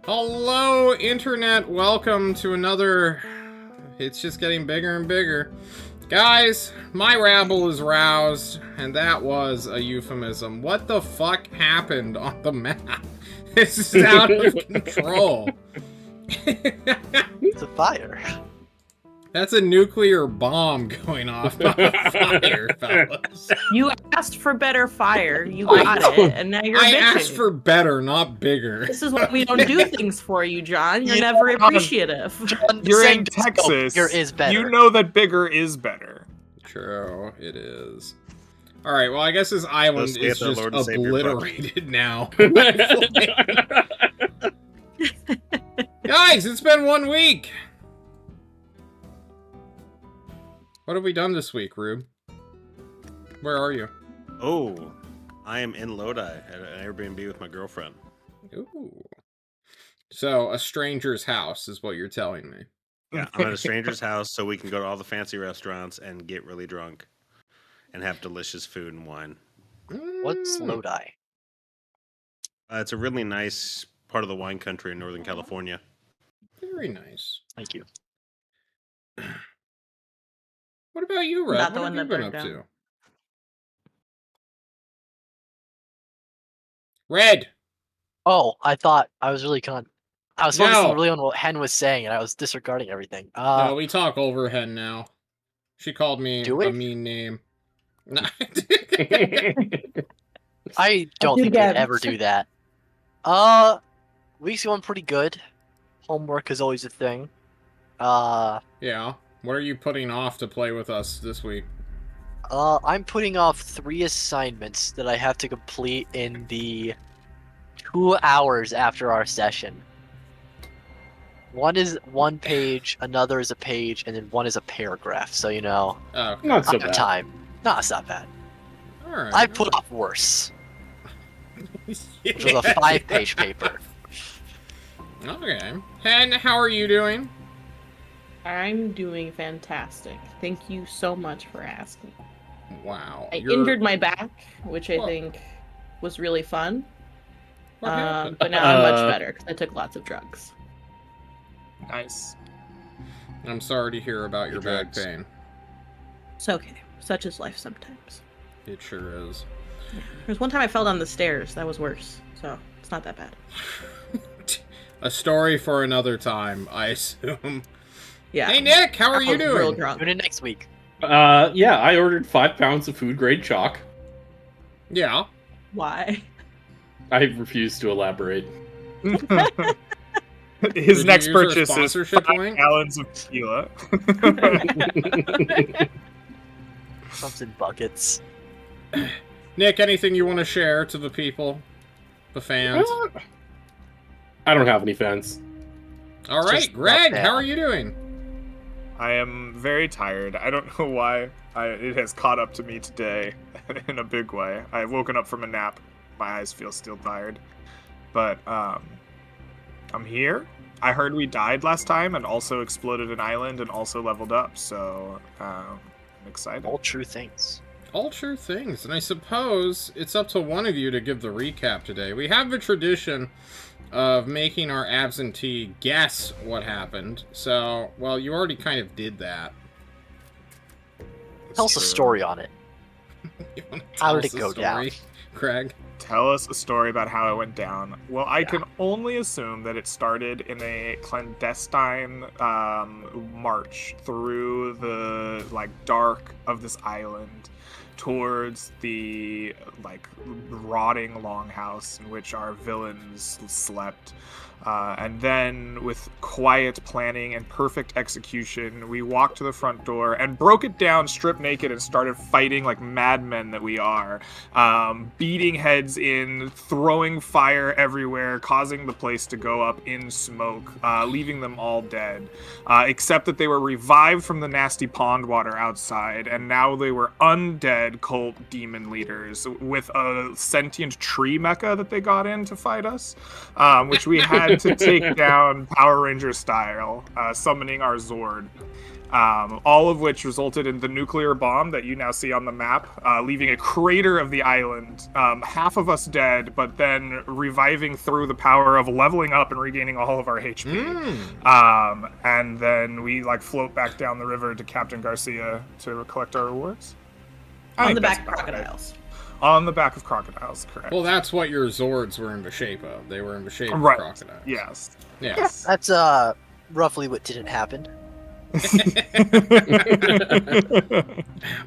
Hello, Internet. Welcome to another... It's just getting bigger and bigger. Guys, my rabble is roused, and that was a euphemism. What the fuck happened on the map? This is out of control. It's a fire. That's a nuclear bomb going off on a fire, fellas. You asked for better fire, you got it, and now you're bitching. I asked for better, not bigger. This is why we don't do things for you, John. You're never appreciative. John, You're saying in Texas. Bigger is better. You know that bigger is better. True, it is. Alright, well, I guess this island is just obliterated now. Guys, it's been 1 week! What have we done this week, Rube? Where are you? Oh, I am in Lodi at an Airbnb with my girlfriend. Ooh. So, a stranger's house is what you're telling me. Yeah, I'm at a stranger's house so we can go to all the fancy restaurants and get really drunk and have delicious food and wine. What's Lodi? It's a really nice part of the wine country in Northern California. Very nice. Thank you. What about you, Red? Not the What one have you that been up burned to? Red! Oh, I thought I was really I was No. focusing really on what Hen was saying, and I was disregarding everything. No, we talk over Hen now. She called me Do we? a mean name. I don't do think again. I'd ever do that. Week's going pretty good. Homework is always a thing. Yeah. What are you putting off to play with us this week? I'm putting off 3 assignments that I have to complete in the 2 hours after our session. One is 1 page, another is a page, and then one is a paragraph. So, you know, Oh, Not so I have bad. time. No, it's not bad. alright. I put off worse, which was a 5-page paper. Okay. Hen, how are you doing? I'm doing fantastic. Thank you so much for asking. Wow. I injured my back, which I What? think was really fun. What happened? But now I'm much better because I took lots of drugs. Nice. I'm sorry to hear about your back drugs. pain. It's okay. Such is life sometimes. It sure is. There's one time I fell down the stairs. That was worse. So it's not that bad. A story for another time, I assume. Yeah. Hey, Nick, how are I you was real doing? drunk. Tune in next week. Yeah, I ordered 5 pounds of food grade chalk. Yeah. Why? I refuse to elaborate. His Did next you use our purchase is sponsorship 5 link? gallons of tequila. Comes in buckets. Nick, anything you want to share to the people? The fans? I don't have any fans. All right, just Greg, not how bad. are you doing? I am very tired. I don't know why. It has caught up to me today in a big way. I've woken up from a nap. My eyes feel still tired. But I'm here. I heard we died last time and also exploded an island and also leveled up. So I'm excited. All true things. All true things, and I suppose it's up to one of you to give the recap today. We have a tradition of making our absentee guess what happened. So, well, you already kind of did that. Tell us a story on it. You wanna How tell did us it a go down? story, Craig? Tell us a story about how it went down. Well, I can only assume that it started in a clandestine march through the dark of this island towards the rotting longhouse in which our villains slept. And then, with quiet planning and perfect execution, we walked to the front door and broke it down stripped naked and started fighting like madmen that we are. Beating heads in, throwing fire everywhere, causing the place to go up in smoke, leaving them all dead. Except that they were revived from the nasty pond water outside, and now they were undead cult demon leaders with a sentient tree mecha that they got in to fight us, which we had to take down Power Ranger style, summoning our Zord. all of which resulted in the nuclear bomb that you now see on the map, leaving a crater of the island, half of us dead, but then reviving through the power of leveling up and regaining all of our HP. And then we like float back down the river to Captain Garcia to collect our rewards. On the back of crocodiles. On the back of crocodiles, correct. Well, that's what your Zords were in the shape of. They were in the shape of Right. crocodiles. Yes. Yes. That's roughly what didn't happen.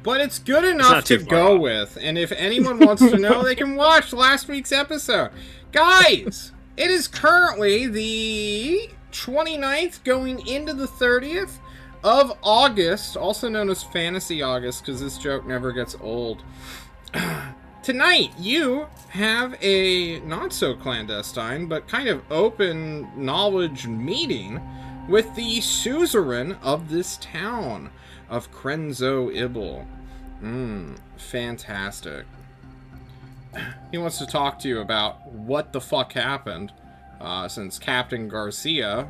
But it's good enough not to too far go off. with, and if anyone wants to know, they can watch last week's episode. Guys, it is currently the 29th going into the 30th of August, also known as Fantasy August, because this joke never gets old. Tonight, you have a not-so-clandestine, but kind of open knowledge meeting with the suzerain of this town, of Krenzo Ibel. Fantastic. He wants to talk to you about what the fuck happened, since Captain Garcia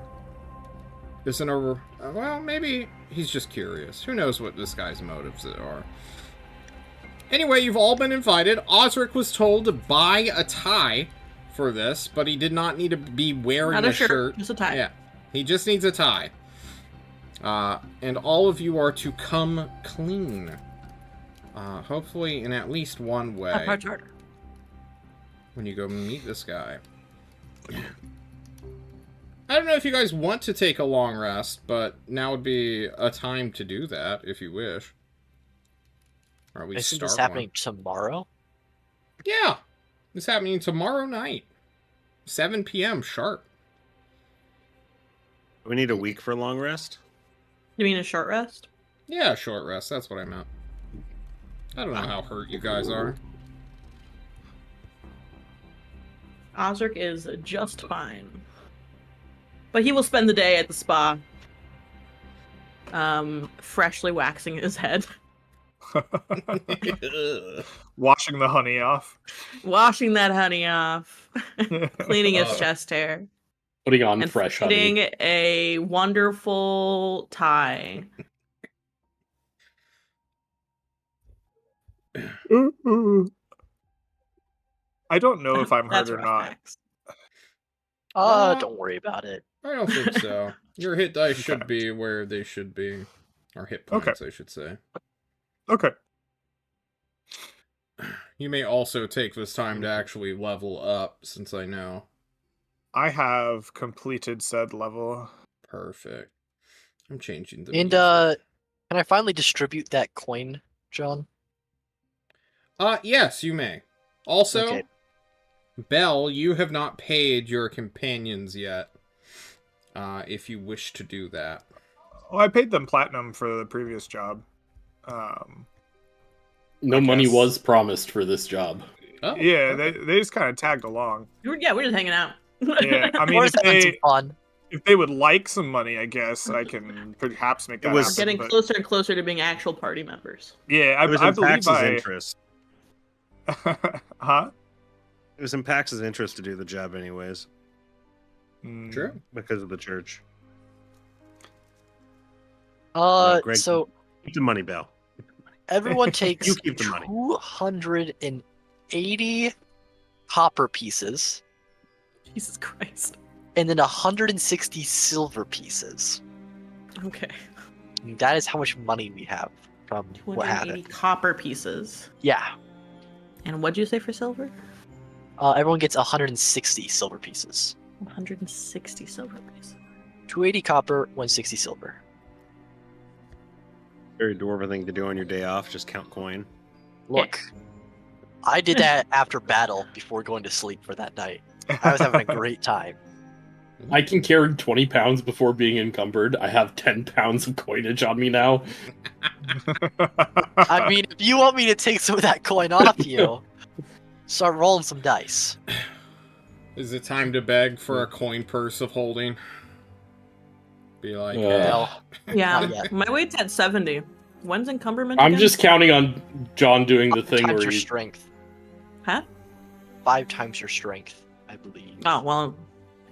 isn't over... well, maybe he's just curious. Who knows what this guy's motives are. Anyway, you've all been invited. Osric was told to buy a tie for this, but he did not need to be wearing Not a a shirt, just a tie. Yeah, he just needs a tie. And all of you are to come clean. Hopefully in at least one way. That part's harder. When you go meet this guy. I don't know if you guys want to take a long rest, but now would be a time to do that if you wish. Or at least Isn't start this happening one. tomorrow? Yeah, it's happening tomorrow night, 7 p.m. sharp. We need a week for a long rest. You mean a short rest? Yeah, short rest. That's what I meant. I don't know how hurt you guys are. Osric is just fine. But he will spend the day at the spa. Freshly waxing his head. Washing the honey off. Washing that honey off. Cleaning his chest hair. Putting on And fresh fitting honey. a wonderful tie. I don't know if I'm hurt That's or rough not. facts. Don't worry about it. I don't think so. Your hit dice should Okay. be where they should be. Or hit points, I should say. Okay. You may also take this time to actually level up, since I know. I have completed said level. Perfect. I'm changing the And music. can I finally distribute that coin, John? Yes, you may. Also, Okay. Belle, you have not paid your companions yet. If you wish to do that. Well, I paid them platinum for the previous job. No I money guess. was promised for this job. Oh, Yeah, okay. they just kind of tagged along. We're just hanging out. Yeah, I mean, We're if just having some they, fun. if they would like some money, I guess I can perhaps make that was- happen. Getting but- closer and closer to being actual party members. Yeah, It was I in believe Pax's I. interest. Huh? It was in Pax's interest to do the job anyways, Mm, True. because of the church. Greg, So Keep the money, Bell. everyone takes You keep the money. 280 copper pieces Jesus Christ. and then 160 silver pieces. Okay. That is how much money we have from what 280 happened. copper pieces. Yeah. And what'd you say for silver? Everyone gets 160 silver pieces. 160 silver pieces. 280 copper, 160 silver. Very dwarven thing to do on your day off. Just count coin. Look, I did that after battle before going to sleep for that night. I was having a great time. I can carry 20 pounds before being encumbered. I have 10 pounds of coinage on me now. I mean, if you want me to take some of that coin off you, start rolling some dice. Is it time to beg for a coin purse of holding? Be like, Uh, hey, No. Yeah, Not yet. my weight's at 70. When's encumberment I'm again? just counting on John doing the thing Times where your he... strength. Huh? 5 times your strength, I believe. Oh, well,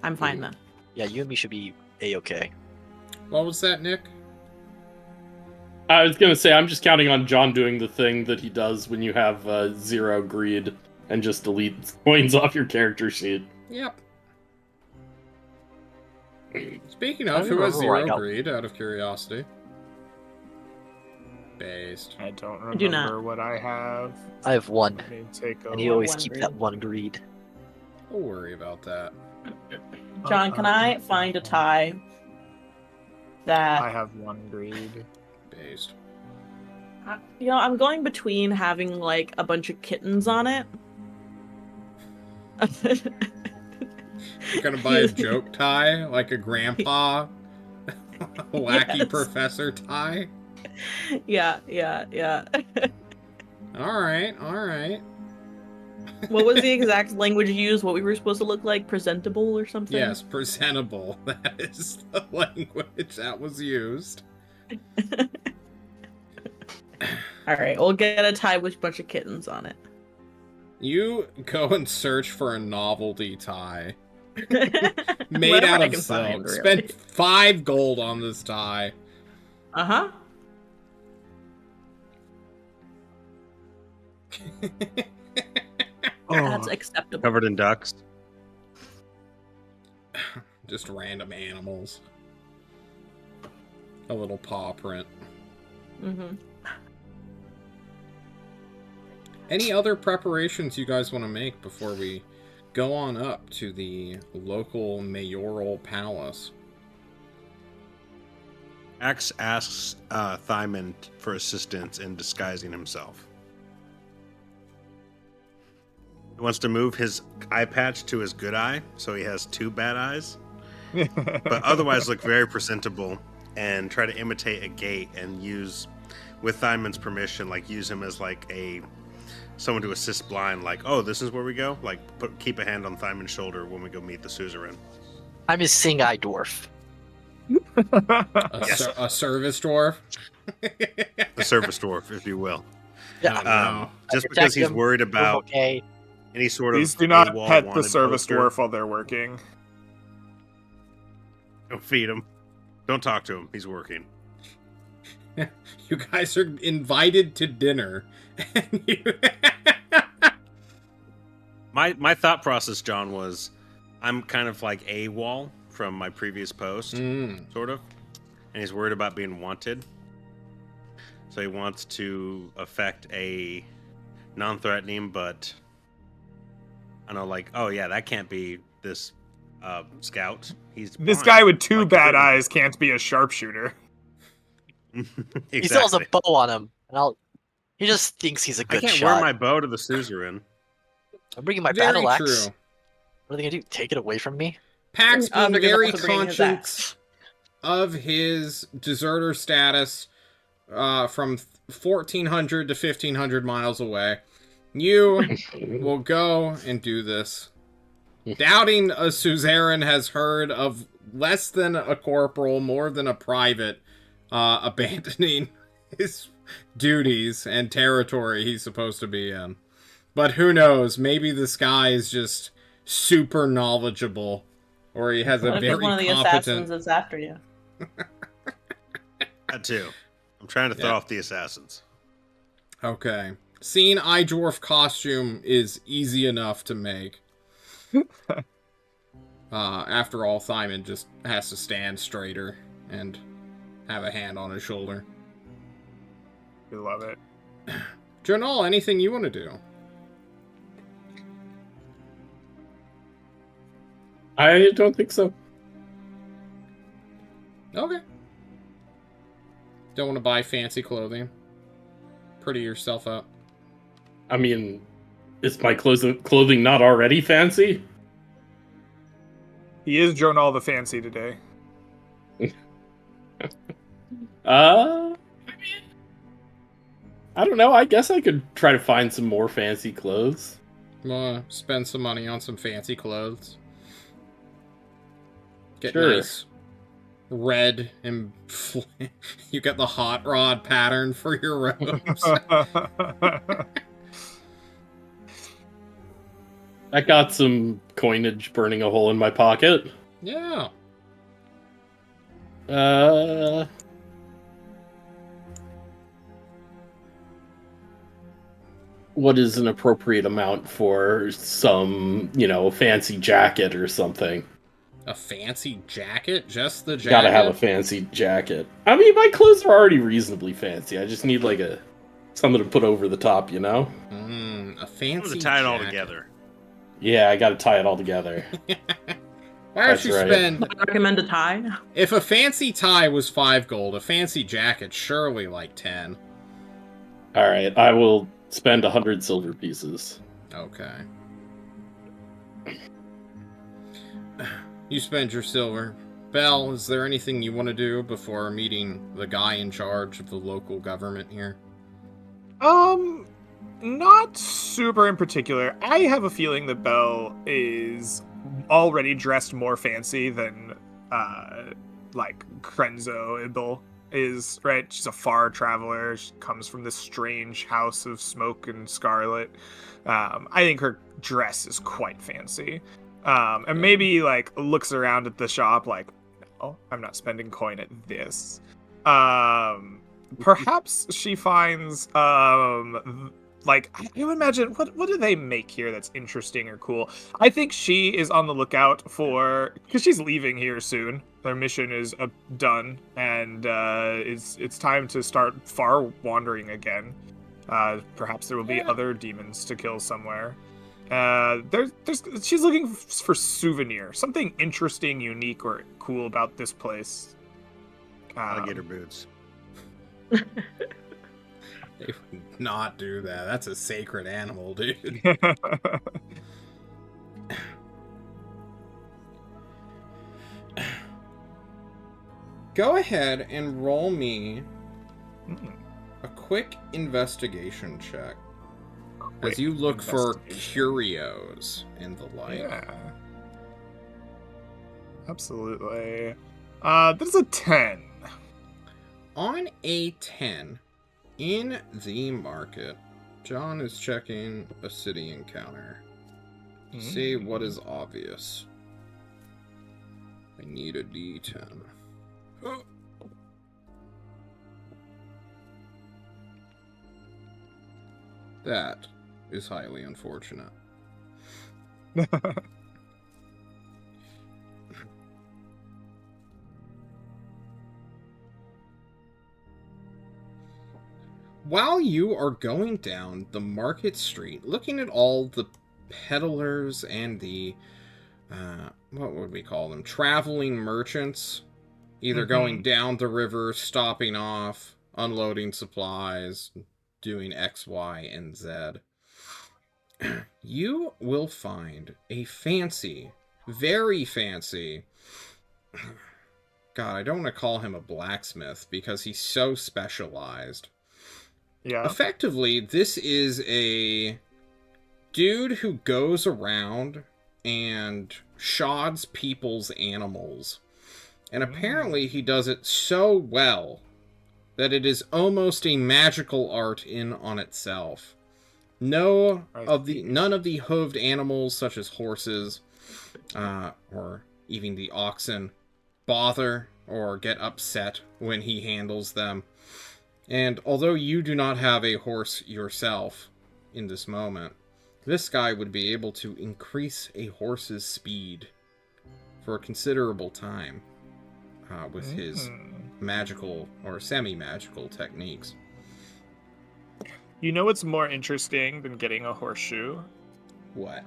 I'm fine then. Yeah, you and me should be A-okay. what was that, Nick? I was gonna say, I'm just counting on John doing the thing that he does when you have 0 greed and just delete coins off your character sheet. Yep. Speaking I of, don't who has remember where I 0 got- greed, out of curiosity? Based. I don't I do not. remember what I have. I have 1, Let me take a and you look. always One keep greed. that 1 greed. Don't worry about that. John, can I find a tie that I have 1 greed. Based. you know, I'm going between having like a bunch of kittens on it. You're gonna buy a joke tie, like a grandpa, wacky Yes. professor tie. Yeah. All right. What was the exact language you used? What we were supposed to look like? Presentable or something? Yes, presentable. That is the language that was used. All right, we'll get a tie with a bunch of kittens on it. You go and search for a novelty tie made Whatever out I of can silk. find, really. Spend 5 gold on this tie. Uh-huh. That's acceptable. Covered in ducks. Just random animals. A little paw print. Mm-hmm. Any other preparations you guys want to make before we go on up to the local mayoral palace? Axe asks Thyman for assistance in disguising himself. He wants to move his eye patch to his good eye, so he has 2 bad eyes, but otherwise look very presentable, and try to imitate a gait and use, with Thyman's permission, like use him as like someone to assist blind, like, oh, this is where we go? Like, keep a hand on Thyman's shoulder when we go meet the suzerain. I'm his sing-eye dwarf. A service dwarf? A service dwarf, if you will. Yeah. Oh, no. Just protect because he's him. worried about Okay. any sort of Please do not AWOL pet the wanted service poster. dwarf while they're working. Don't feed him. Don't talk to him. He's working. You guys are invited to dinner. And you... My thought process, John, was I'm kind of like AWOL from my previous post, sort of, and he's worried about being wanted. So he wants to affect a non-threatening, but I don't know, like, oh yeah, that can't be this scout. He's This blind. guy with 2 Like, bad couldn't- eyes can't be a sharpshooter. Exactly. He still has a bow on him, and he just thinks he's a I good can't shot. wear my bow to the suzerain. I'm bringing my Very battle axe. true. What are they gonna do? Take it away from me? Pax being Osric is very also bringing his conscious of his deserter status from 1,400 to 1,500 miles away, you will go and do this. Doubting a suzerain has heard of less than a corporal, more than a private, abandoning his duties and territory he's supposed to be in. But who knows, maybe this guy is just super knowledgeable, or he has a What if he's very one of the competent... assassins that's after you? That too. I'm trying to throw Yeah. off the assassins. Okay. Seeing eye dwarf costume is easy enough to make. After all, Thyman just has to stand straighter and have a hand on his shoulder. We love it. Jonal, anything you want to do? I don't think so. Okay. Don't want to buy fancy clothing. Pretty yourself up. I mean, is my clothing not already fancy? He is Jonal the Fancy today. I don't know. I guess I could try to find some more fancy clothes. Spend some money on some fancy clothes. Get Sure. nice red and you get the hot rod pattern for your robes. I got some coinage burning a hole in my pocket. Yeah. what is an appropriate amount for some, fancy jacket or something. A fancy jacket? Just the jacket? Gotta have a fancy jacket. I mean, my clothes are already reasonably fancy. I just need like something to put over the top, A fancy tie it all jacket. together. Yeah, I gotta tie it all together. Why don't you right. spend... I recommend a tie. If a fancy tie was 5 gold, a fancy jacket surely like 10. Alright, I will spend 100 silver pieces. Okay. You spend your silver. Belle, is there anything you want to do before meeting the guy in charge of the local government here? Not super in particular. I have a feeling that Belle is already dressed more fancy than, like, Krenzo Ibel is, right? She's a far traveler. She comes from this strange house of smoke and scarlet. I think her dress is quite fancy. And maybe, like, looks around at the shop like, oh, I'm not spending coin at this. Perhaps she finds, like, I would imagine, what do they make here that's interesting or cool? I think she is on the lookout for, because she's leaving here soon. Their mission is done, and it's time to start far wandering again. Perhaps there will be other demons to kill somewhere. She's looking for souvenir, something interesting, unique, or cool about this place. Alligator boots. They would not do that. That's a sacred animal, dude. Go ahead and roll me a quick investigation check. As you look for curios and the like. Yeah. Absolutely. This is a 10. On a 10, in the market, John is checking a city encounter. See what is obvious. I need a D10. That is highly unfortunate. While you are going down the market street, looking at all the peddlers and the, what would we call them? Traveling merchants, either going down the river, stopping off, unloading supplies, doing X, Y, and Z. You will find a fancy, very fancy, God, I don't want to call him a blacksmith because he's so specialized. Yeah. Effectively, this is a dude who goes around and shods people's animals. And apparently he does it so well that it is almost a magical art in on itself. None of the hooved animals such as horses or even the oxen bother or get upset when he handles them. And although you do not have a horse yourself in this moment, this guy would be able to increase a horse's speed for a considerable time with his magical or semi-magical techniques. You know what's more interesting than getting a horseshoe? What?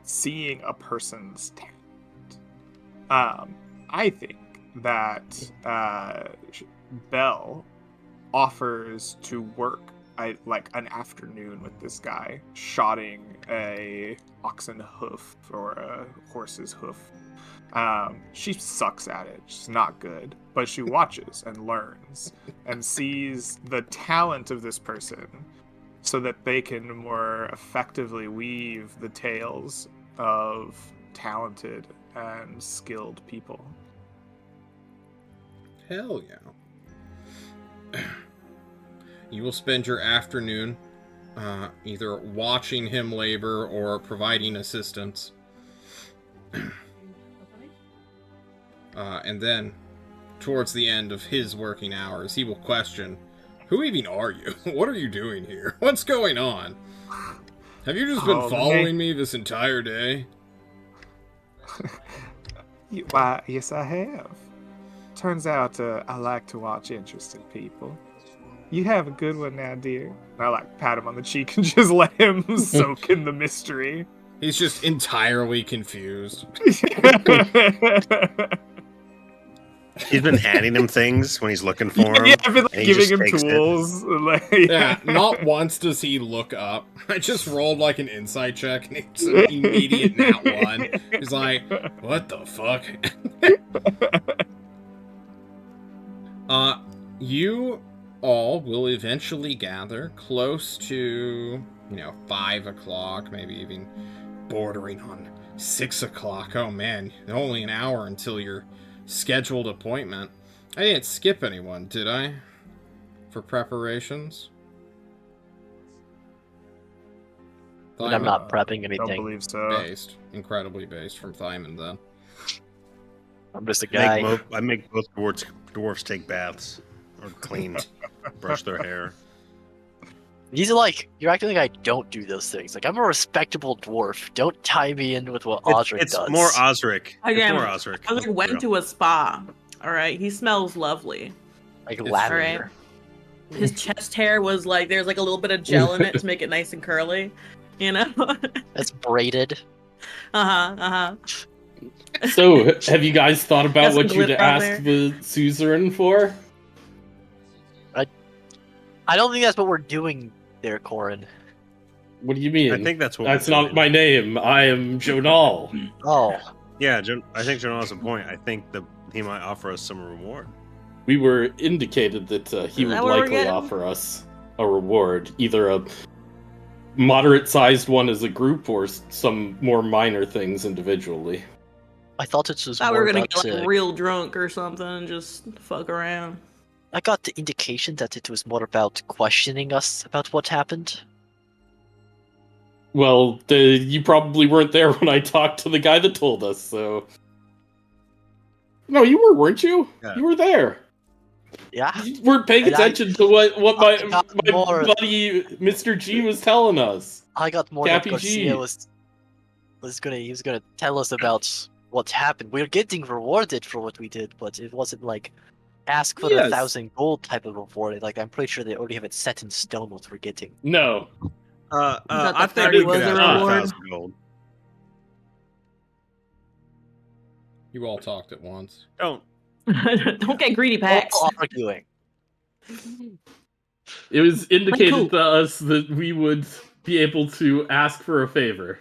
Seeing a person's talent. I think that Belle offers to work like an afternoon with this guy, shodding a oxen hoof or a horse's hoof. She sucks at it. She's not good, but she watches and learns and sees the talent of this person so that they can more effectively weave the tales of talented and skilled people. Hell yeah. You will spend your afternoon either watching him labor or providing assistance. And then, towards the end of his working hours, he will question, Who even are you? What are you doing here? What's going on? Have you just been following me this entire day? Why, yes, I have. Turns out I like to watch interesting people. You have a good one now, dear. And I pat him on the cheek and just let him soak in the mystery. He's just entirely confused. He's been handing him things when he's looking for him. Yeah, I've been and he giving just him takes it. tools. Yeah, not once does he look up. I just rolled an insight check and it's an immediate nat 1. He's like, what the fuck? You all will eventually gather close to, 5 o'clock, maybe even bordering on 6 o'clock. Oh man, only an hour until your scheduled appointment. I didn't skip anyone, did I? For preparations? But I'm not prepping anything. Don't believe so. Incredibly based from Thyman, then. I'm just a guy. I make both dwarves take baths or clean, brush their hair. These are you're acting like I don't do those things. I'm a respectable dwarf. Don't tie me in with what Osric does. It's more Osric. Again, It's more Osric. Osric went to a spa. All right, he smells lovely. Lavender. Right. His chest hair was there's a little bit of gel in it to make it nice and curly. It's braided. So, have you guys thought about Got what some you'd glitter on ask the suzerain for? I don't think that's what we're doing there, Corin. What do you mean? I think that's what. That's not my name. I am Jonal. Oh. Yeah, I think Jonal has a point. I think that he might offer us some reward. We were indicated that he would likely offer us a reward, either a moderate-sized one as a group or some more minor things individually. I thought it was we more were gonna about get real drunk or something and just fuck around. I got the indication that it was more about questioning us about what happened. Well, you probably weren't there when I talked to the guy that told us, so... No, you were, weren't you? Yeah. You were there. Yeah. You weren't paying attention to what my buddy Mr. G was telling us. I got more that Garcia he was gonna tell us about what happened. We're getting rewarded for what we did, but it wasn't ask for 1,000 gold type of reward. I'm pretty sure they already have it set in stone what we're getting. No. I think we could have 1,000 gold. You all talked at once. Don't get greedy, Pax. Arguing. It was indicated to us that we would be able to ask for a favor.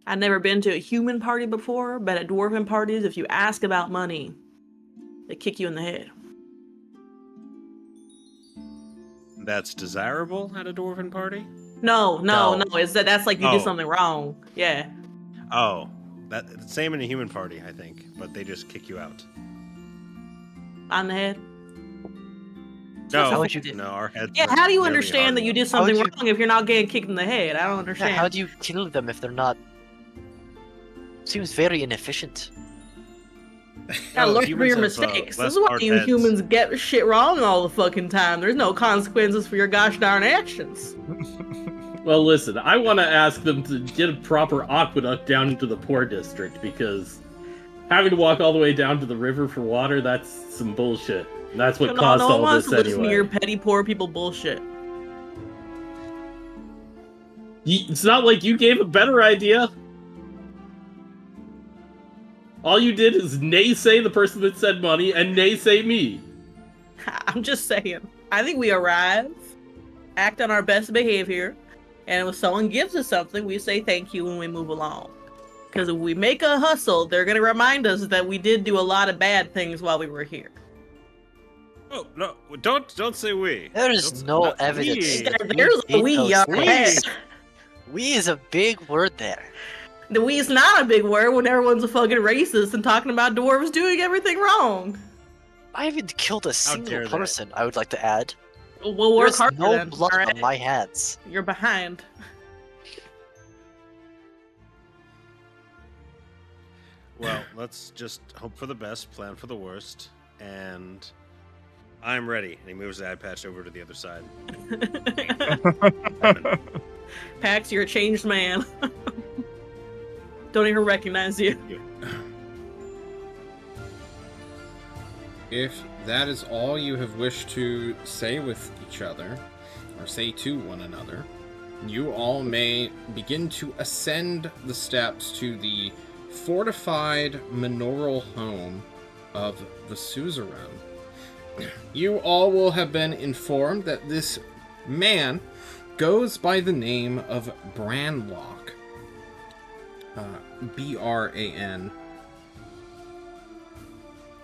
I've never been to a human party before, but at dwarven parties, if you ask about money, they kick you in the head. That's desirable at a dwarven party? No. It's that's you did something wrong. Yeah. Oh, same in a human party, I think, but they just kick you out. On the head. No, you no, our heads. Yeah, how do you understand that you did something wrong if you're not getting kicked in the head? I don't understand. Yeah, how do you kill them if they're not? Seems very inefficient. Gotta learn from your mistakes. This is why you humans get shit wrong all the fucking time. There's no consequences for your gosh darn actions. Well, listen, I want to ask them to get a proper aqueduct down into the poor district, because having to walk all the way down to the river for water, that's some bullshit. That's what caused all this anyway. Listen to your petty poor people bullshit. It's not like you gave a better idea. All you did is naysay the person that said money and naysay me. I'm just saying. I think we arrive, act on our best behavior, and if someone gives us something, we say thank you when we move along. Because if we make a hustle, they're going to remind us that we did do a lot of bad things while we were here. Oh, no, don't say we. There is no evidence. There's a we. We is a big word there. The we is not a big word when everyone's a fucking racist and talking about dwarves doing everything wrong. I haven't killed a single person, I would like to add. We'll work hard. There's no blood on my hands. You're behind. Well, let's just hope for the best, plan for the worst, and I'm ready. And he moves the eye patch over to the other side. Pax, you're a changed man. Don't even recognize you. If that is all you have wished to say with each other, or say to one another, you all may begin to ascend the steps to the fortified manorial home of the suzerain. You all will have been informed that this man goes by the name of Branlock. B-R-A-N.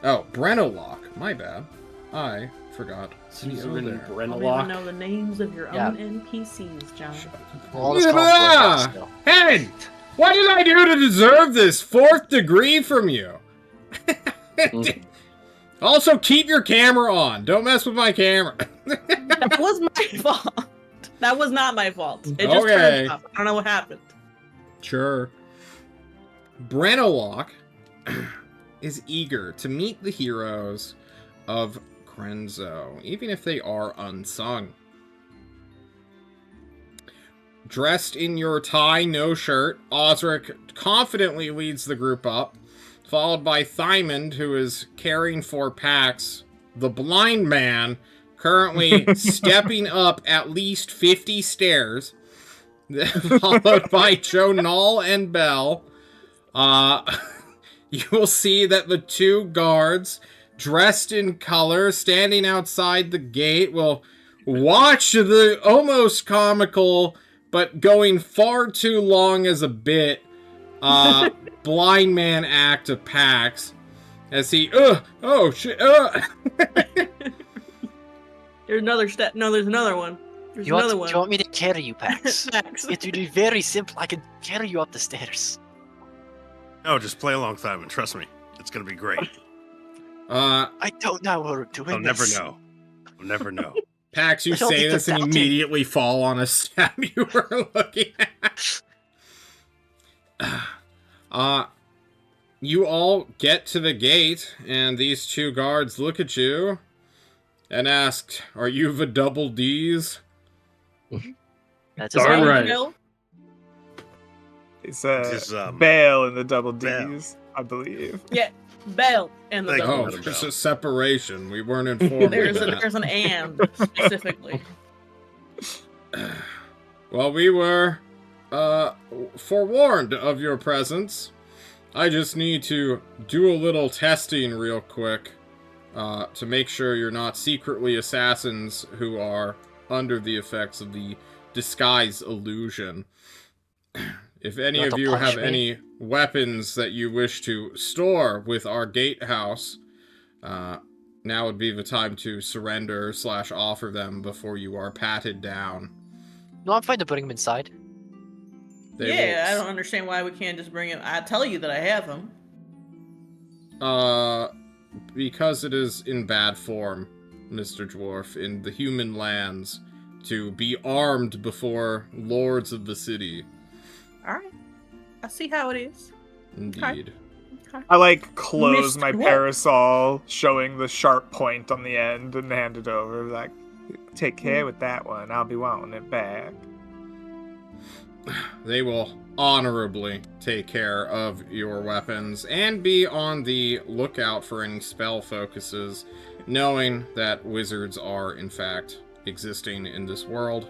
Oh, Brennolock. My bad. I forgot. Suzerain I don't even Brennolock. know the names of your own NPCs, John. Well, let's call him Bloodbath still. Hey! What did I do to deserve this 4th degree from you? Also, keep your camera on. Don't mess with my camera. That was my fault. That was not my fault. It just Okay. turned off. I don't know what happened. Sure. Brennolock is eager to meet the heroes of Krenzo, even if they are unsung. Dressed in your tie, no shirt, Osric confidently leads the group up, followed by Thymond, who is caring for Pax, the blind man, currently stepping up at least 50 stairs, followed by Jonal and Bell. You will see that the 2 guards, dressed in color, standing outside the gate, will watch the almost comical, but going far too long as a bit, blind man act of Pax, as he, oh shit, There's another step. No, there's another one. There's Do you another want me to carry you, Pax? Pax. It will be very simple. I can carry you up the stairs. No, just play along, Simon. Trust me. It's going to be great. I don't know what we're doing. I'll never know. I'll never know. Pax, you I don't say think this and that's doubting. immediately fall on a step you were looking at. You all get to the gate, and these 2 guards look at you and ask, "Are you the Double D's?" That's Darn his right. Bill? It's Just, Bale in the double Bale. D's, I believe. Yeah, Bell and the Thank you. double. Oh, Madam there's Bell. a separation. We weren't informed There's of that. there's an and specifically. Well, we were forewarned of your presence. I just need to do a little testing real quick to make sure you're not secretly assassins who are under the effects of the disguise illusion. If any Not of to you punch have me. any weapons that you wish to store with our gatehouse, now would be the time to surrender / offer them before you are patted down. No, I'm fine to putting him inside. They Yeah, I will- don't understand why we can't just bring him. I tell you that I have him. Because it is in bad form, Mr. Dwarf, in the human lands, to be armed before lords of the city. Alright. I see how it is. Indeed. Okay. I like close Mr. my Wolf. parasol, showing the sharp point on the end, and hand it over. Like, take care with that one. I'll be wanting it back. They will honorably take care of your weapons and be on the lookout for any spell focuses, knowing that wizards are, in fact, existing in this world.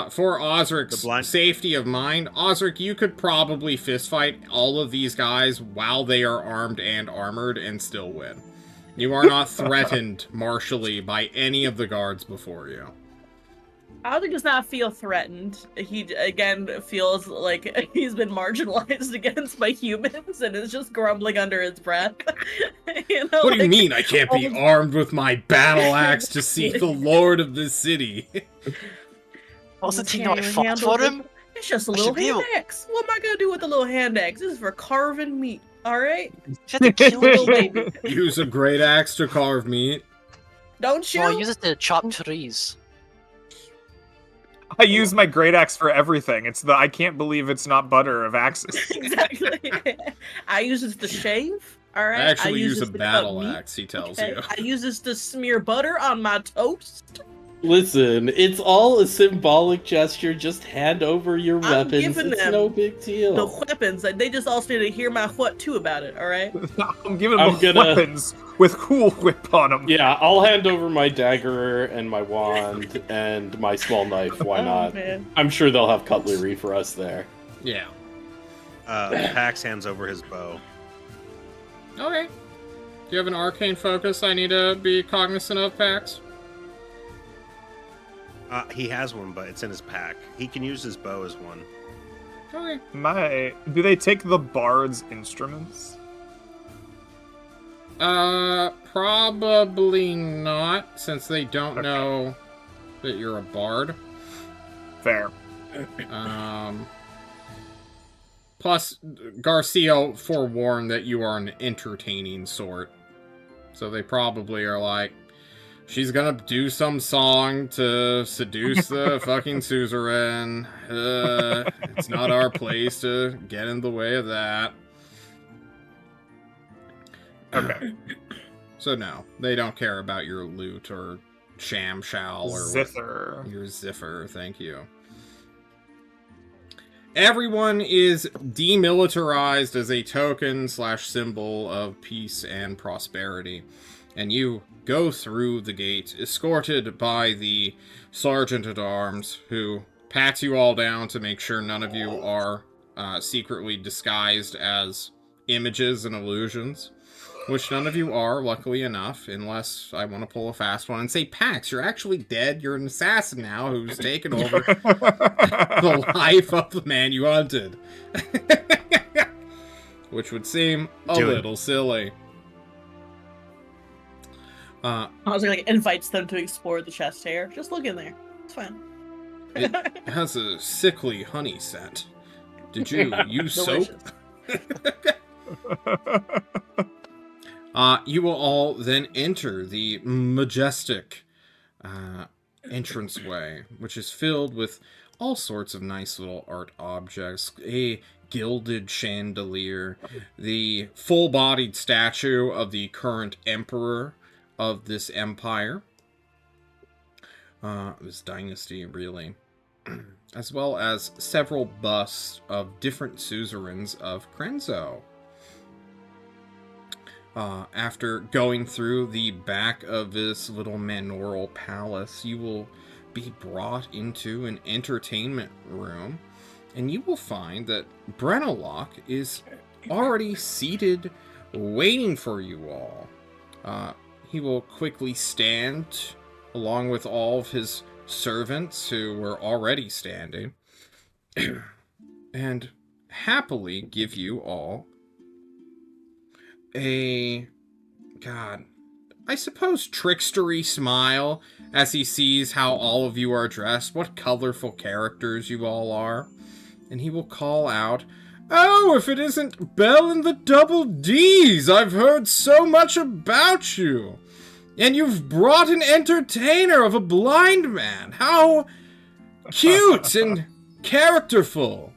For Osric's The blind- safety of mind, Osric, you could probably fistfight all of these guys while they are armed and armored and still win. You are not threatened martially by any of the guards before you. Alden does not feel threatened. He, again, feels like he's been marginalized against by humans and is just grumbling under his breath. You know, What do you like, mean I can't be all- armed with my battle axe to seek the lord of this city? Wasn't he can't not even fought handle for him? It's just a I little should be able- hand axe. What am I gonna do with the little hand axe? This is for carving meat, alright? You had to kill Little me. baby. Use a great axe to carve meat. Don't you? No, I use it to chop trees. I use my great axe for everything. It's the I can't believe it's not butter of axes. Exactly. I use it to shave. All right. I actually use a this to cut battle meat, axe, he tells okay? you. I use this to smear butter on my toast. Listen, it's all a symbolic gesture. Just hand over your I'm weapons. giving It's them no big The deal. weapons. They just also need to hear my what too about it. All right. I'm giving them I'm gonna- weapons with Cool Whip on them. Yeah, I'll hand over my dagger and my wand and my small knife. Why Oh, not? man. I'm sure they'll have cutlery for us there. Yeah. Pax hands over his bow. Okay. Do you have an arcane focus I need to be cognizant of, Pax? He has one, but it's in his pack. He can use his bow as one. Okay. Do they take the bard's instruments? Probably not, since they don't Okay. know that you're a bard. Fair. Plus, Garcia forewarned that you are an entertaining sort. So they probably are like, she's gonna do some song to seduce the fucking suzerain. It's not our place to get in the way of that. Okay. So no, they don't care about your loot or shamshal or Zither. your ziffer, thank you. Everyone is demilitarized as a token / symbol of peace and prosperity. And you go through the gate, escorted by the Sergeant-at-Arms, who pats you all down to make sure none of you are secretly disguised as images and illusions. Which none of you are, luckily enough, unless I want to pull a fast one and say, Pax, you're actually dead. You're an assassin now who's taken over the life of the man you hunted. Which would seem a little silly. I was like invites them to explore the chest hair. Just look in there. It's fine. It has a sickly honey scent. Did you use soap? You will all then enter the majestic entranceway, which is filled with all sorts of nice little art objects. A gilded chandelier, the full-bodied statue of the current emperor of this empire. This dynasty, really. As well as several busts of different suzerains of Krenzo. After going through the back of this little manorial palace, you will be brought into an entertainment room, and you will find that Brennolock is already seated, waiting for you all. He will quickly stand, along with all of his servants who were already standing, and happily give you all I suppose trickstery smile as he sees how all of you are dressed, what colorful characters you all are. And he will call out, "Oh, if it isn't Belle and the Double D's! I've heard so much about you! And you've brought an entertainer of a blind man! How cute and characterful!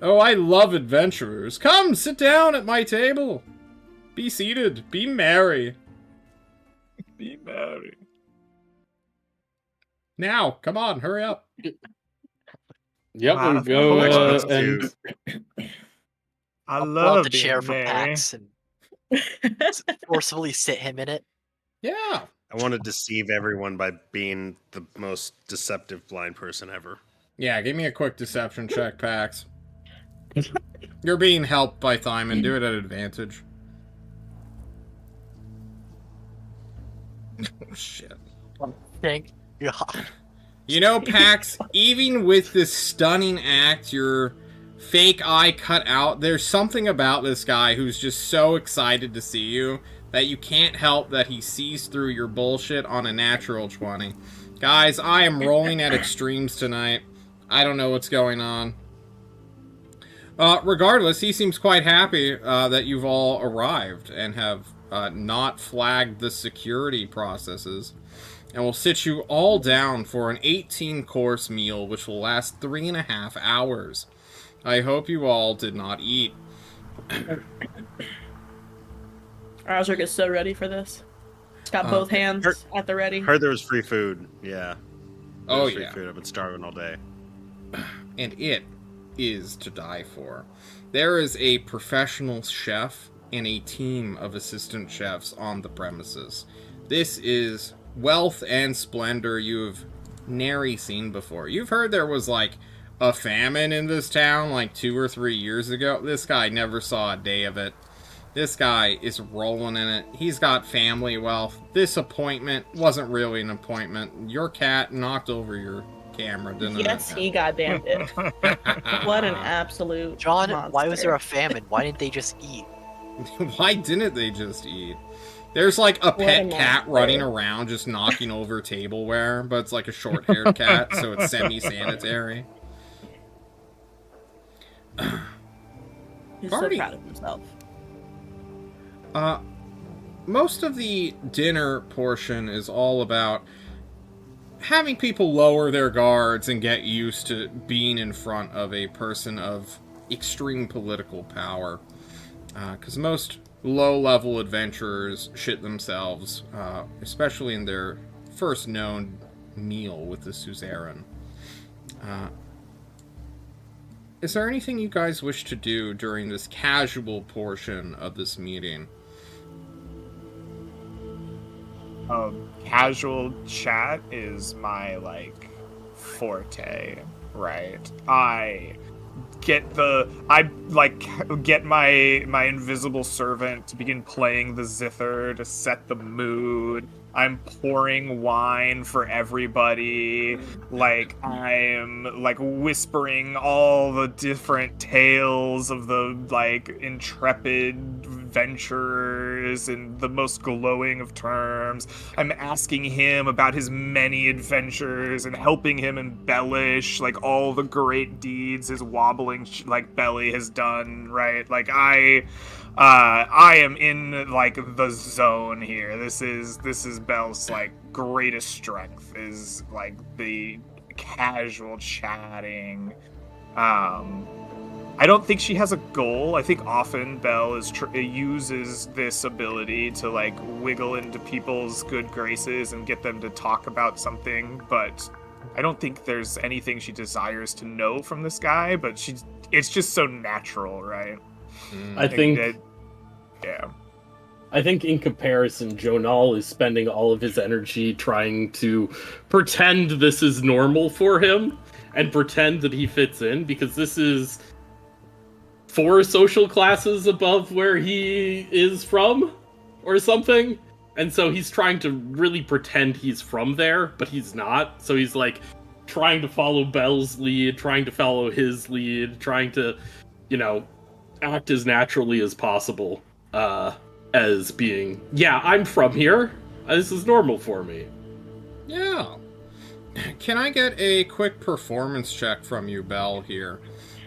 Oh, I love adventurers. Come, sit down at my table. Be seated. Be merry. Be merry. Now, come on, hurry up." Yep, Wow, we'll go let's and I I'll pull love out the being chair for merry. Pax and forcefully sit him in it. Yeah. I want to deceive everyone by being the most deceptive blind person ever. Yeah, give me a quick deception check, Pax. You're being helped by Thyman. Do it at advantage. Oh, shit. Thank God. You know, Pax, even with this stunning act, your fake eye cut out, there's something about this guy who's just so excited to see you that you can't help that he sees through your bullshit on a natural 20. Guys, I am rolling at extremes tonight. I don't know what's going on. Regardless, he seems quite happy that you've all arrived and have not flagged the security processes. And will sit you all down for an 18-course meal, which will last 3.5 hours. I hope you all did not eat. Rousing is so ready for this. He's got both hands at the ready. Heard there was free food. Yeah. Oh, free yeah. Food. I've been starving all day. And it is to die for. There is a professional chef and a team of assistant chefs on the premises. This is wealth and splendor you've nary seen before. You've heard there was, like, a famine in this town, like, 2 or 3 years ago. This guy never saw a day of it. This guy is rolling in it. He's got family wealth. This appointment wasn't really an appointment. Your cat knocked over your camera, didn't it? Yes, he goddamn did. What an absolute John, monster. why was there a famine? Why didn't they just eat? Why didn't they just eat? There's like a pet cat running around just knocking over tableware, but it's like a short-haired cat, so it's semi-sanitary. He's so proud of himself. Most of the dinner portion is all about having people lower their guards and get used to being in front of a person of extreme political power. Because most low-level adventurers shit themselves, especially in their first known meal with the suzerain. Is there anything you guys wish to do during this casual portion of this meeting? Casual chat is my, like, forte, right? I get my invisible servant to begin playing the zither to set the mood. I'm pouring wine for everybody. Like, I'm, like, whispering all the different tales of the, like, intrepid adventurers in the most glowing of terms. I'm asking him about his many adventures and helping him embellish, like, all the great deeds his wobbling, like, belly has done, right? Like, I am in, like, the zone here. This is Belle's, like, greatest strength is, like, the casual chatting. I don't think she has a goal. I think often Belle uses this ability to, like, wiggle into people's good graces and get them to talk about something, but I don't think there's anything she desires to know from this guy, but it's just so natural, right? I think in comparison, Jonal is spending all of his energy trying to pretend this is normal for him and pretend that he fits in, because this is 4 social classes above where he is from or something. And so he's trying to really pretend he's from there, but he's not. So he's like trying to follow Belle's lead, trying to follow his lead, trying to, act as naturally as possible. As being, yeah, I'm from here. This is normal for me. Yeah. Can I get a quick performance check from you, Belle, here?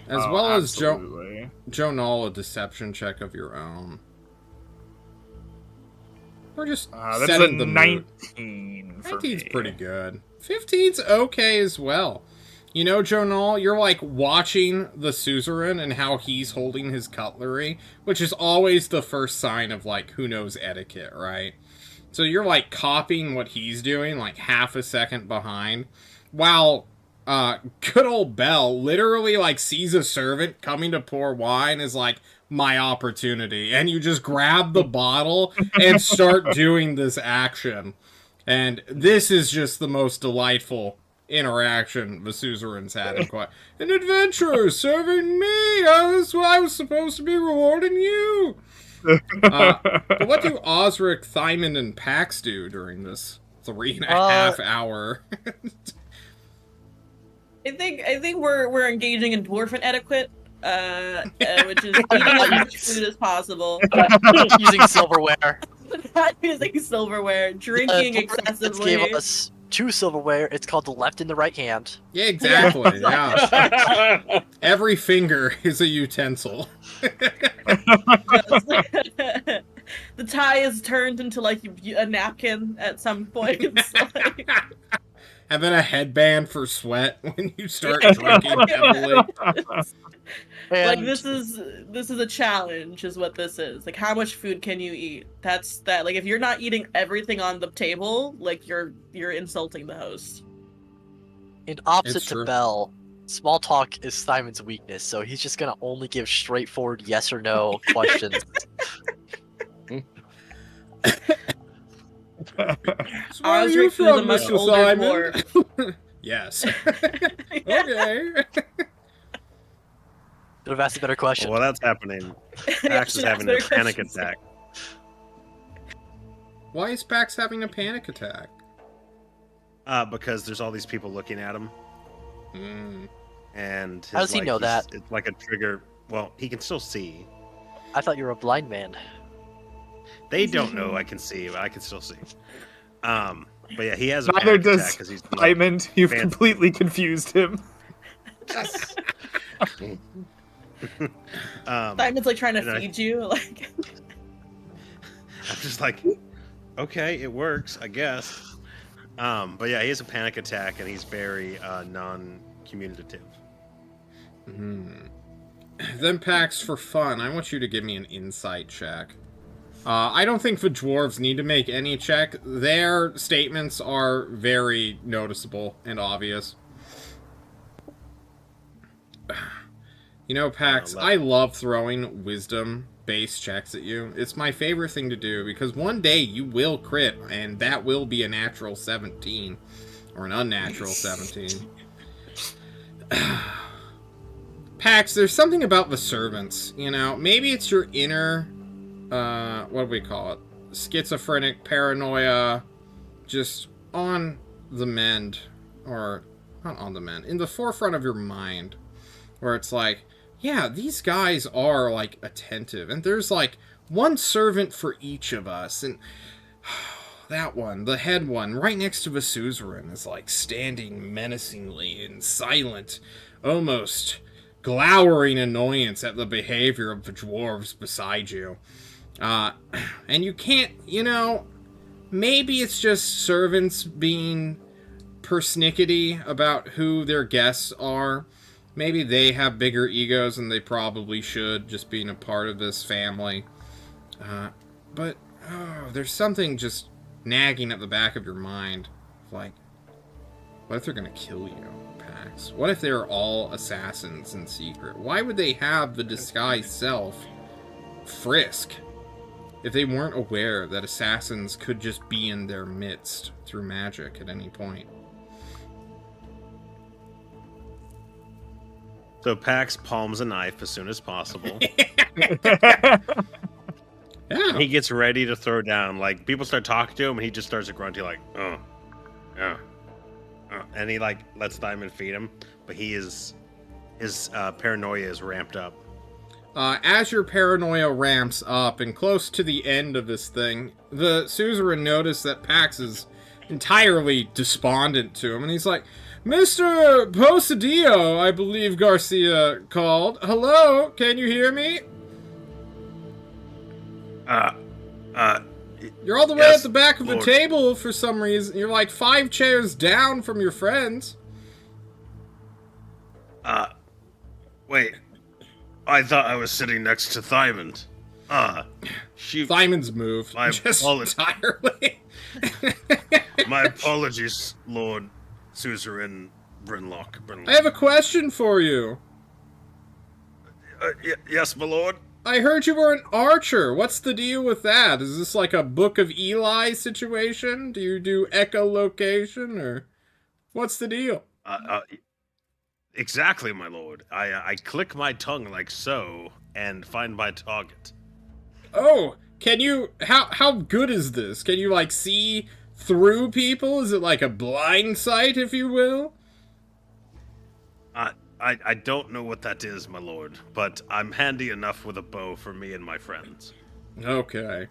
As well as Jonal, a deception check of your own. We're just setting the 19 for 19's me. Pretty good. 15's okay as well. You know, Jonal, you're, like, watching the suzerain and how he's holding his cutlery, which is always the first sign of, like, who knows etiquette, right? So you're, like, copying what he's doing, like, half a second behind, while good old Belle literally, like, sees a servant coming to pour wine, is like, my opportunity, and you just grab the bottle and start doing this action. And this is just the most delightful interaction the suzerain's had in quite an adventurer serving me. I was supposed to be rewarding you. But what do Osric, Thyman, and Pax do during this 3.5 hour? I think we're engaging in dwarven etiquette, which is eating as much food as possible, using silverware, not using silverware, drinking excessively. Gave us 2 silverware. It's called the left and the right hand. Yeah, exactly. Yeah. Every finger is a utensil. The tie is turned into, like, a napkin at some point. Like... And then a headband for sweat when you start drinking heavily. Like And this is a challenge, is what this is. Like, how much food can you eat? That's that. Like, if you're not eating everything on the table, like you're insulting the host. in opposite It's to true. Bell, small talk is Simon's weakness, so he's just gonna only give straightforward yes or no questions. So where are you Osric is a from, much Mr. older dwarf. Simon? Yes. Okay. Could have asked a better question. Well, that's happening. Yeah, Pax is should ask having a better panic questions. attack. Why is Pax having a panic attack? Because there's all these people looking at him, Mm. and How does he know that? It's like a trigger. Well, he can still see. I thought you were a blind man. They don't know I can see, but I can still see. But yeah, he has a Neither panic does attack because he's Diamond. You've fan- completely confused him. Simon's like trying to and I- feed you. Like, I'm just like, okay, it works, I guess. But yeah, he has a panic attack, and he's very non-communicative. Then Pax, for fun, I want you to give me an insight check. I don't think the dwarves need to make any check. Their statements are very noticeable and obvious. You know, Pax, I love throwing wisdom-based checks at you. It's my favorite thing to do, because one day you will crit, and that will be a natural 17. Or an unnatural 17. Pax, there's something about the servants, you know? Maybe it's your inner, what do we call it? Schizophrenic paranoia, just on the mend, or not on the mend, in the forefront of your mind, where it's like, yeah, these guys are, like, attentive, and there's, like, one servant for each of us, and that one, the head one, right next to the suzerain, is, like, standing menacingly and silent, almost glowering annoyance at the behavior of the dwarves beside you. And you can't, you know, maybe it's just servants being persnickety about who their guests are. Maybe they have bigger egos than they probably should, just being a part of this family. But there's something just nagging at the back of your mind. Like, what if they're gonna kill you, Pax? What if they're all assassins in secret? Why would they have the disguised self Frisk if they weren't aware that assassins could just be in their midst through magic at any point? So Pax palms a knife as soon as possible. Yeah. He gets ready to throw down. Like, people start talking to him, and he just starts to grunt. He's like, and he, like, lets Diamond feed him. But his paranoia is ramped up. As your paranoia ramps up and close to the end of this thing, the suzerain noticed that Pax is entirely despondent to him, and he's like, Mr. Posadillo, I believe Garcia called. Hello, can you hear me? You're all the way yes, at the back of the Lord. table for some reason. You're like 5 chairs down from your friends. Wait. I thought I was sitting next to Thymond. Shoot. Thymon's moved. My Just apologies. entirely. My apologies, Lord Suzerain Brinlock. I have a question for you. Yes, my lord. I heard you were an archer. What's the deal with that? Is this like a Book of Eli situation? Do you do echolocation, or what's the deal? Exactly, my lord. I click my tongue like so and find my target. Oh, can you... How good is this? Can you, like, see through people? Is it like a blind sight, if you will? I don't know what that is, my lord, but I'm handy enough with a bow for me and my friends. Okay.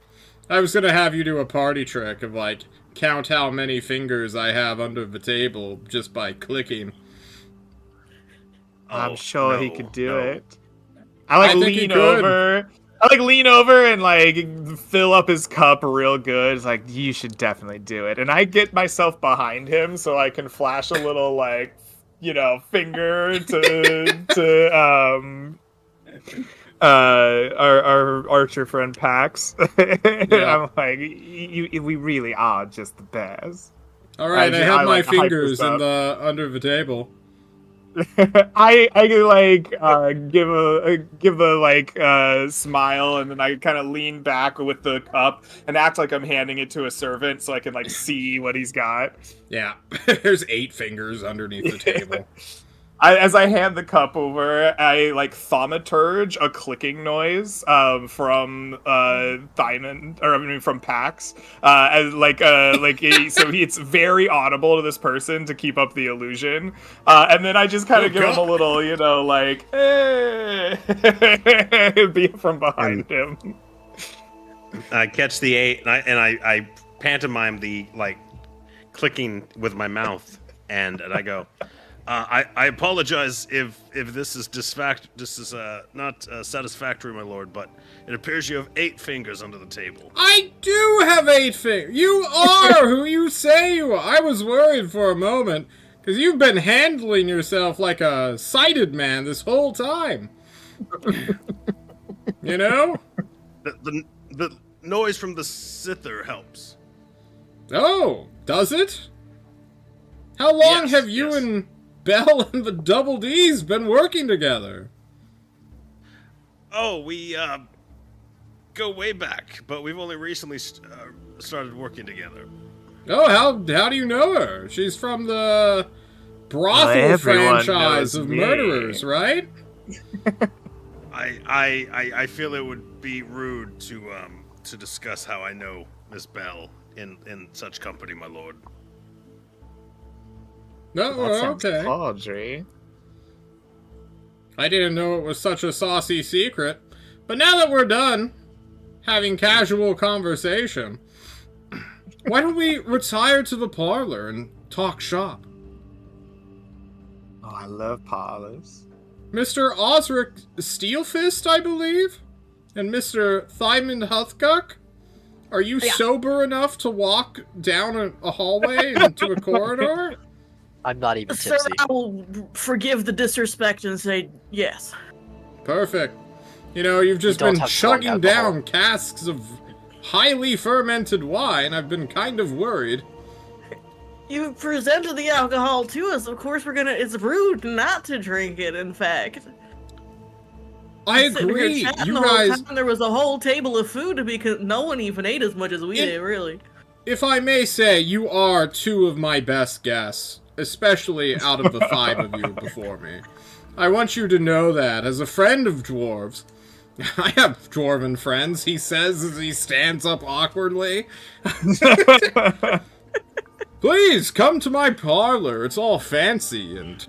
I was gonna have you do a party trick of, like, count how many fingers I have under the table just by clicking. I'm sure he no, could do no. it. I like think he lean could. over. I like lean over and like fill up his cup real good. It's like, you should definitely do it. And I get myself behind him so I can flash a little like finger to our archer friend Pax. Yeah. I'm like, we really are just the best. All right, I have my like, hype fingers this in up. the under the table. I like give a smile, and then I kind of lean back with the cup and act like I'm handing it to a servant so I can like see what he's got. Yeah, there's 8 fingers underneath the table. As I hand the cup over, I like thaumaturge a clicking noise from from Pax, as so it's very audible to this person to keep up the illusion, and then I just kind of give him a little, like be from behind him. I catch the 8, and I pantomime the like clicking with my mouth, and I go. I apologize if this is not satisfactory, my lord, but it appears you have 8 fingers under the table. I do have 8 fingers. You are who you say you are. I was worried for a moment because you've been handling yourself like a sighted man this whole time. You know? The noise from the zither helps. Oh, does it? How long Yes, have you and Bell and the Double D's been working together? Oh, we go way back, but we've only recently started working together. Oh, how do you know her? She's from the brothel franchise of murderers, right? I feel it would be rude to discuss how I know Miss Bell in such company, my lord. No, okay. Tawdry. I didn't know it was such a saucy secret. But now that we're done having casual conversation, why don't we retire to the parlor and talk shop? Oh, I love parlors. Mr. Osric Steelfist, I believe? And Mr. Thymond Huthguck? Are you sober enough to walk down a hallway into a corridor? I'm not even Sir, tipsy. I will forgive the disrespect and say yes. Perfect. You know, you've just been chugging down casks of highly fermented wine. I've been kind of worried. You presented the alcohol to us. Of course, it's rude not to drink it, in fact. I agree. You guys... There was a whole table of food because no one even ate as much as we did, really. If I may say, you are 2 of my best guests. Especially out of the 5 of you before me. I want you to know that, as a friend of dwarves. I have dwarven friends, he says as he stands up awkwardly. Please, come to my parlor. It's all fancy and,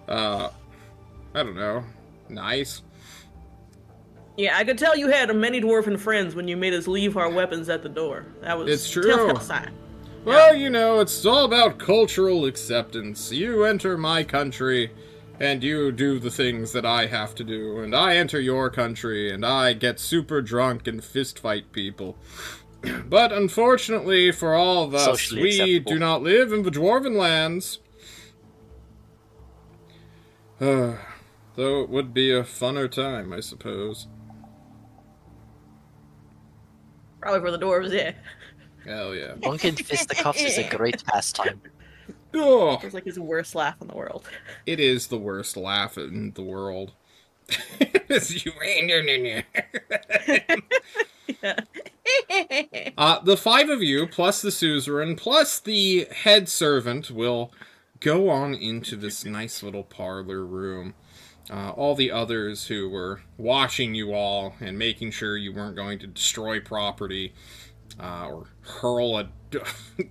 I don't know, nice. Yeah, I could tell you had many dwarven friends when you made us leave our weapons at the door. That was It's true. telltale sign. Well, you know, it's all about cultural acceptance. You enter my country, and you do the things that I have to do, and I enter your country, and I get super drunk and fistfight people. But unfortunately for all of us, we do not live in the Dwarven lands. Though it would be a funner time, I suppose. Probably for the dwarves, yeah. Hell yeah. Drunken fisticuffs is a great pastime. Oh, It's like his worst laugh in the world. it is the worst laugh in the world. The 5 of you, plus the suzerain, plus the head servant, will go on into this nice little parlor room. All the others who were watching you all and making sure you weren't going to destroy property or hurl a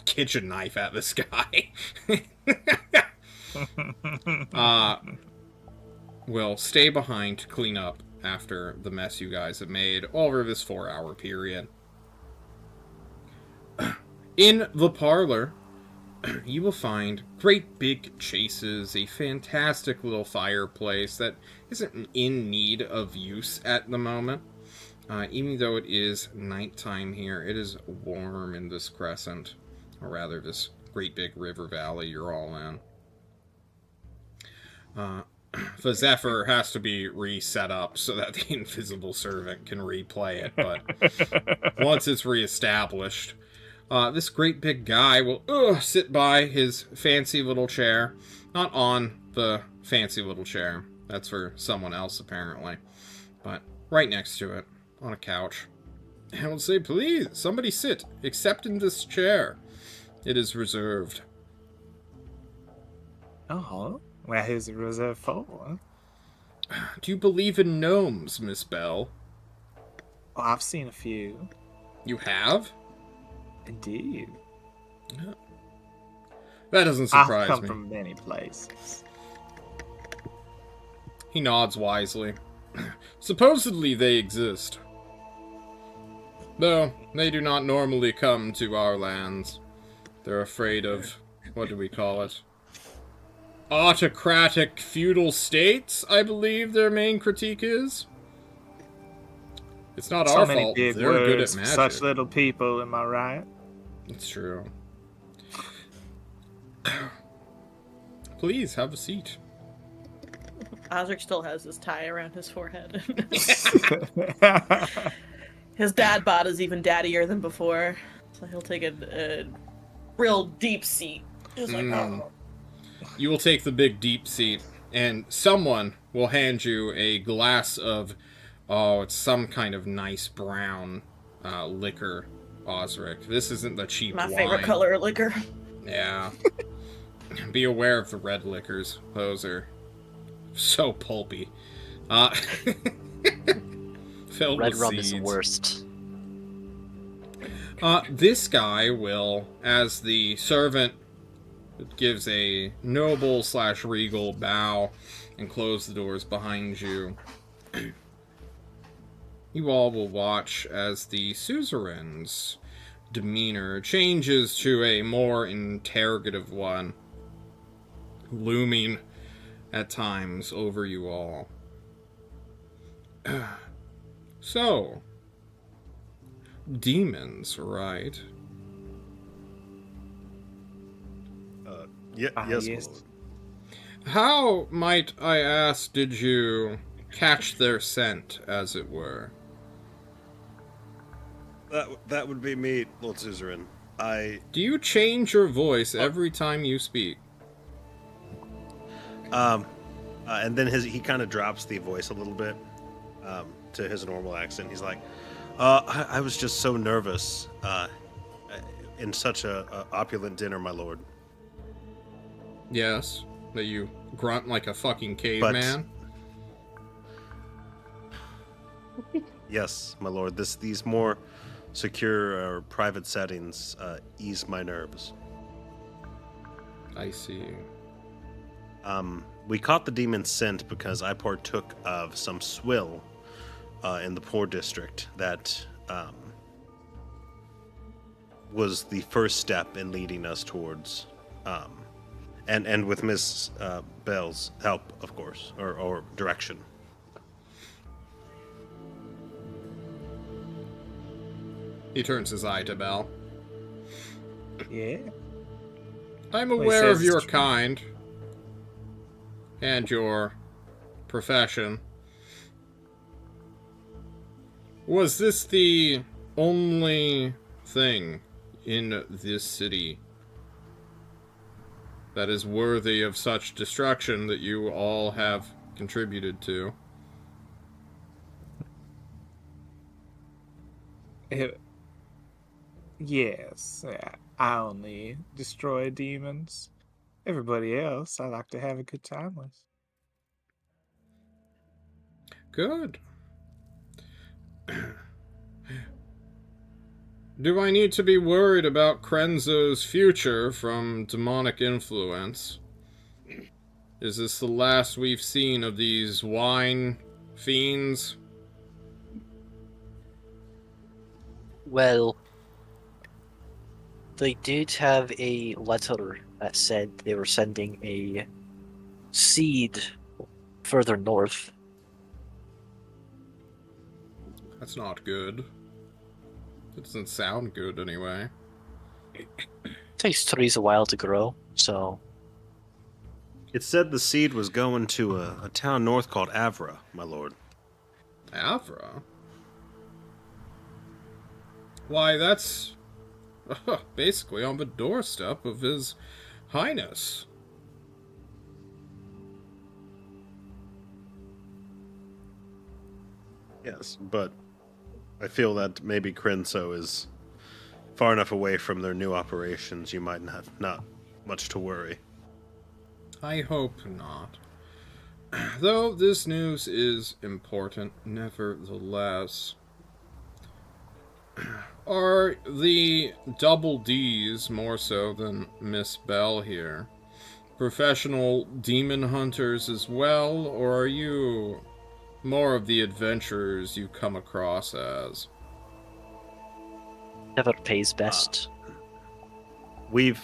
kitchen knife at this guy will stay behind to clean up after the mess you guys have made over this 4-hour period. In the parlor, you will find great big chases, a fantastic little fireplace that isn't in need of use at the moment. Even though it is nighttime here, it is warm in this crescent, or rather this great big river valley you're all in. The Zephyr has to be reset up so that the Invisible Servant can replay it, but once it's reestablished, this great big guy will sit by his fancy little chair. Not on the fancy little chair. That's for someone else, apparently. But right next to it, on a couch. And will say, please, somebody sit, except in this chair. It is reserved. Oh, well, who's it reserved for? Do you believe in gnomes, Miss Bell? Oh, I've seen a few. You have? Indeed. Yeah. That doesn't I've surprise come me. from many places. He nods wisely. Supposedly they exist. Though, they do not normally come to our lands. They're afraid of, what do we call it? Autocratic feudal states, I believe their main critique is. It's not So our many fault. big They're good at words, magic. such little people, am I right? It's true. Please, have a seat. Osric still has his tie around his forehead. His dad bod is even daddier than before, so he'll take a real deep seat. Just like, oh. You will take the big deep seat, and someone will hand you a glass of, it's some kind of nice brown liquor, Osric. This isn't the cheap My wine. favorite color of liquor. Yeah. Be aware of the red liquors. Those are so pulpy. Filled Red with rum seeds. is the worst. This guy will, as the servant gives a noble/regal bow and close the doors behind you, you all will watch as the suzerain's demeanor changes to a more interrogative one, looming at times over you all. So, demons, right? Yes, my yes. lord. How, might I ask, did you catch their scent, as it were? That would be me, Lord Suzerain. Do you change your voice every time you speak? And then he kind of drops the voice a little bit to his normal accent. He's like, I was just so nervous in such a opulent dinner, my lord. Yes, that you grunt like a fucking caveman? Yes, my lord. These more secure or private settings ease my nerves. I see. We caught the demon's scent because I partook of some swill in the poor district that was the first step in leading us towards, and with Miss Bell's help, of course, or direction. He turns his eye to Bell. Yeah. I'm Well, he aware of says your it's true. kind and your profession. Was this the only thing in this city that is worthy of such destruction that you all have contributed to? Yes, I only destroy demons. Everybody else, I like to have a good time with. Good. Do I need to be worried about Krenzo's future from demonic influence? Is this the last we've seen of these wine fiends? Well, they did have a letter that said they were sending a seed further north. That's not good. It doesn't sound good anyway. Takes trees a while to grow, so It said the seed was going to a town north called Avra, my lord. Avra? Why, that's basically on the doorstep of His Highness. Yes, but I feel that maybe Crenso is far enough away from their new operations. You might not much to worry. I hope not. Though this news is important, nevertheless. Are the double D's more so than Miss Bell here professional demon hunters as well, or are you more of the adventurers you come across as? Whatever pays best. We've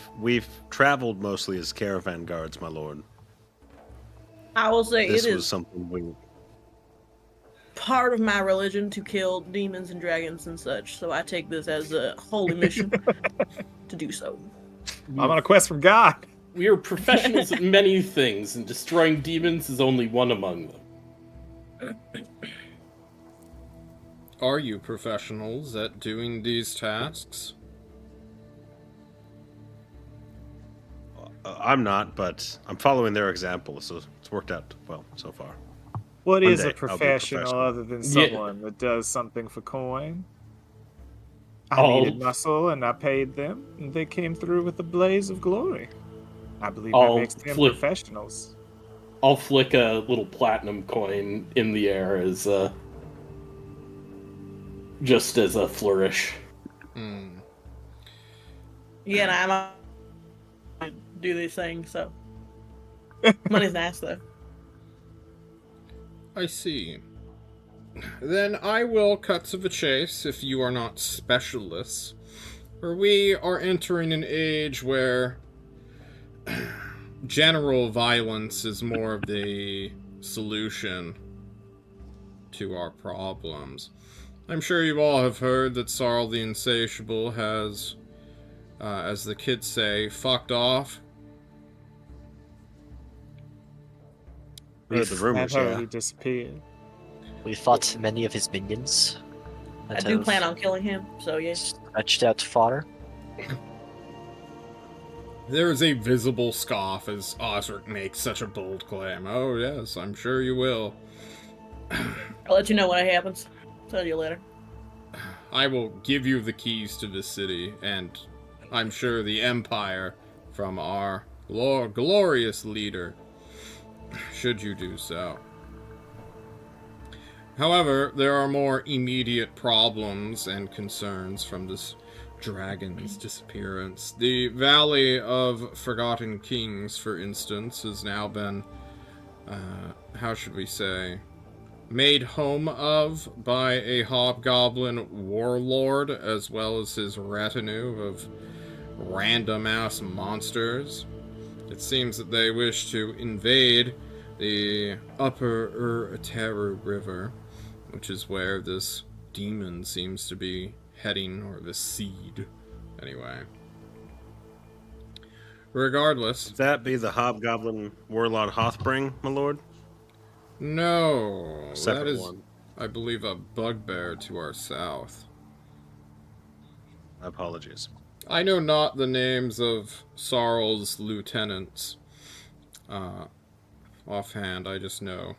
traveled mostly as caravan guards, my lord. I will say This it was is something we. part of my religion to kill demons and dragons and such, so I take this as a holy mission to do so. I'm on a quest from God. We are professionals at many things, and destroying demons is only one among them. Are you professionals at doing these tasks? I'm not, but I'm following their example, so it's worked out well so far. What One is day, a I'll be professional professional. other than Yeah. someone that does something for coin? I Oh. needed muscle, and I paid them, and they came through with a blaze of glory. I believe that I'll makes them flip- professionals. I'll flick a little platinum coin in the air as just as a flourish. Hmm. Yeah, and I don't do these things, so money's nice though. I see. Then I will cut to the chase if you are not specialists. For we are entering an age where general violence is more of the solution to our problems. I'm sure you all have heard that Sarl the Insatiable has, as the kids say, fucked off. Heard the rumors, I've heard yeah. he disappeared. We fought many of his minions. I do plan on killing him, so yes. Stretched out far. There is a visible scoff as Osric makes such a bold claim. Oh yes, I'm sure you will. I'll let you know when it happens. Tell you later. I will give you the keys to this city, and I'm sure the Empire from our glorious leader, should you do so. However, there are more immediate problems and concerns from this dragon's disappearance. The Valley of Forgotten Kings, for instance, has now been, how should we say, made home of by a hobgoblin warlord, as well as his retinue of random-ass monsters. It seems that they wish to invade the upper Urateru River, which is where this demon seems to be heading, or the seed, anyway. Regardless. Would that be the hobgoblin warlord Hothbring, my lord? No, Separate that is, one. I believe, a bugbear to our south. Apologies. I know not the names of Sarl's lieutenants. Offhand, I just know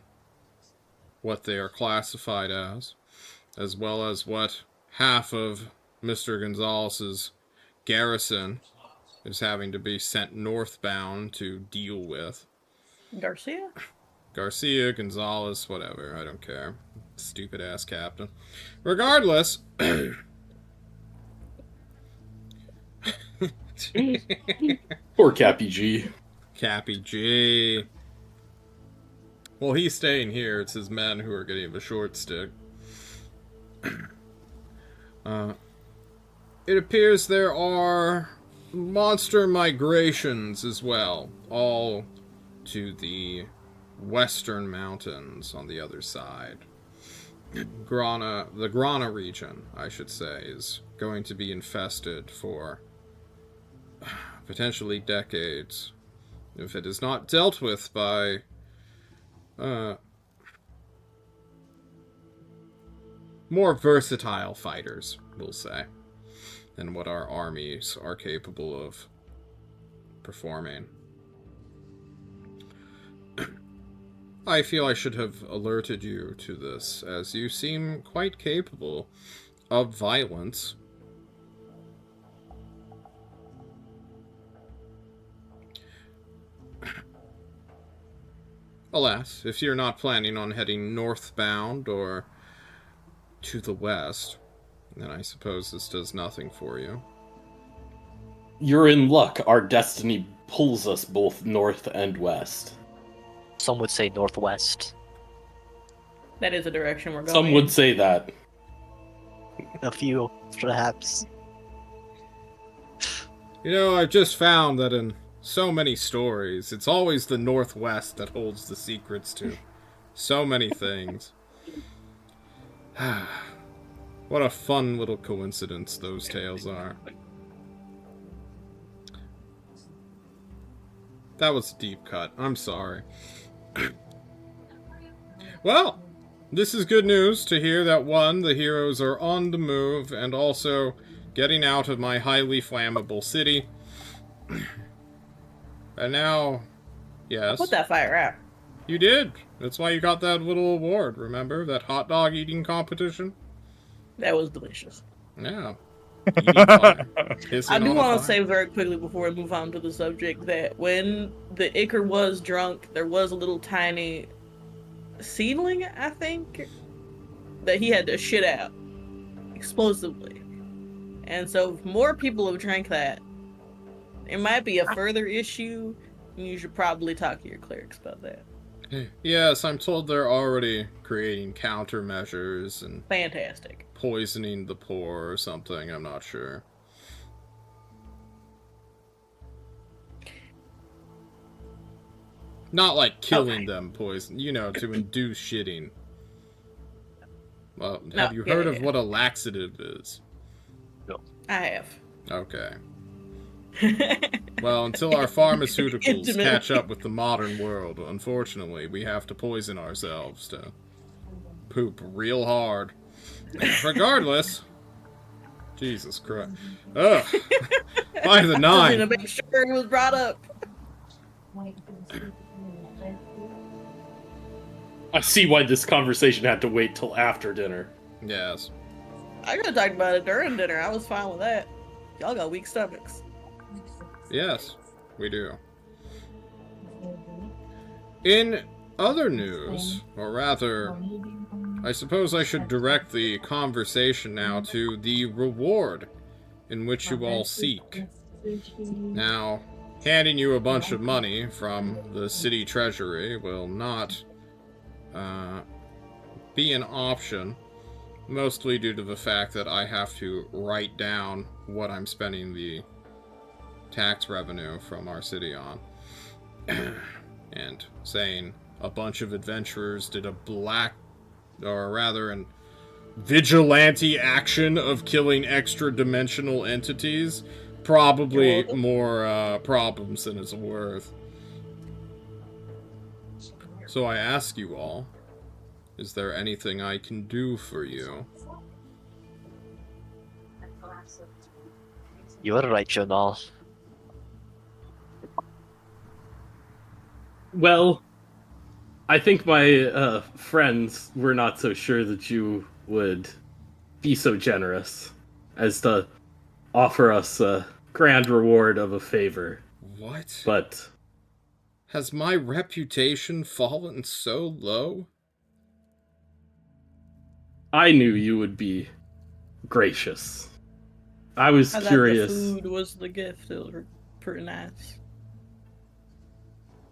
what they are classified as well as what half of Mr. Gonzalez's garrison is having to be sent northbound to deal with. Garcia? Garcia, Gonzalez, whatever, I don't care. Stupid ass captain. Regardless. Poor Cappy G. Cappy G. Well, he's staying here. It's his men who are getting the short stick. It appears there are monster migrations as well, all to the western mountains on the other side. The Grana region, I should say, is going to be infested for potentially decades if it is not dealt with by more versatile fighters, we'll say, than what our armies are capable of performing. I feel I should have alerted you to this, as you seem quite capable of violence. Alas, if you're not planning on heading northbound or to the west, then I suppose this does nothing for you. You're in luck. Our destiny pulls us both north and west. Some would say northwest. That is the direction we're going. Some would say that. A few, perhaps. You know, I've just found that in so many stories, it's always the Northwest that holds the secrets to so many things. What a fun little coincidence those tales are. That was a deep cut. I'm sorry. Well, this is good news to hear that, one, the heroes are on the move, and also getting out of my highly flammable city. And now, yes. I put that fire out. You did. That's why you got that little award, remember? That hot dog eating competition? That was delicious. Yeah. Eating fire. I do want to say very quickly before we move on to the subject that when the Icar was drunk, there was a little tiny seedling, I think, that he had to shit out explosively. And so if more people have drank that, it might be a further issue, and you should probably talk to your clerics about that. Yes, I'm told they're already creating countermeasures and Fantastic. poisoning the poor or something, I'm not sure. Not like killing them poison, you know, to induce shitting. Well, have you heard of what a laxative is? No. I have. Okay. Well, until our pharmaceuticals catch up with the modern world, unfortunately, we have to poison ourselves to poop real hard. Regardless, Jesus Christ. Ugh. By the nine. To make sure it was brought up. I see why this conversation had to wait till after dinner. Yes. I could have talked about it during dinner. I was fine with that. Y'all got weak stomachs. Yes, we do. In other news, or rather, I suppose I should direct the conversation now to the reward in which you all seek. Now, handing you a bunch of money from the city treasury will not be an option, mostly due to the fact that I have to write down what I'm spending the tax revenue from our city on. And saying a bunch of adventurers did an vigilante action of killing extra-dimensional entities, probably more problems than it's worth. So I ask you all, is there anything I can do for you? You are right, Jonal. Well, I think my friends were not so sure that you would be so generous as to offer us a grand reward of a favor. What? But has my reputation fallen so low? I knew you would be gracious. I was curious. The food was the gift. It was pretty nice.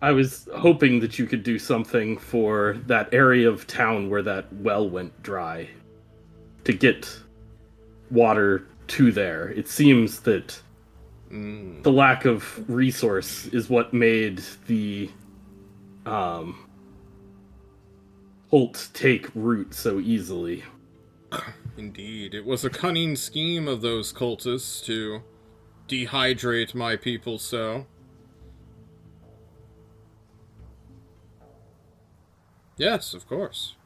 I was hoping that you could do something for that area of town where that well went dry. To get water to there. It seems that the lack of resource is what made the Holt take root so easily. Indeed, it was a cunning scheme of those cultists to dehydrate my people so. Yes, of course.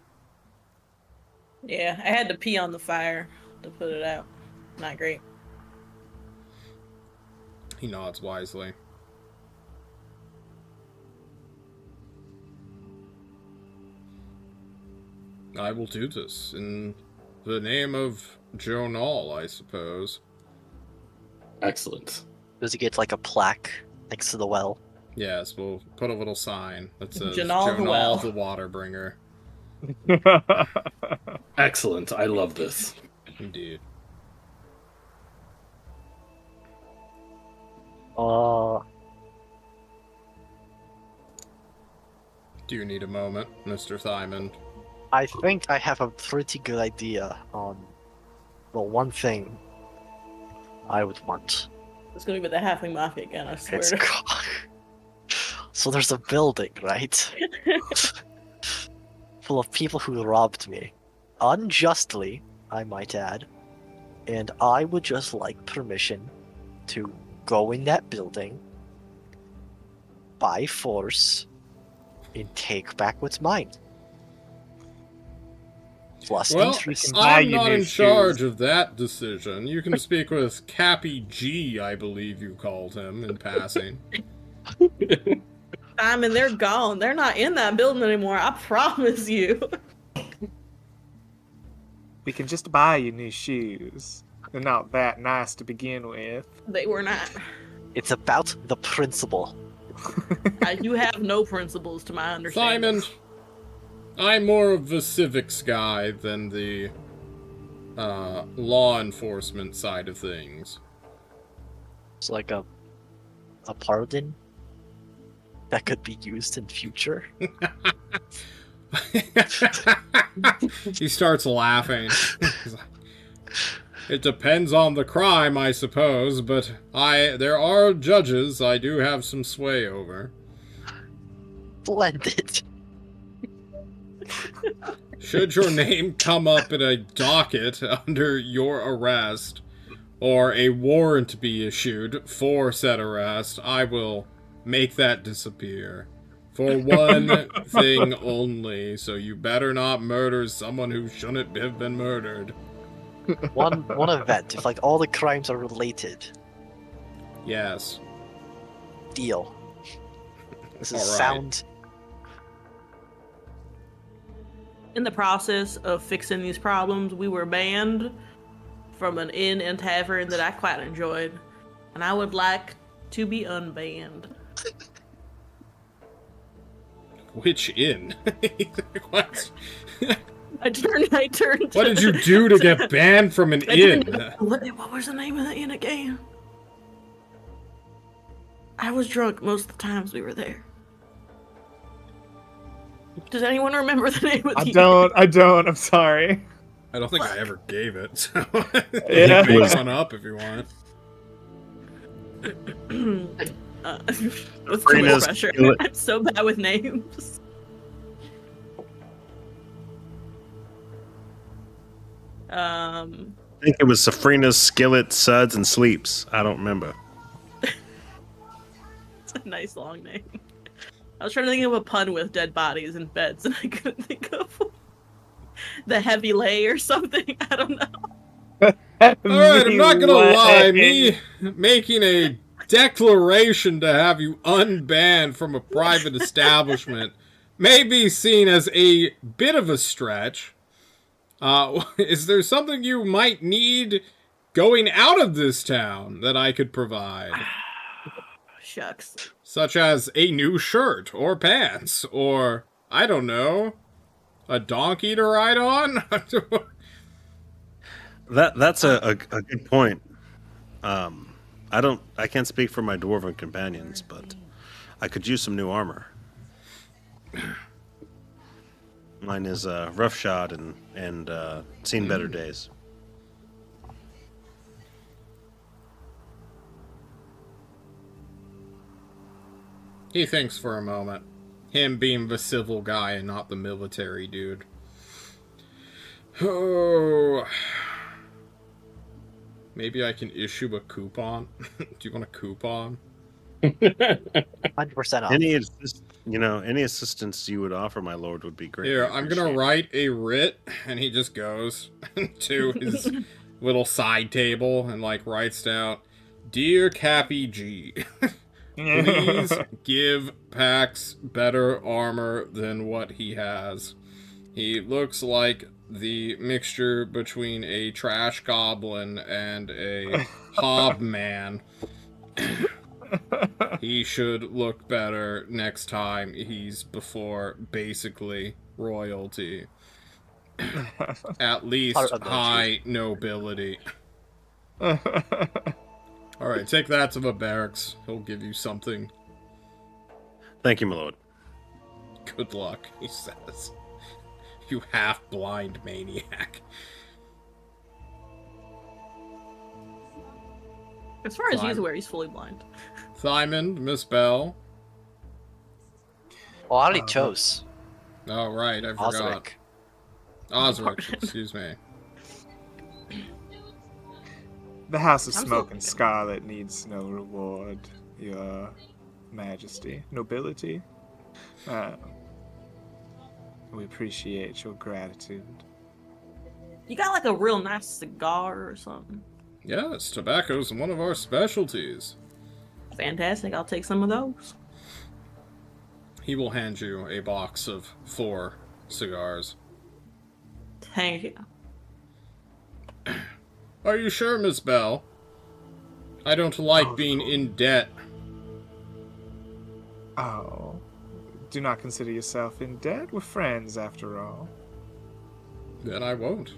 Yeah, I had to pee on the fire to put it out. Not great. He nods wisely. I will do this in the name of Jonal, I suppose. Excellent. Does he get like a plaque next to the well? Yes, we'll put a little sign that says Jonal the well. the water bringer. Excellent. I love this. Indeed. Oh, Do you need a moment, Mr. Thymond? I think I have a pretty good idea on the one thing I would want. It's gonna be the halfling mafia again, I swear. It's so there's a building, right? Full of people who robbed me. Unjustly, I might add. And I would just like permission to go in that building by force and take back what's mine. Plus Well, interest. buy I'm you not new in charge shoes. of that decision. You can speak with Cappy G, I believe you called him in passing. I mean, they're gone. They're not in that building anymore. I promise you. We can just buy you new shoes. They're not that nice to begin with. They were not. It's about the principle. You have no principles, to my understanding. Simon, I'm more of a civics guy than the law enforcement side of things. It's like a pardon that could be used in future. He starts laughing. He's like, it depends on the crime, I suppose, but there are judges I do have some sway over. Splendid. Should your name come up in a docket under your arrest, or a warrant be issued for said arrest, I will make that disappear. For one thing only, so you better not murder someone who shouldn't have been murdered. One event, if like all the crimes are related. Yes. Deal. This is All right. sound. In the process of fixing these problems, we were banned from an inn and tavern that I quite enjoyed, and I would like to be unbanned. Which inn? What? I turned. What did you do to get banned from an inn? What was the name of the inn again? I was drunk most of the times we were there. Does anyone remember the name of the I don't, I'm sorry. I don't think I ever gave it, so Yeah. you can make one up if you want. With too much Sabrina's pressure. skillet. I'm so bad with names. I think it was Safrina's Skillet, Suds, and Sleeps. I don't remember. It's a nice long name. I was trying to think of a pun with dead bodies and beds, and I couldn't think of the heavy lay or something. I don't know. Alright, I'm not gonna lie, me making a declaration to have you unbanned from a private establishment may be seen as a bit of a stretch. Is there something you might need going out of this town that I could provide? Shucks. Such as a new shirt, or pants, or, I don't know, a donkey to ride on? That's a good point. I can't speak for my dwarven companions, but I could use some new armor. Mine is roughshod and seen better days. He thinks for a moment. Him being the civil guy and not the military dude. Oh. Maybe I can issue a coupon. Do you want a coupon? 100% off. You know, any assistance you would offer, my lord, would be great. Here, I'm gonna write a writ, and he just goes to his little side table and like writes down, "Dear Cappy G, please give Pax better armor than what he has. He looks like the mixture between a trash goblin and a hobman. He should look better next time he's before basically royalty. At least high nobility." Alright, take that to the barracks. He'll give you something. Thank you, my lord. Good luck, he says. You half-blind maniac. As far as he's aware, he's fully blind. Simon, Miss Bell. Well, I already chose. Oh, right, I forgot. Osric. Osric, excuse me. The House of I'm Smoke so- and Scarlet needs no reward, your majesty, nobility. We appreciate your gratitude. You got like a real nice cigar or something. Yes, tobacco's one of our specialties. Fantastic, I'll take some of those. He will hand you a box of 4 cigars. Thank you. Are you sure, Miss Bell? I don't like being in debt. Oh, do not consider yourself in debt. We're friends, after all. Then I won't.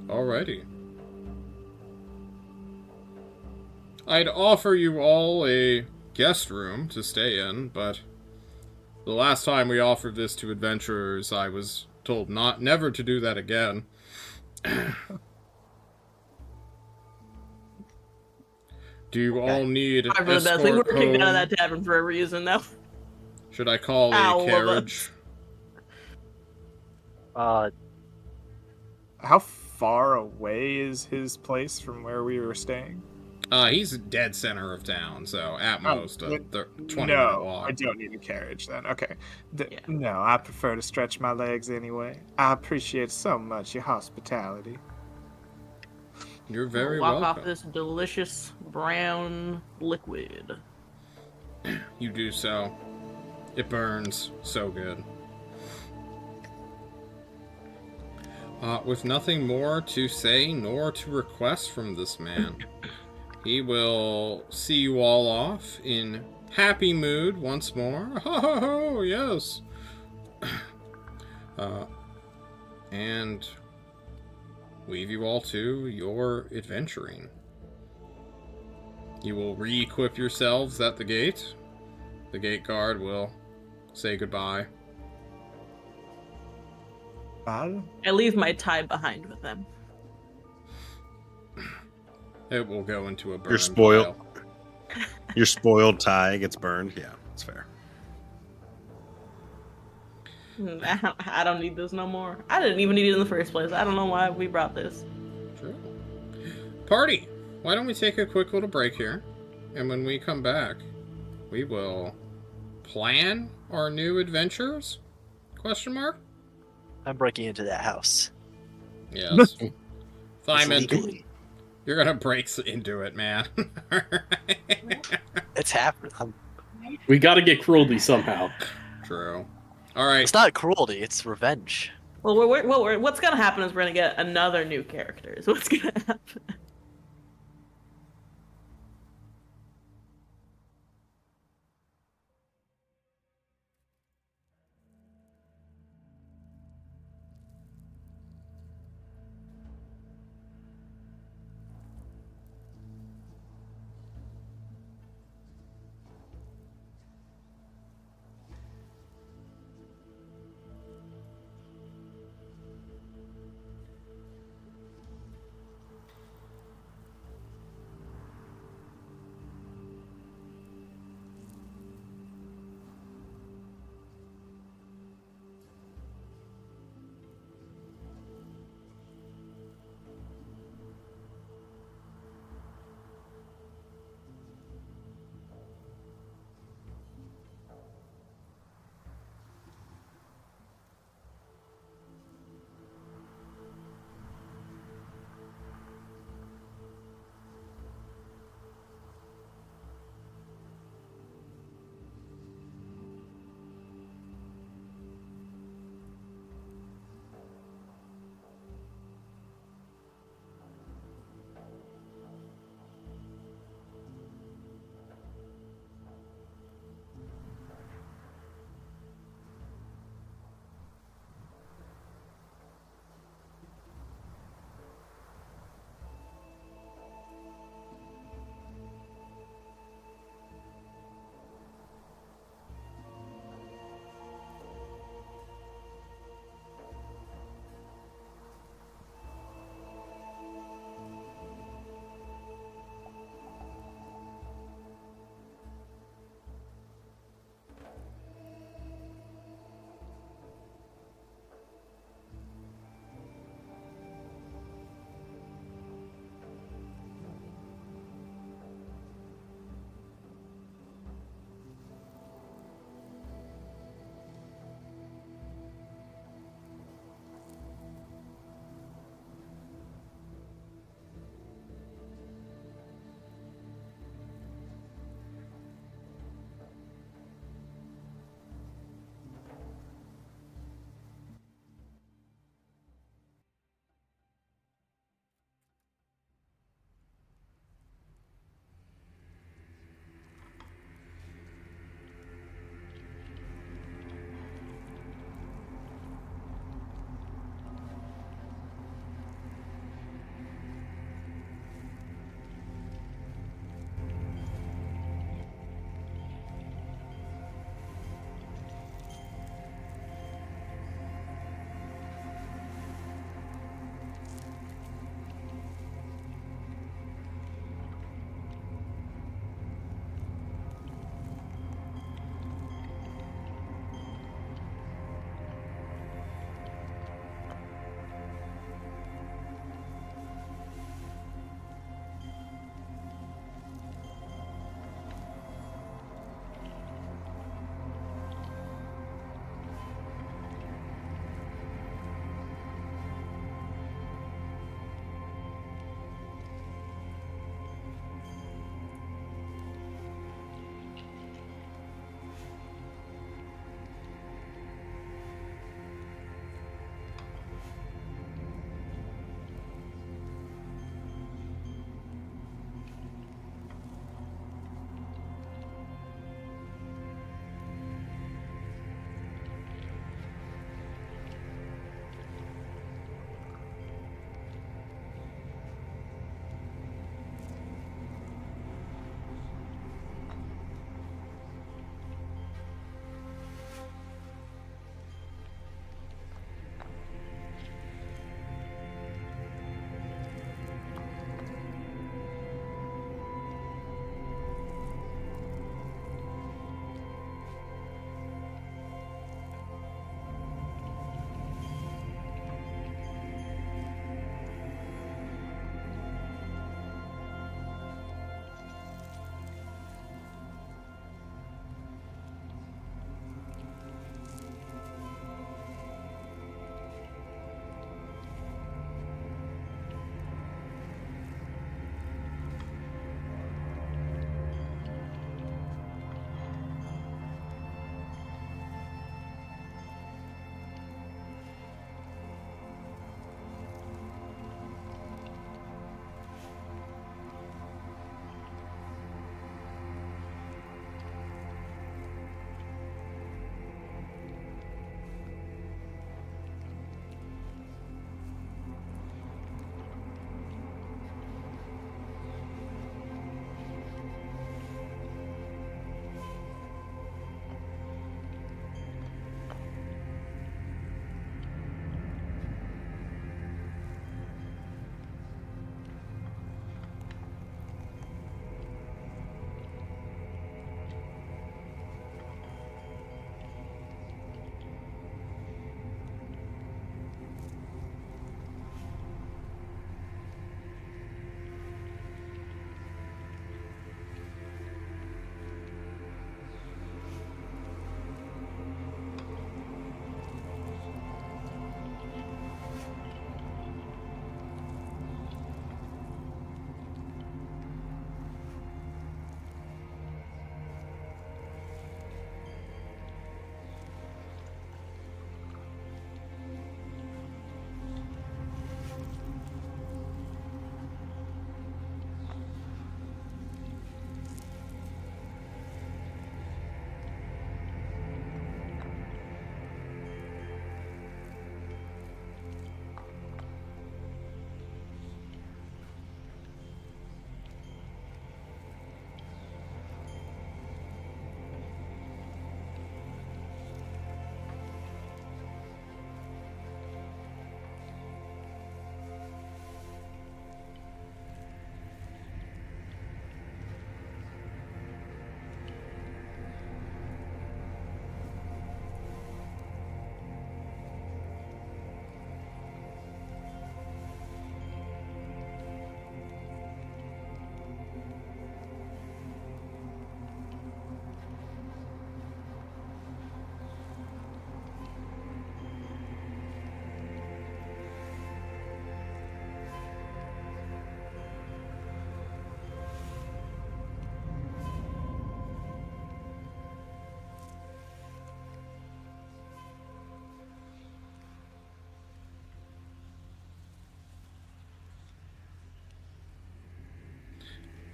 Alrighty. I'd offer you all a guest room to stay in, but the last time we offered this to adventurers, I was told never to do that again. Do you all need I really bad. We were escort kicked out of home? that tavern for a reason, though. Should I call All a of carriage? How far away is his place from where we were staying? He's dead center of town, so at most a 20-minute No, walk. I don't need a carriage then. Okay. Yeah. No, I prefer to stretch my legs anyway. I appreciate so much your hospitality. You're very Walk welcome. off this delicious brown liquid. You do so. It burns so good. With nothing more to say nor to request from this man, he will see you all off in happy mood once more. Ho ho ho, yes. And leave you all to your adventuring. You will re-equip yourselves at the gate. The gate guard will say goodbye. Bye. I leave my tie behind with them. It will go into a burn You're spoiled. pile. Your spoiled tie gets burned. Yeah, that's fair. I don't need this no more. I didn't even need it in the first place. I don't know why we brought this. Sure. Party! Why don't we take a quick little break here? And when we come back, we will plan our new adventures? Question mark? I'm breaking into that house. Yes. It's Simon, legally. you're gonna break into it, man. It's happening. We gotta get cruelty somehow. True. Alright. It's not cruelty. It's revenge. Well, what's gonna happen is we're gonna get another new character. Is what's gonna happen.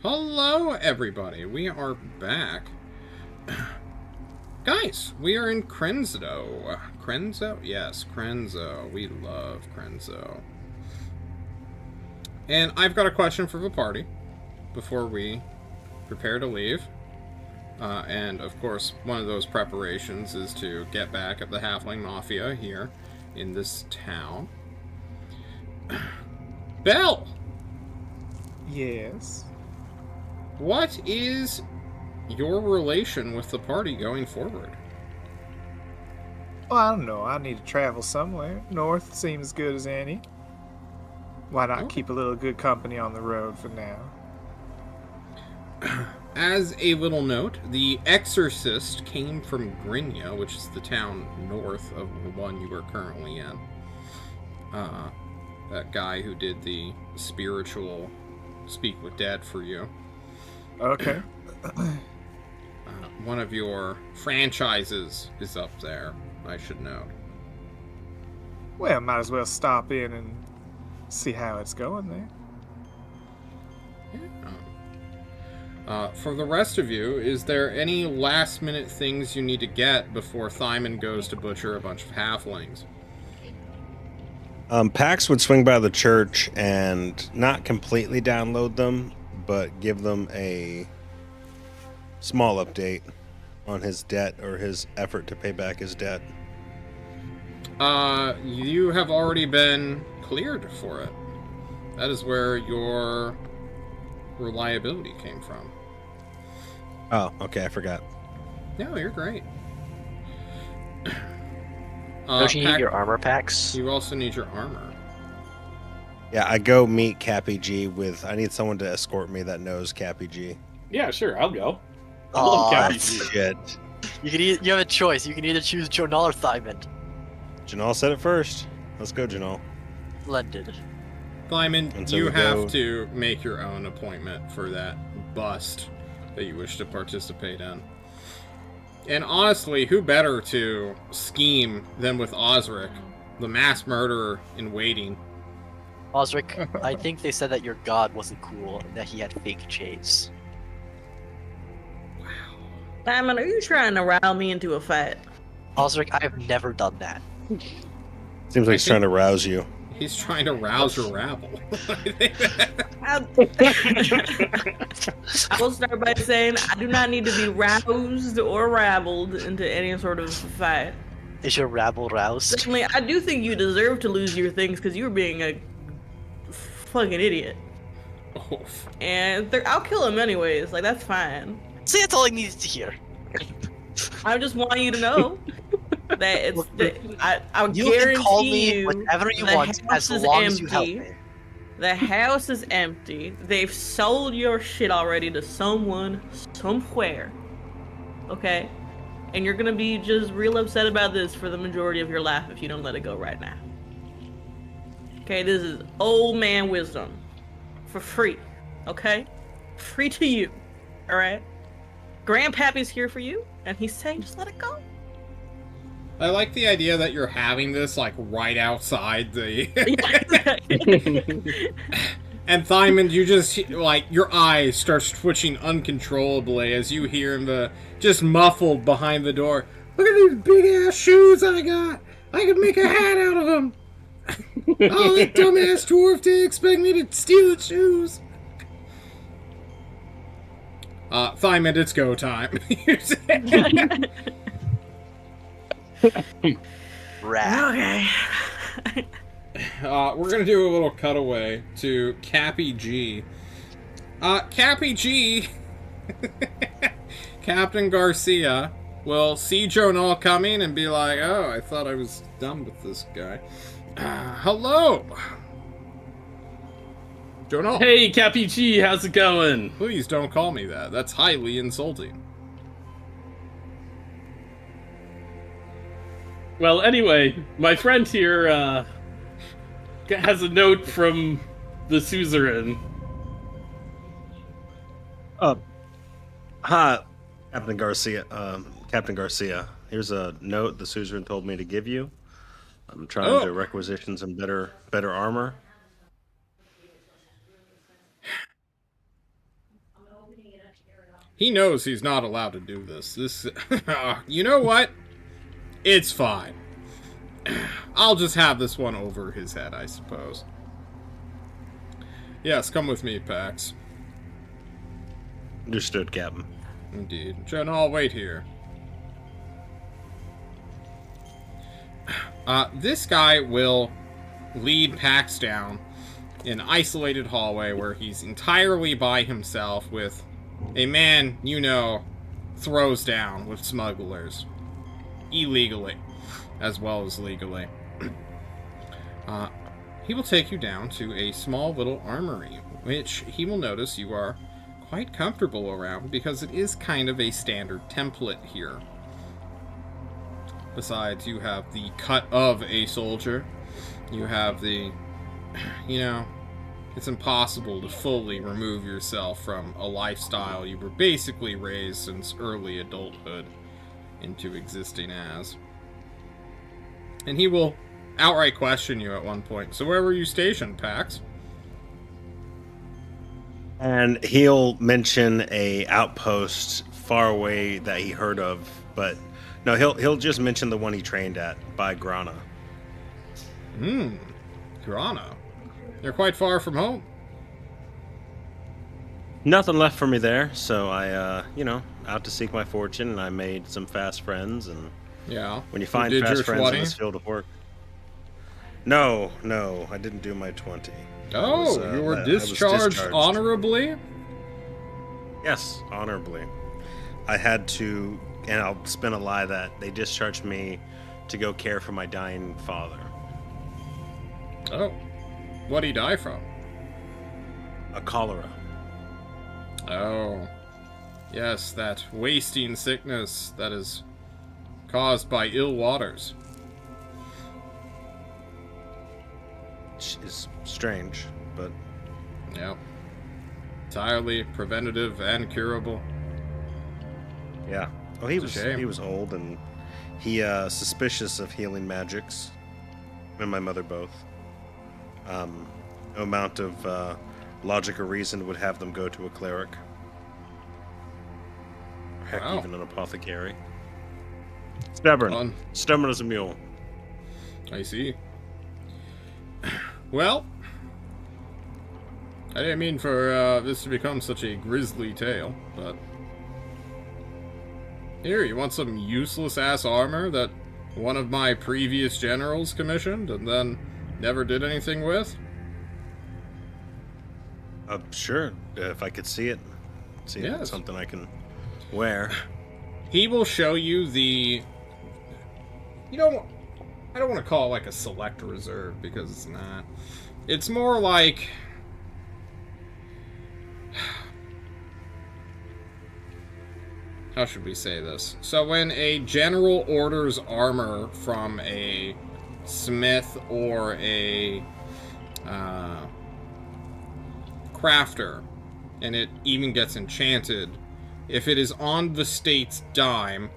Hello, everybody. We are back. Guys, we are in Krenzo. Krenzo? Yes, Krenzo. We love Krenzo. And I've got a question for the party before we prepare to leave. And, of course, one of those preparations is to get back at the Halfling Mafia here in this town. Bell! Yes. What is your relation with the party going forward? Well, I don't know. I need to travel somewhere. North seems good as any. Why not keep a little good company on the road for now? As a little note, the Exorcist came from Grinya, which is the town north of the one you are currently in. That guy who did the spiritual speak with Dad for you. Okay. One of your franchises is up there, I should note. Well, might as well stop in and see how it's going there. For the rest of you, is there any last-minute things you need to get before Thyman goes to butcher a bunch of halflings? Pax would swing by the church and not completely download them, but give them a small update on his debt or his effort to pay back his debt. You have already been cleared for it. That is where your reliability came from. Oh, okay, I forgot. No, you're great. Don't you need your armor packs? You also need your armor. Yeah, I go meet Cappy G with... I need someone to escort me that knows Cappy G. Yeah, sure, I'll go. I Aw, love Cappy that's- G. Shit. You have a choice. You can either choose Jonal or Thyman. Janal said it first. Let's go, Janal. Splendid. Thyman, And so you we have go- to make your own appointment for that bust that you wish to participate in. And honestly, who better to scheme than with Osric, the mass murderer in waiting? Osric, I think they said that your god wasn't cool and that he had fake J's. Simon, are you trying to rile me into a fight? Osric, I have never done that. Seems like he's trying to rouse you. He's trying to rouse your rabble. I will start by saying I do not need to be roused or rabbled into any sort of fight. Is your rabble roused? Secondly, I do think you deserve to lose your things because you were being a fucking idiot. Oof. And I'll kill him anyways. Like, that's fine. See, that's all I needed to hear. I just want you to know that it's. I You guarantee can call me you whatever you the want house as is long as you help empty. me. The house is empty. They've sold your shit already to someone, somewhere. Okay? And you're gonna be just real upset about this for the majority of your life if you don't let it go right now. Okay, this is old man wisdom. For free. Okay? Free to you. Alright? Grandpappy's here for you, and he's saying just let it go. I like the idea that you're having this, like, right outside the... And Thyman, you just, like, your eye starts twitching uncontrollably as you hear him, just muffled behind the door. Look at these big-ass shoes I got! I could make a hat out of them! Oh, that dumbass dwarf didn't expect me to steal his shoes! Thyman, it's go time. Rat. Okay. We're gonna do a little cutaway to Cappy G. Cappy G, Captain Garcia, will see Jonal coming and be like, oh, I thought I was done with this guy. Hello! Jonal, Hey, Cappy G, how's it going? please don't call me that. That's highly insulting. Well, anyway, my friend here has a note from the suzerain. Hi, Captain Garcia. Captain Garcia, here's a note the suzerain told me to give you. I'm trying to requisition some better armor. He knows he's not allowed to do this. You know what? It's fine. I'll just have this one over his head, I suppose. Yes, come with me, Pax. Understood, Captain. Indeed. Jen, I'll wait here. This guy will lead Pax down an isolated hallway where he's entirely by himself with a man, you know, throws down with smugglers. Illegally, as well as legally. He will take you down to a small little armory, which he will notice you are quite comfortable around because it is kind of a standard template here. Besides, you have the cut of a soldier. You have the, you know, it's impossible to fully remove yourself from a lifestyle you were basically raised since early adulthood into existing as. And he will outright question you at one point. So where were you stationed, Pax? And he'll mention a outpost far away that he heard of, but no, he'll just mention the one he trained at by Grana. Grana. You're quite far from home. Nothing left for me there, so I, out to seek my fortune, and I made some fast friends, and yeah. When you find fast friends in this field of work. No, I didn't do my 20. Oh, you were discharged honorably? Yes, honorably. I had to, and I'll spin a lie that they discharged me to go care for my dying father. Oh. What'd he die from? A cholera. Oh. Yes, that wasting sickness that is caused by ill waters. Which is strange, but... Yeah. Entirely preventative and curable. Yeah. Oh, he was old, and he suspicious of healing magics. And my mother both. No amount of logic or reason would have them go to a cleric. Heck, Wow. even an apothecary. Stubborn. Stubborn as a mule. I see. Well, I didn't mean for this to become such a grisly tale, but... Here, you want some useless-ass armor that one of my previous generals commissioned and then never did anything with? Sure, if I could see it. See if it's something I can wear. He will show you the... You know, I don't want to call it like a select reserve, because it's not. It's more like... How should we say this? So when a general orders armor from a smith or a crafter, and it even gets enchanted, if it is on the state's dime,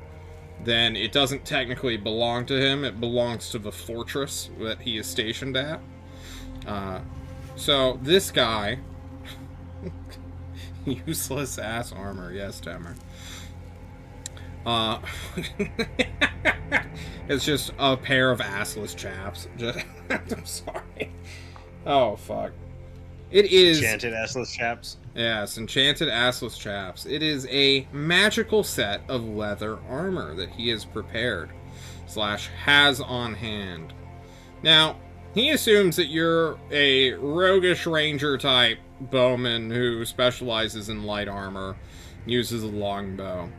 then it doesn't technically belong to him. It belongs to the fortress that he is stationed at. So this guy, useless ass armor, yes, Temmer. It's just a pair of assless chaps. I'm sorry. Oh, fuck. It is... Enchanted assless chaps? Yes, enchanted assless chaps. It is a magical set of leather armor that he has prepared, / has on hand. Now, he assumes that you're a roguish ranger type bowman who specializes in light armor, uses a longbow.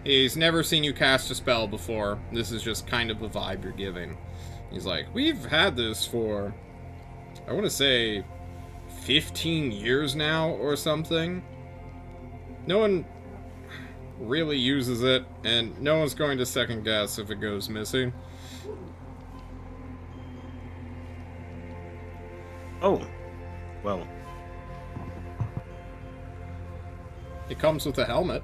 He's never seen you cast a spell before. This is just kind of the vibe you're giving. He's like, we've had this for, I want to say, 15 years now or something. No one really uses it, and no one's going to second guess if it goes missing. Oh, well. It comes with a helmet.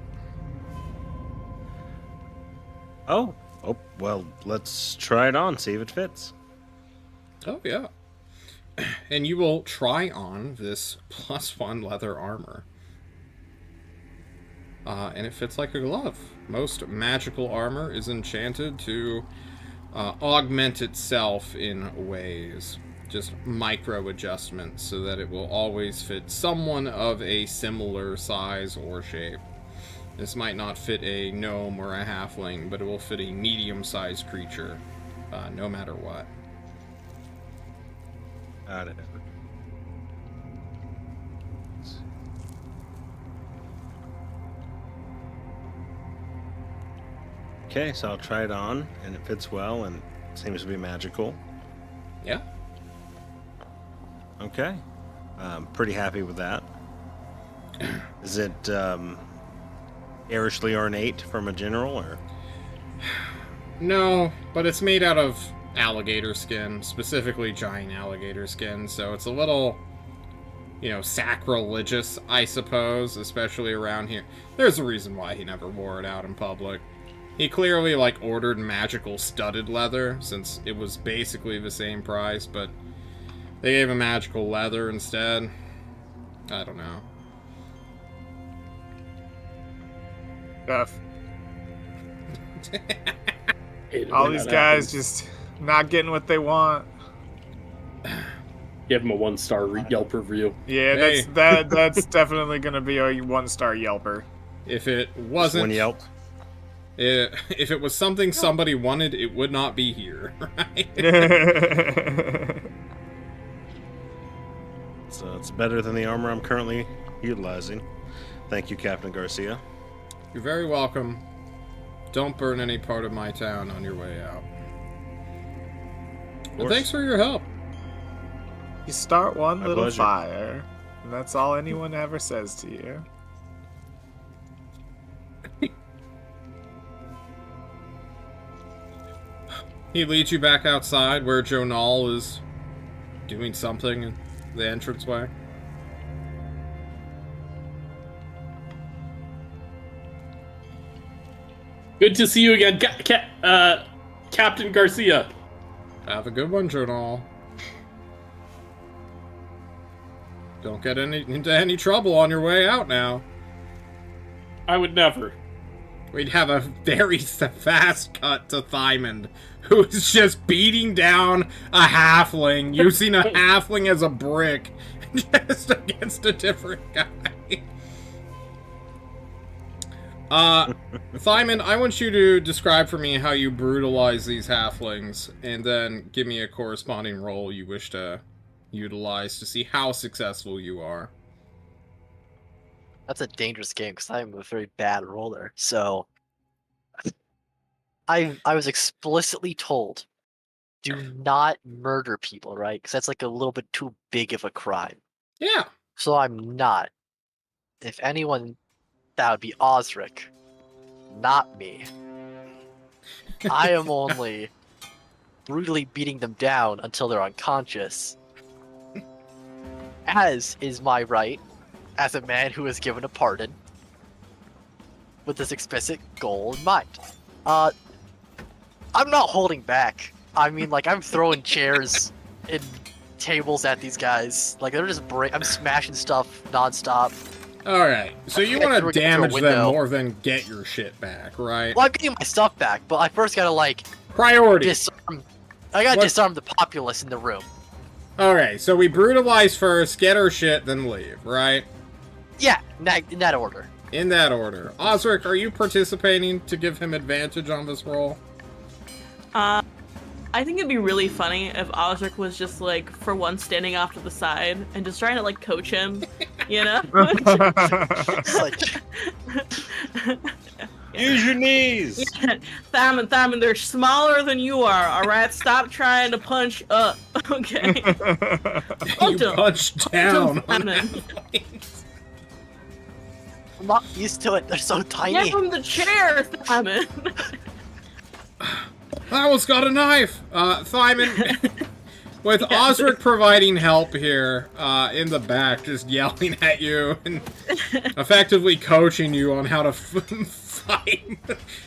Oh, well, let's try it on, see if it fits. Oh, yeah. And you will try on this +1 leather armor. and it fits like a glove. Most magical armor is enchanted to augment itself in ways. Just micro adjustments so that it will always fit someone of a similar size or shape. This might not fit a gnome or a halfling, but it will fit a medium-sized creature, no matter what. Got it. Okay, so I'll try it on, and it fits well, and seems to be magical. Yeah. Okay. I'm pretty happy with that. Is it airishly ornate from a general, or? No, but it's made out of alligator skin, specifically giant alligator skin, so it's a little, sacrilegious, I suppose, especially around here. There's a reason why he never wore it out in public. He clearly, ordered magical studded leather, since it was basically the same price, but they gave him magical leather instead. I don't know. Stuff. All these guys just not getting what they want. Give him a 1-star Yelp review. Yeah, Hey. that's definitely gonna be a 1-star Yelper. If it Just wasn't... one Yelp? If it was something somebody wanted, it would not be here, right? So it's better than the armor I'm currently utilizing. Thank you, Captain Garcia. You're very welcome. Don't burn any part of my town on your way out. And thanks for your help. You start one My little pleasure. fire, and that's all anyone ever says to you. He leads you back outside where Jonal is doing something in the entranceway. Good to see you again, Captain Garcia. Have a good one, Jonal. Don't get into any trouble on your way out now. I would never. We'd have a very fast cut to Thymond, who is just beating down a halfling, using a halfling as a brick, just against a different guy. Thymond, I want you to describe for me how you brutalize these halflings, and then give me a corresponding roll you wish to utilize to see how successful you are. That's a dangerous game because I'm a very bad roller. So I was explicitly told, do not murder people, right? Because that's a little bit too big of a crime. Yeah. So I'm not. If anyone, that would be Osric, not me. I am only brutally beating them down until they're unconscious. As is my right, as a man who is given a pardon, with this explicit goal in mind. I'm not holding back. I mean, I'm throwing chairs and tables at these guys. They're just I'm smashing stuff nonstop. Alright, so you I want threw to it through a damage them window. more than get your shit back, right? Well, I'm getting my stuff back, but I first gotta Priority. disarm. I gotta What? disarm the populace in the room. Alright, so we brutalize first, get our shit, then leave, right? Yeah, in that order. In that order. Osric, are you participating to give him advantage on this roll? I think it'd be really funny if Osric was just for once standing off to the side and just trying to coach him, you know? It's Use your knees! Thymond, they're smaller than you are, alright? Stop trying to punch up, okay? You punch down. Thymond. I'm not used to it. They're so tiny. Give him the chair, Thymond. I almost got a knife! Thymond, with Osric providing help here, in the back, just yelling at you and effectively coaching you on how to fight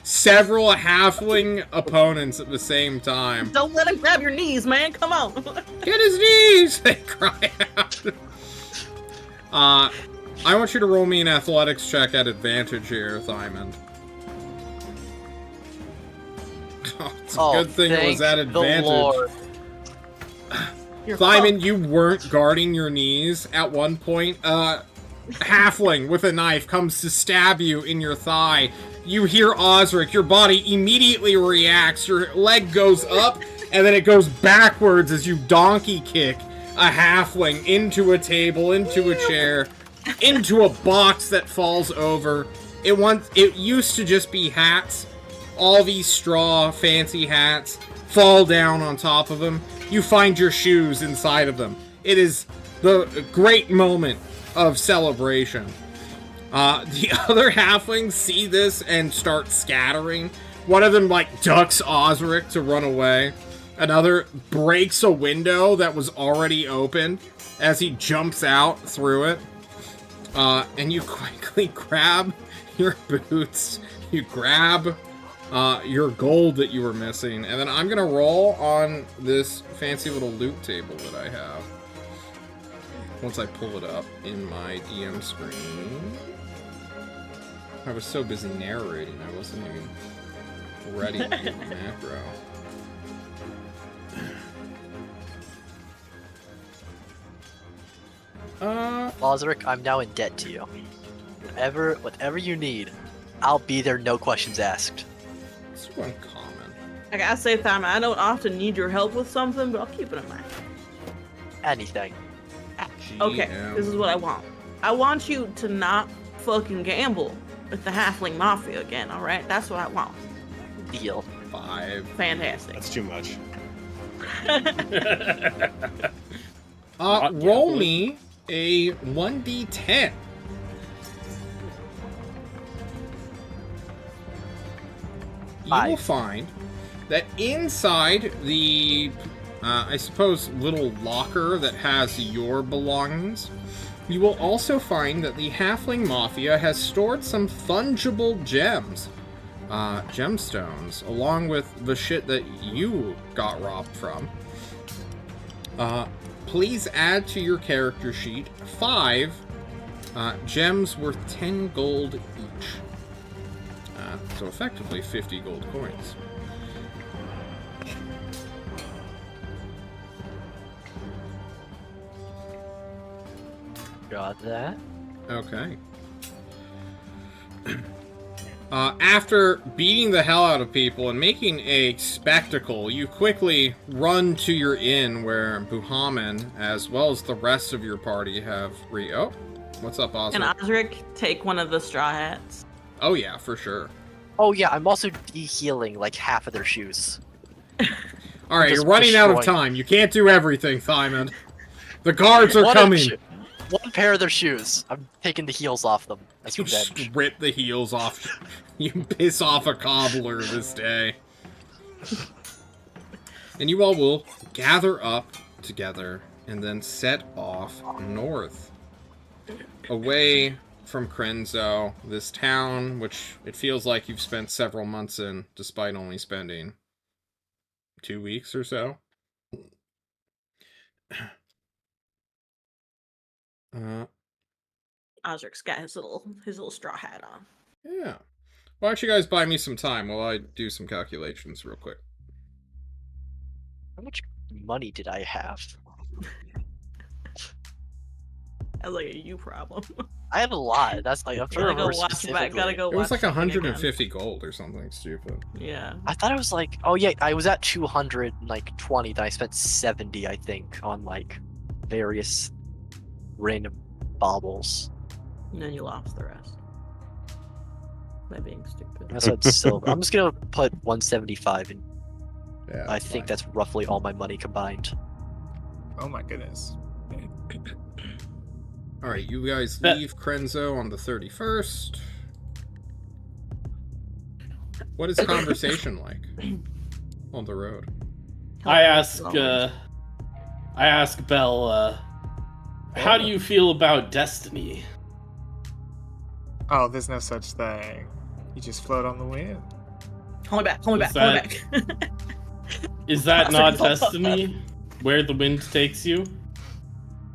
several halfling opponents at the same time. Don't let him grab your knees, man. Come on. Get his knees! They cry out. I want you to roll me an athletics check at advantage here, Thymond. Oh, it's a good thing it was at advantage. Thymond, you weren't guarding your knees at one point. Halfling with a knife comes to stab you in your thigh. You hear Osric, your body immediately reacts, your leg goes up, and then it goes backwards as you donkey kick a halfling into a table, into a chair, into a box that falls over. It used to just be hats. All these straw, fancy hats fall down on top of them. You find your shoes inside of them. It is the great moment of celebration. The other halflings see this and start scattering. One of them, like, ducks Osric to run away. Another breaks a window that was already open as he jumps out through it. And you quickly grab your boots. You grab your gold that you were missing. And then I'm gonna roll on this fancy little loot table that I have. Once I pull it up in my DM screen. I was so busy narrating, I wasn't even ready to do the macro. Osric, I'm now in debt to you. Whatever you need, I'll be there, no questions asked. It's uncommon. I gotta say, Thymond, I don't often need your help with something, but I'll keep it in mind. Anything. Okay, this is what I want. I want you to not fucking gamble with the halfling mafia again, alright? That's what I want. Deal. 5. Fantastic. That's too much. Roll me a 1d10. You will find that inside the, I suppose, little locker that has your belongings, you will also find that the Halfling Mafia has stored some fungible gems, gemstones, along with the shit that you got robbed from. Please add to your character sheet 5 gems worth 10 gold each. So effectively 50 gold coins. Got that. Okay. After beating the hell out of people and making a spectacle, you quickly run to your inn where Buhaman, as well as the rest of your party, have Oh, what's up, Osric? Can Osric take one of the straw hats? Oh yeah, for sure. Oh yeah, I'm also de-healing like half of their shoes. Alright, Just you're running out of destroying- time. You can't do everything, Thymond. The guards are coming. One pair of their shoes. I'm taking the heels off them. That's You revenge. rip the heels off. You piss off a cobbler this day. And you all will gather up together and then set off north. Away from Krenzo, this town, which it feels like you've spent several months in, despite only spending 2 weeks or so. Osric's got his little straw hat on. Yeah. Why don't you guys buy me some time while I do some calculations real quick? How much money did I have? That's like a you problem. I had a lot. That's like I'm trying to remember specifically. Gotta go It was watch like the thing again. 150 gold or something stupid. Yeah. I thought it was like, oh yeah, I was at 220. Then I spent 70, I think, on like various random baubles. And then you lost the rest. By being stupid. That's what still. I'm just gonna put 175, and Yeah. I think that's roughly all my money combined. Oh my goodness. Alright, you guys leave Krenzo on the 31st. What is conversation like on the road? I ask Belle, how do you feel about destiny? Oh, there's no such thing. You just float on the wind. Hold me back, hold me back, Is hold me back. Is that not destiny? Where the wind takes you?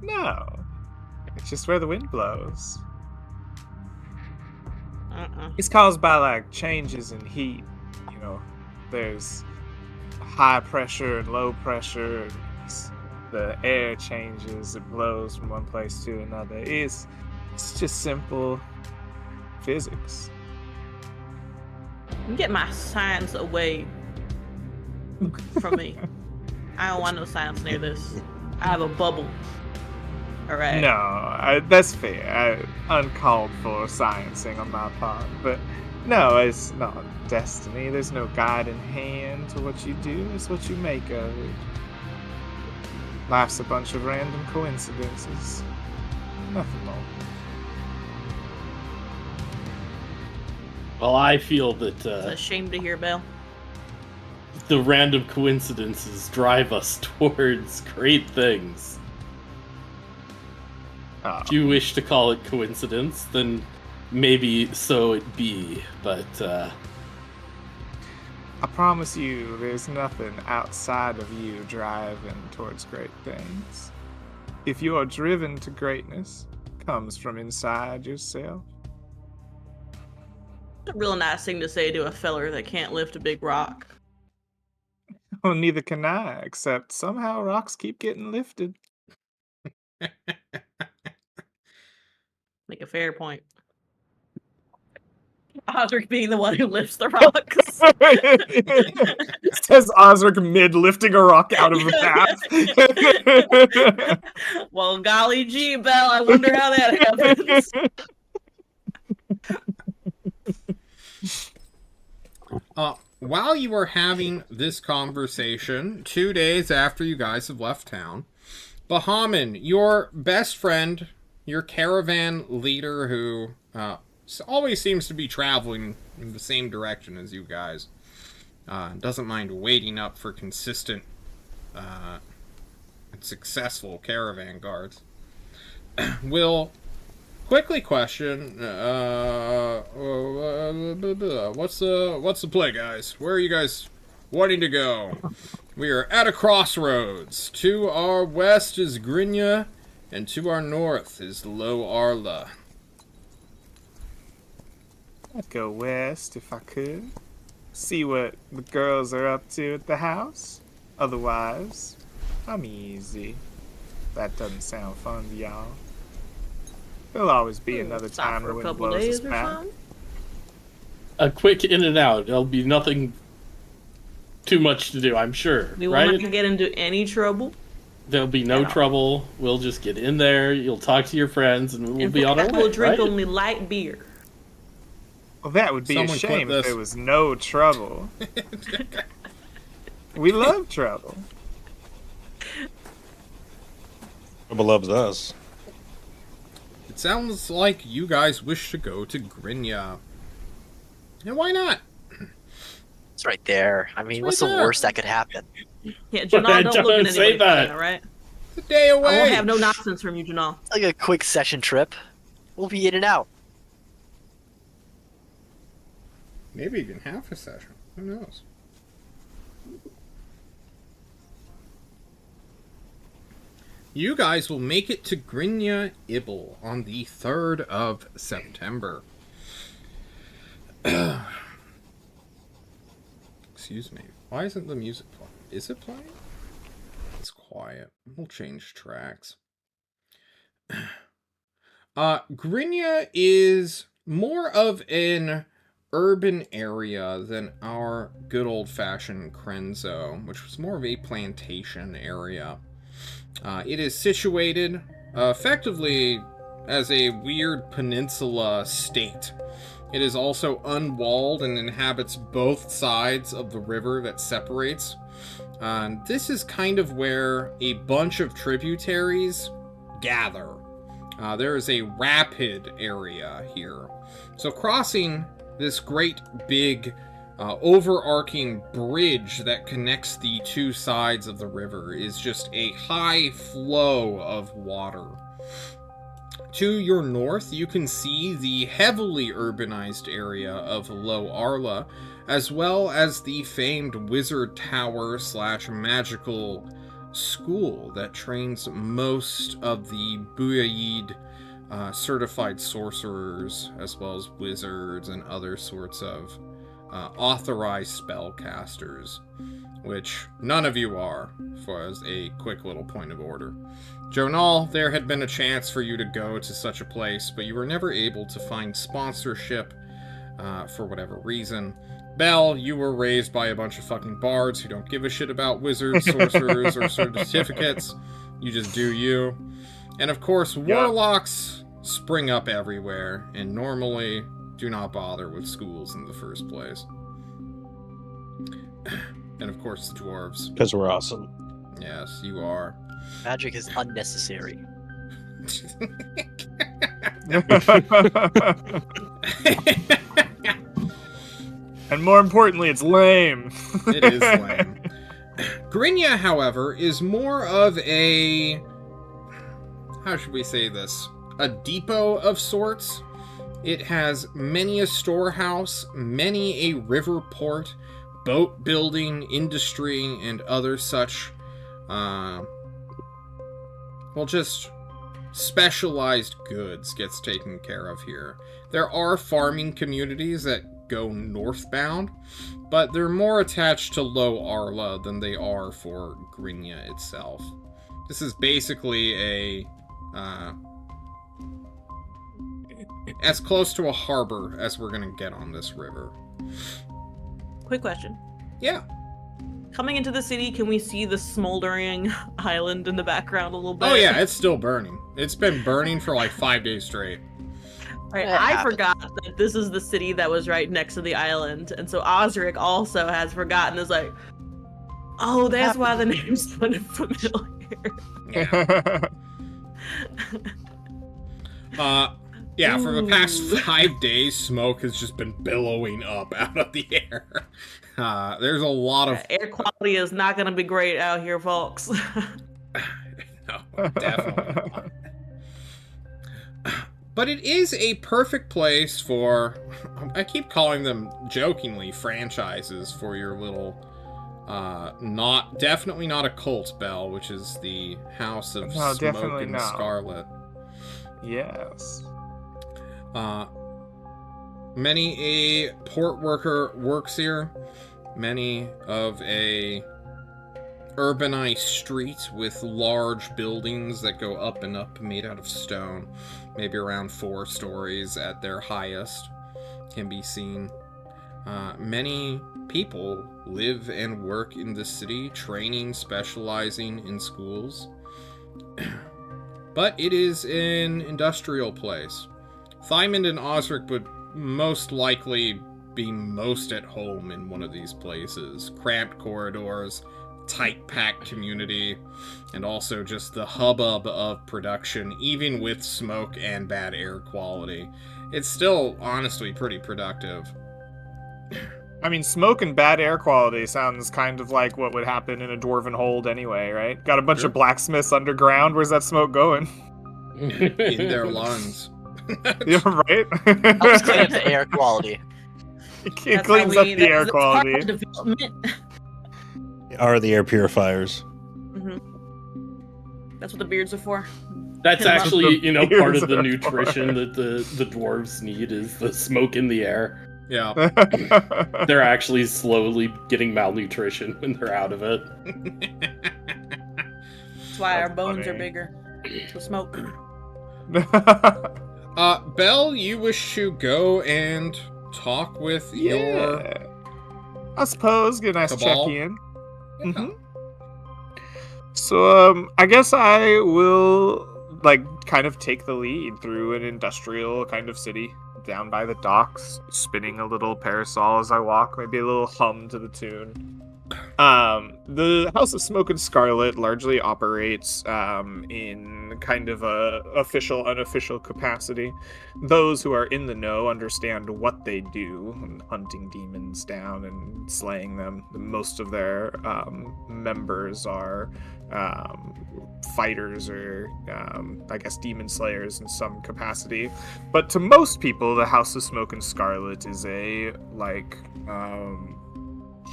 No. It's just where the wind blows. It's caused by like changes in heat. You know, there's high pressure and low pressure. The air changes, it blows from one place to another. It's just simple physics. Get my science away from me. I don't want no science near this. I have a bubble. All right. No, that's fair. Uncalled for sciencing on my part, but no, it's not destiny. There's no guiding hand to what you do. It's what you make of it. Life's a bunch of random coincidences. Nothing more. Well, I feel that It's a shame to hear, Belle. the random coincidences drive us towards great things. If you wish to call it coincidence, then maybe so it be, but I promise you, there's nothing outside of you driving towards great things. If you are driven to greatness, it comes from inside yourself. It's a real nice thing to say to a feller that can't lift a big rock. Well, neither can I, except somehow rocks keep getting lifted. Make a fair point. Osric being the one who lifts the rocks. Says Osric mid lifting a rock out of the path. Well, golly gee, Belle, I wonder how that happens. While you were having this conversation, 2 days after you guys have left town, Bahamon, your best friend, your caravan leader who always seems to be traveling in the same direction as you guys, doesn't mind waiting up for consistent and successful caravan guards, will quickly question, what's the play, guys? Where are you guys wanting to go? We are at a crossroads. To our west is Grinya, and to our north is Low Arla. I'd go west if I could. See what the girls are up to at the house. Otherwise, I'm easy. That doesn't sound fun to y'all. There'll always be another Stop time for the a wind couple blows us days or back. something. a quick in and out. There'll be nothing too much to do, I'm sure. We won't right? have to get into any trouble. There'll be no trouble. We'll just get in there. You'll talk to your friends, and we'll And be on our way. we'll drink right? only light beer. Well, that would be Someone a shame clip if this. there was no trouble. We love trouble. Trouble loves us. It sounds like you guys wish to go to Grinya. And why not? It's right there. I mean, It's what's right the there. worst that could happen? Yeah, Janal, don't look at Don't say anybody funny, that. alright? It's a day away. I won't have no nonsense from you, Janal. It's like a quick session trip. We'll be in and out. Maybe even half a session. Who knows? You guys will make it to Grinya Ibel on the 3rd of September. Excuse me. Why isn't the music playing? Is it playing? It's quiet. We'll change tracks. Grinya is more of an urban area than our good old-fashioned Krenzo, which was more of a plantation area. It is situated effectively as a weird peninsula state. It is also unwalled and inhabits both sides of the river that separates. This is kind of where a bunch of tributaries gather. There is a rapid area here. So crossing this great big overarching bridge that connects the two sides of the river is just a high flow of water. To your north, you can see the heavily urbanized area of Low Arla, as well as the famed wizard tower / magical school that trains most of the Buyid certified sorcerers, as well as wizards and other sorts of authorized spellcasters, which none of you are, for as a quick little point of order. Jonal, there had been a chance for you to go to such a place, but you were never able to find sponsorship for whatever reason. Bell, you were raised by a bunch of fucking bards who don't give a shit about wizards, sorcerers, or certificates. You just do you. And of course, warlocks spring up everywhere, and normally do not bother with schools in the first place. And of course, the dwarves. Because we're awesome. Yes, you are. Magic is unnecessary. And more importantly, it's lame. It is lame. Grynia, however, is more of a... how should we say this? A depot of sorts. It has many a storehouse, many a river port, boat building, industry, and other such, just specialized goods gets taken care of here. There are farming communities that go northbound, but they're more attached to Low Arla than they are for Grynia itself. This is basically a, as close to a harbor as we're gonna get on this river. Quick question. Yeah. Coming into the city, can we see the smoldering island in the background a little bit? Oh yeah, it's still burning. It's been burning for like 5 days straight. Right, That I happens. forgot that this is the city that was right next to the island, and so Osric also has forgotten. Is like, oh, that's why the name's familiar. Yeah. Yeah, for the past Ooh. 5 days, smoke has just been billowing up out of the air. There's a lot of... Air quality is not going to be great out here, folks. No, definitely not. But it is a perfect place for... I keep calling them, jokingly, franchises for your little... definitely not a cult, Bell, which is the House of No, Smoke definitely and not. Scarlet. Yes. Many a port worker works here. Many of a urbanized street with large buildings that go up and up, made out of stone, maybe around 4 stories at their highest, can be seen. Many people live and work in the city, training, specializing in schools. But it is an industrial place. Thymond and Osric would most likely be most at home in one of these places. Cramped corridors, tight-packed community, and also just the hubbub of production, even with smoke and bad air quality. It's still, honestly, pretty productive. I mean, smoke and bad air quality sounds kind of like what would happen in a dwarven hold anyway, right? Got a bunch Sure. of blacksmiths underground. Where's that smoke going? In their lungs. Yeah, right? Helps clean up the air quality. It cleans up the air that's part quality. of development. Are the air purifiers. That's what the beards are for. That's Yeah. actually, part Beers of the are nutrition that the dwarves need is the smoke in the air. Yeah. They're actually slowly getting malnutrition when they're out of it. That's why our That's bones are funny. bigger. The smoke. Belle, you wish to go and talk with your... Yeah. I suppose. Get a nice Cabal? check-in. Mhm. So, I guess I will, kind of take the lead through an industrial kind of city down by the docks, spinning a little parasol as I walk, maybe a little hum to the tune. The House of Smoke and Scarlet largely operates in kind of a official, unofficial capacity. Those who are in the know understand what they do, hunting demons down and slaying them. Most of their members are fighters or, I guess, demon slayers in some capacity. But to most people, the House of Smoke and Scarlet is a,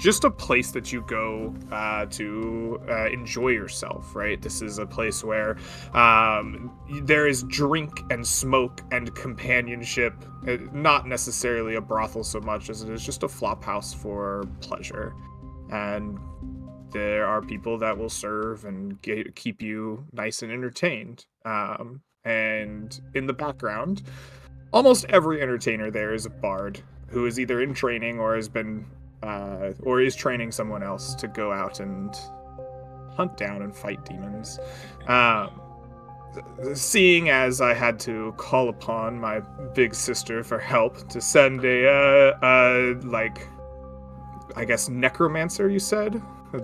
just a place that you go to enjoy yourself, right? This is a place where there is drink and smoke and companionship, not necessarily a brothel so much as it is just a flop house for pleasure. And there are people that will serve and keep you nice and entertained. And in the background, almost every entertainer there is a bard who is either in training or has been or is training someone else to go out and hunt down and fight demons. Seeing as I had to call upon my big sister for help to send like, I guess necromancer, you said? A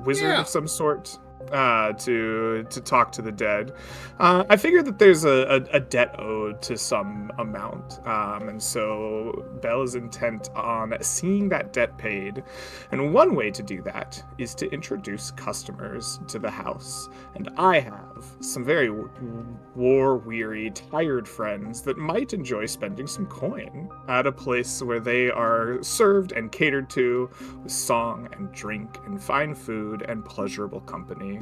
wizard of some sort, to talk to the dead. I figured that there's a debt owed to some amount, and so Belle is intent on seeing that debt paid. And one way to do that is to introduce customers to the house. And I have some very war-weary, tired friends that might enjoy spending some coin at a place where they are served and catered to with song and drink and fine food and pleasurable company.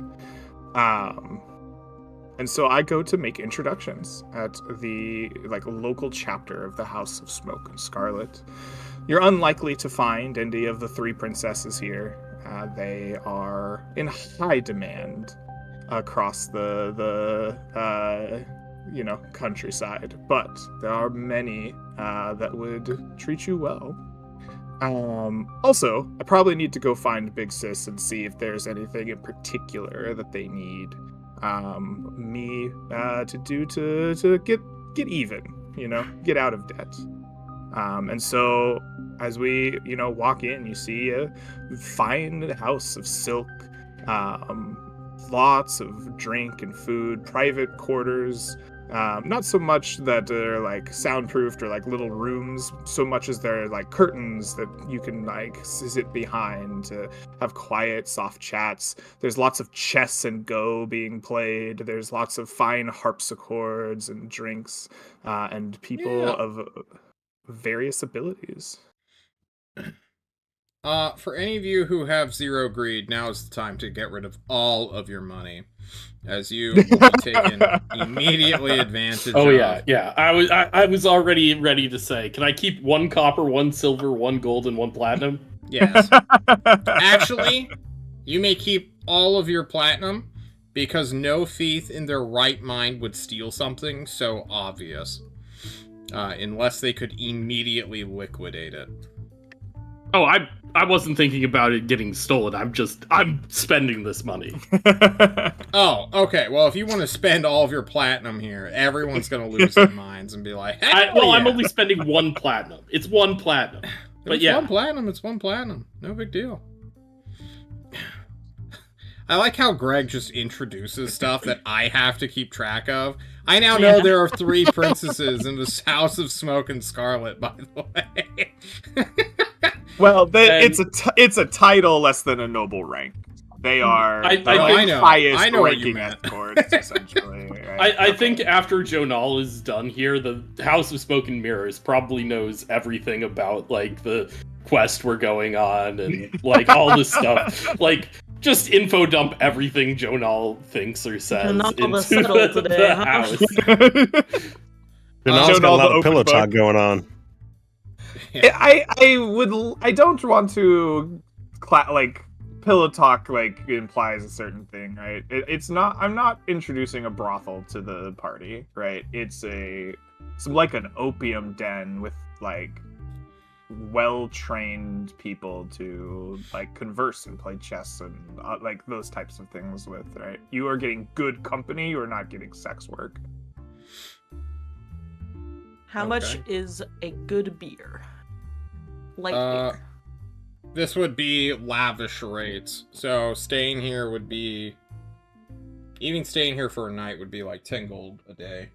And so I go to make introductions at the local chapter of the House of Smoke and Scarlet. You're unlikely to find any of the three princesses here. They are in high demand across the countryside, but there are many that would treat you well. Also, I probably need to go find Big Sis and see if there's anything in particular that they need me to do to get even, get out of debt. And so as we, walk in, you see a fine house of silk, lots of drink and food, private quarters. Not so much that they're soundproofed or little rooms, so much as they're curtains that you can sit behind to have quiet, soft chats. There's lots of chess and go being played. There's lots of fine harpsichords and drinks, and people of various abilities. For any of you who have zero greed, now is the time to get rid of all of your money, as you will be taken immediately advantage of. Oh yeah. I was already ready to say, can I keep 1 copper, 1 silver, 1 gold, and 1 platinum? Yes. Actually, you may keep all of your platinum, because no thief in their right mind would steal something so obvious, unless they could immediately liquidate it. Oh, I wasn't thinking about it getting stolen. I'm spending this money. Oh, okay. Well, if you want to spend all of your platinum here, everyone's going to lose their minds and be like, hey, I'm only spending 1 platinum. It's 1 platinum. But it's 1 platinum. It's 1 platinum. No big deal. I like how Greg just introduces stuff that I have to keep track of. I now know there are 3 princesses in this House of Smoke and Scarlet, by the way. Well, it's a title less than a noble rank. They are I know. highest I know what you ranking meant. escorts, essentially. Right? I think after Jonal is done here, the House of Smoke and Mirrors probably knows everything about the quest we're going on and all this stuff. Just info dump everything Jonal thinks or says into the house. Jonal's got a lot of pillow talk going on. Yeah. I don't want to pillow talk implies a certain thing, right? I'm not introducing a brothel to the party, right? It's an opium den with well-trained people to converse and play chess and those types of things with, right? You are getting good company, you are not getting sex work. How much is a good beer? Light beer. This would be lavish rates. So staying here would be... Even staying here for a night would be 10 gold a day.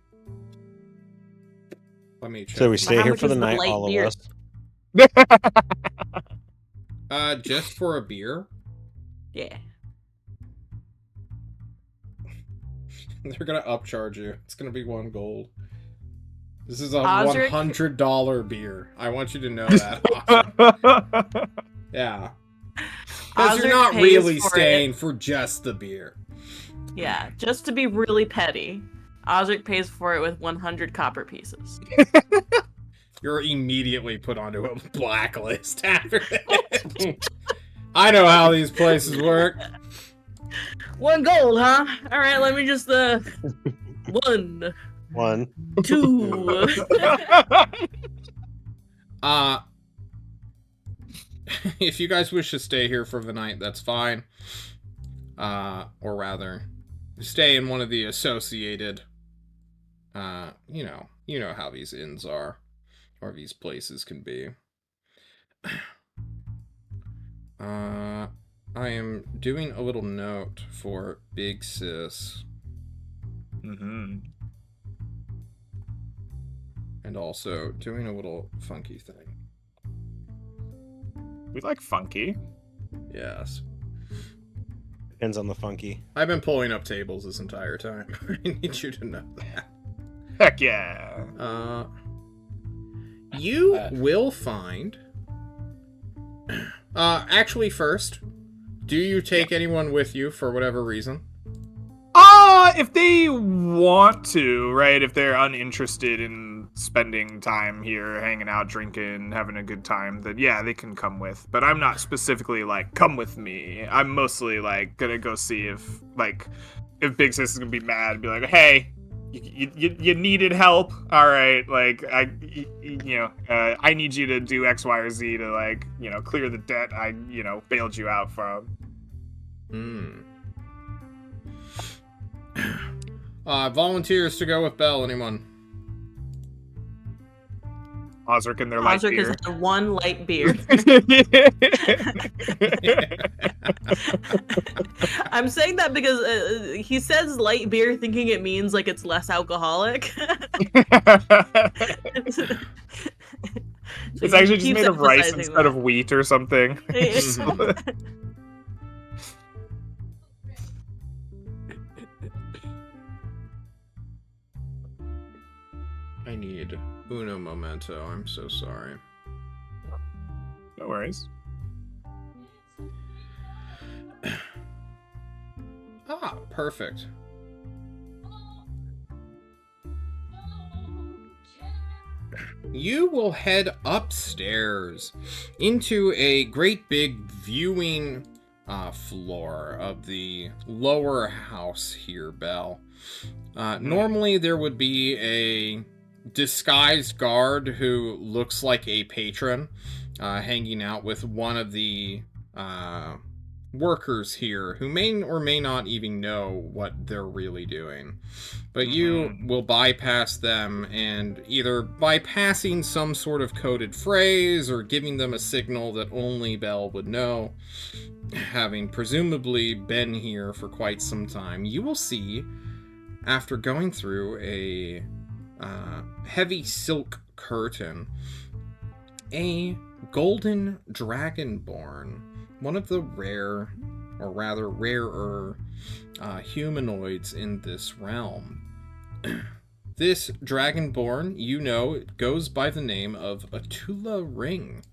Let me check. So we stay here for the night, all beer? of us? Just for a beer? Yeah. They're gonna upcharge you. It's gonna be 1 gold. This is a Osric? $100 beer. I want you to know that. Awesome. Yeah. Because you're Osric not pays really for staying it. for just the beer. Yeah, just to be really petty, Osric pays for it with 100 copper pieces. You're immediately put onto a blacklist after that. I know how these places work. 1 gold, huh? All right, let me just 1, 1. 2. If you guys wish to stay here for the night, that's fine. Or rather, stay in one of the associated, you know how these inns are, or these places can be. I am doing a little note for Big Sis. Mm-hmm. And also doing a little funky thing. We like funky. Yes. Depends on the funky. I've been pulling up tables this entire time. I need you to know that. Heck yeah. You will find... actually first, do you take anyone with you for whatever reason? If they want to, right? If they're uninterested in spending time here, hanging out, drinking, having a good time, then yeah, they can come with. But I'm not specifically like, come with me. I'm mostly like gonna go see if Big Sis is gonna be mad and be like, hey, you needed help. All right, like I need you to do X, Y, or Z to like, clear the debt I, bailed you out from. Volunteers to go with Belle, anyone? Osric and their light Osric beer. has had 1 light beer. I'm saying that because he says light beer thinking it means like it's less alcoholic. It's actually just made of rice instead of wheat or something. I need uno momento. I'm so sorry. No worries. Perfect. You will head upstairs into a great big viewing floor of the lower house here, Belle. Normally there would be a disguised guard who looks like a patron hanging out with one of the workers here who may or may not even know what they're really doing. But you will bypass them, and either by passing some sort of coded phrase or giving them a signal that only Belle would know, having presumably been here for quite some time, you will see, after going through a heavy silk curtain, a golden dragonborn, one of the rare, or rather rarer, humanoids in this realm. This dragonborn, goes by the name of Atula Ring.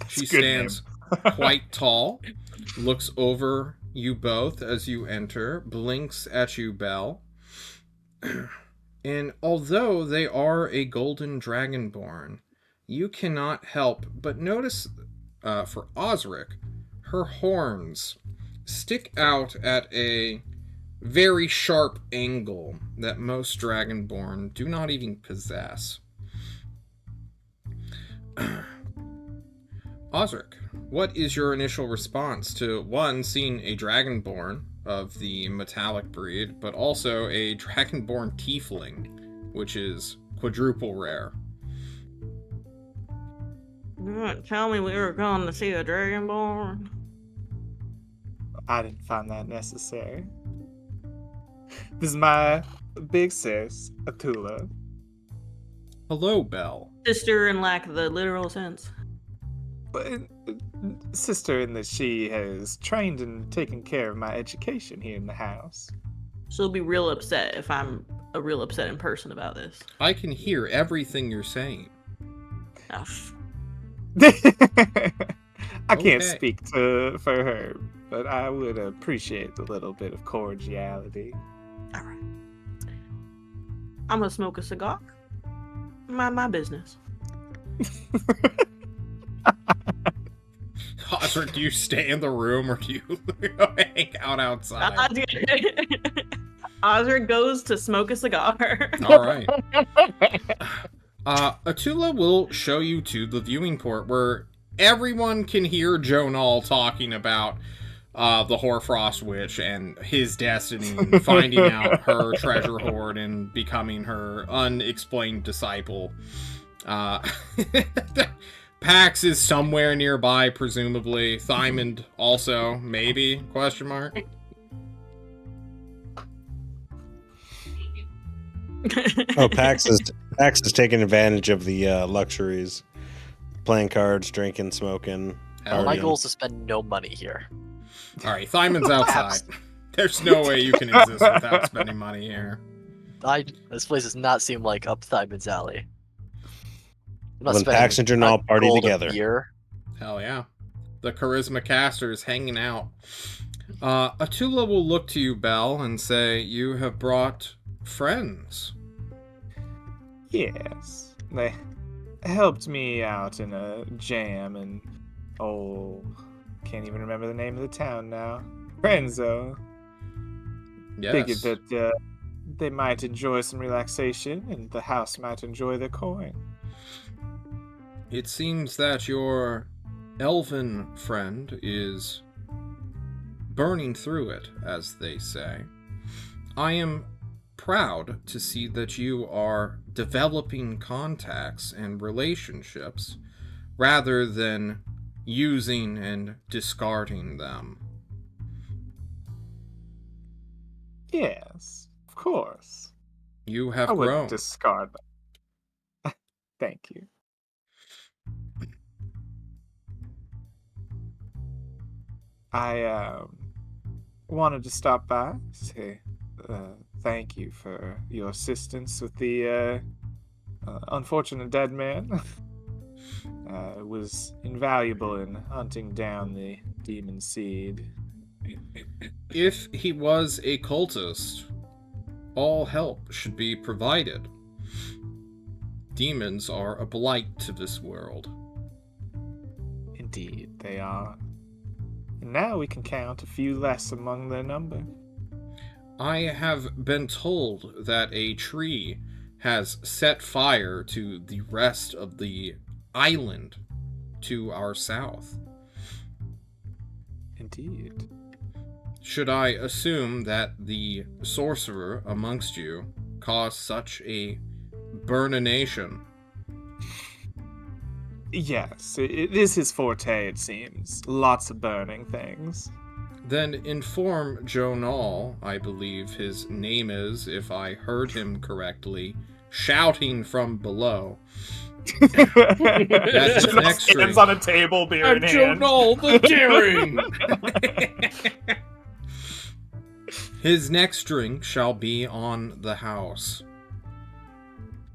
She stands quite tall, looks over you both as you enter, blinks at you, Belle. And although they are a golden dragonborn, you cannot help but notice, for Osric, her horns stick out at a very sharp angle that most dragonborn do not even possess. Osric, what is your initial response to, one, seeing a dragonborn of the metallic breed, but also a dragonborn tiefling, which is quadruple rare? You didn't tell me we were going to see a dragonborn. I didn't find that necessary. This is my big sis, Atula. Hello, Belle. Sister in like the literal sense. But sister in that she has trained and taken care of my education here in the house. She'll be real upset if I'm a real upsetting person about this. I can hear everything you're saying. Oh, I can't Okay. speak for her, but I would appreciate a little bit of cordiality. All right. I'm gonna smoke a cigar. Mind my business. Osric, do you stay in the room or do you hang out outside? Osric goes to smoke a cigar. All right. Atula will show you to the viewing port where everyone can hear Jonal talking about the Hoarfrost Witch and his destiny and finding out her treasure hoard and becoming her unexplained disciple. Pax is somewhere nearby, presumably. Thymond also, maybe? Question mark. Oh, Pax is taking advantage of the luxuries, playing cards, drinking, smoking. Hell, My partying. goal is to spend no money here. All right, Thymond's outside. There's no way you can exist without spending money here. This place does not seem like up Thymon's alley. I'm not When spending Pax and Jernal a party gold a together. beer. Hell yeah. The Charisma Casters hanging out. Atula will look to you, Belle, and say, you have brought friends. Yes, they helped me out in a jam, and can't even remember the name of the town now. Renzo. Yes. Figured that they might enjoy some relaxation, and the house might enjoy their coin. It seems that your elven friend is burning through it, as they say. I am proud to see that you are developing contacts and relationships rather than using and discarding them. Yes, of course. You have I grown. wouldn't discard them. Thank you. I wanted to stop by, say thank you for your assistance with the unfortunate dead man. It was invaluable in hunting down the demon seed. If he was a cultist, all help should be provided. Demons are a blight to this world. Indeed, they are. And now we can count a few less among their number. I have been told that a tree has set fire to the rest of the island to our south. Indeed. Should I assume that the sorcerer amongst you caused such a burnination? Yes, it is his forte, it seems. Lots of burning things. Then inform Jonal, I believe his name is, if I heard him correctly, shouting from below. That's his next string. Stands on a table, beer in hand. Jonal the Daring! His next drink shall be on the house.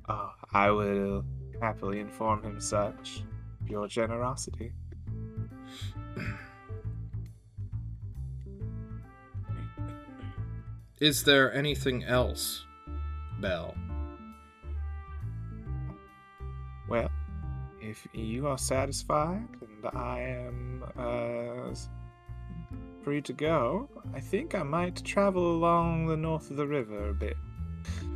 Oh, I will happily inform him such. Your generosity. Is there anything else, Belle? Well, if you are satisfied and I am free to go, I think I might travel along the north of the river a bit.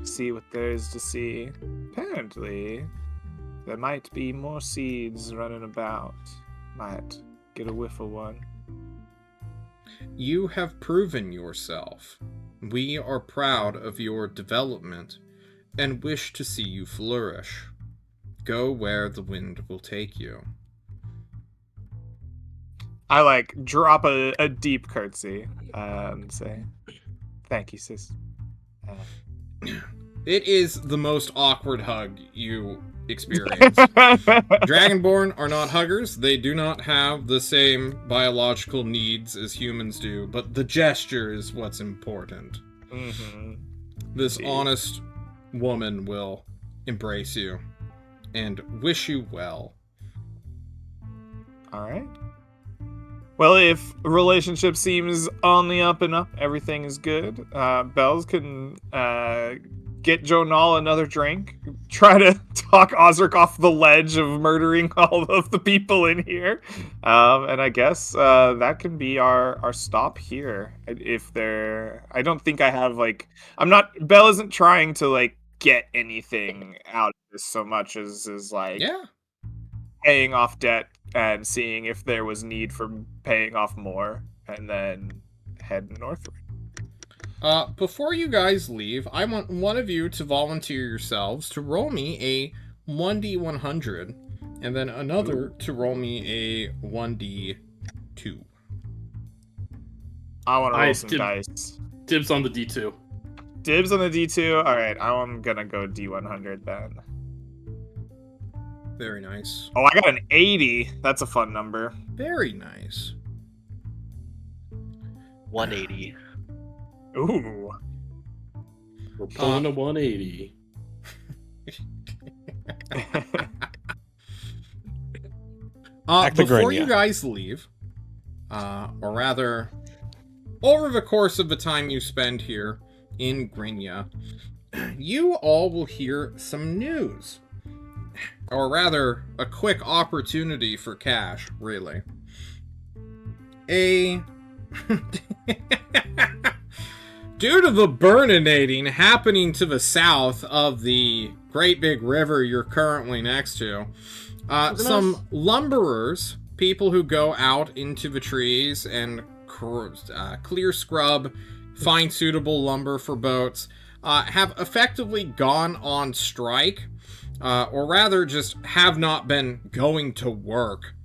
See what there is to see. Apparently, there might be more seeds running about. Might get a whiff of one. You have proven yourself. We are proud of your development and wish to see you flourish. Go where the wind will take you. I drop a deep curtsy and say, "Thank you, sis." It is the most awkward hug you experience. Dragonborn are not huggers. They do not have the same biological needs as humans do, but the gesture is what's important. Mm-hmm. This honest woman will embrace you and wish you well. All right. Well, if relationship seems on the up and up, everything is good. Bells can get Jonal another drink. Try to talk Osric off the ledge of murdering all of the people in here. And I guess that can be our stop here. If I don't think I have Bell isn't trying to get anything out of this so much as paying off debt and seeing if there was need for paying off more, and then head northward. Before you guys leave, I want one of you to volunteer yourselves to roll me a 1d100, and then another to roll me a 1d2. I want to roll some dice. Dibs on the D2. Dibs on the D2? Alright, I'm gonna go D100 then. Very nice. Oh, I got an 80. That's a fun number. Very nice. 180. Ooh. We're pulling a 180. Before you guys leave, or rather, over the course of the time you spend here in Grinya, you all will hear some news. Or rather, a quick opportunity for cash, really. Due to the burninating happening to the south of the great big river you're currently next to, some lumberers, people who go out into the trees and clear scrub, find suitable lumber for boats, have effectively gone on strike. Or rather just have not been going to work,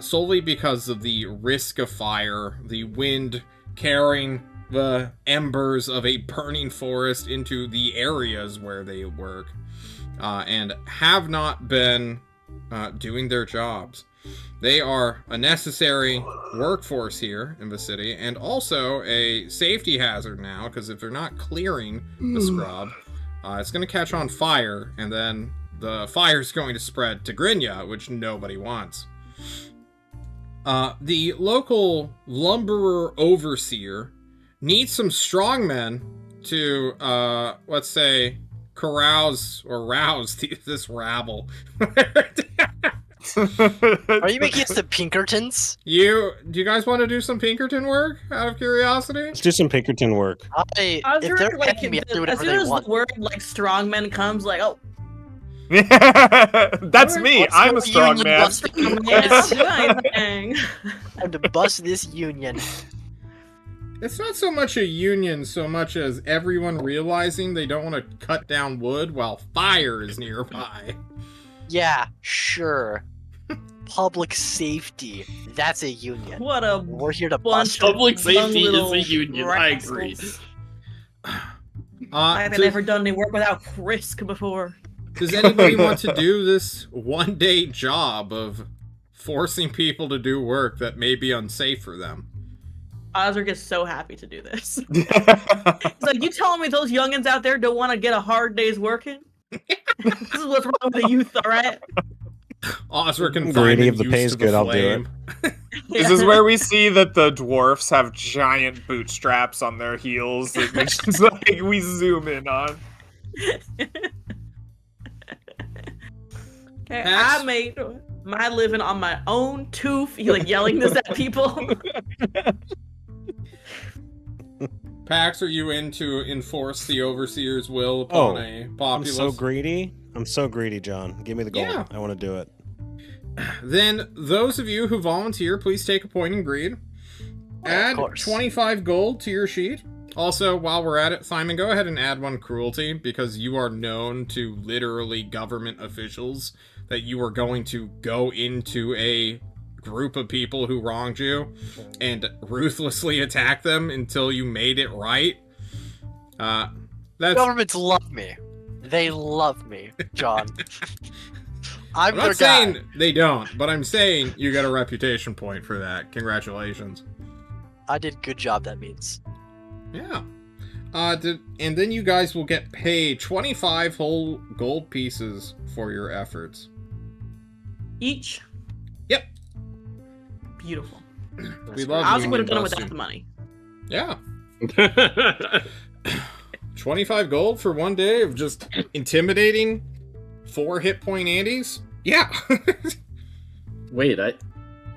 solely because of the risk of fire, the wind carrying the embers of a burning forest into the areas where they work, and have not been doing their jobs. They are a necessary workforce here in the city, and also a safety hazard now, because if they're not clearing the scrub, it's going to catch on fire, and then the fire's going to spread to Grinya, which nobody wants. The local lumberer overseer needs some strongmen to, let's say, rouse this rabble. Are you making it the Pinkertons? Do you guys want to do some Pinkerton work, out of curiosity? Let's do some Pinkerton work. If As they're soon paying me, I'll do whatever they as want. the word strongman comes, oh, that's me. What's I'm a the strong union man. wants to do yes, this? Time to bust this union. It's not so much a union so much as everyone realizing they don't want to cut down wood while fire is nearby. Yeah, sure. Public safety. That's a union. what a We're here to bunch bust of Public safety is little a union. I agree. rascals. I've never done any work without risk before. Does anybody want to do this one-day job of forcing people to do work that may be unsafe for them? Osric is so happy to do this. He's like, you telling me those youngins out there don't want to get a hard day's working? This is what's wrong with the youth, alright? Osric can Greedy, find if the use pay's to the good, I'll do flame. This is where we see that the dwarfs have giant bootstraps on their heels, which is we zoom in on. Okay, I made my living on my own tooth. You yelling this at people? Pax, are you in to enforce the overseer's will upon a populace? I'm so greedy, John. Give me the gold. Yeah. I want to do it. Then, those of you who volunteer, please take a point in greed. Add 25 gold to your sheet. Also, while we're at it, Simon, go ahead and add one cruelty, because you are known to literally government officials that you are going to go into a group of people who wronged you and ruthlessly attack them until you made it right. Governments love me. They love me, John. I'm their not saying guy. they don't, but I'm saying you got a reputation point for that. Congratulations. I did good job, that means. Yeah. And then you guys will get paid 25 whole gold pieces for your efforts. Each? Yep. Beautiful. We love I also would union have done it without busting. the money. Yeah. 25 gold for one day of just intimidating 4 hit point Andes? Yeah. Wait,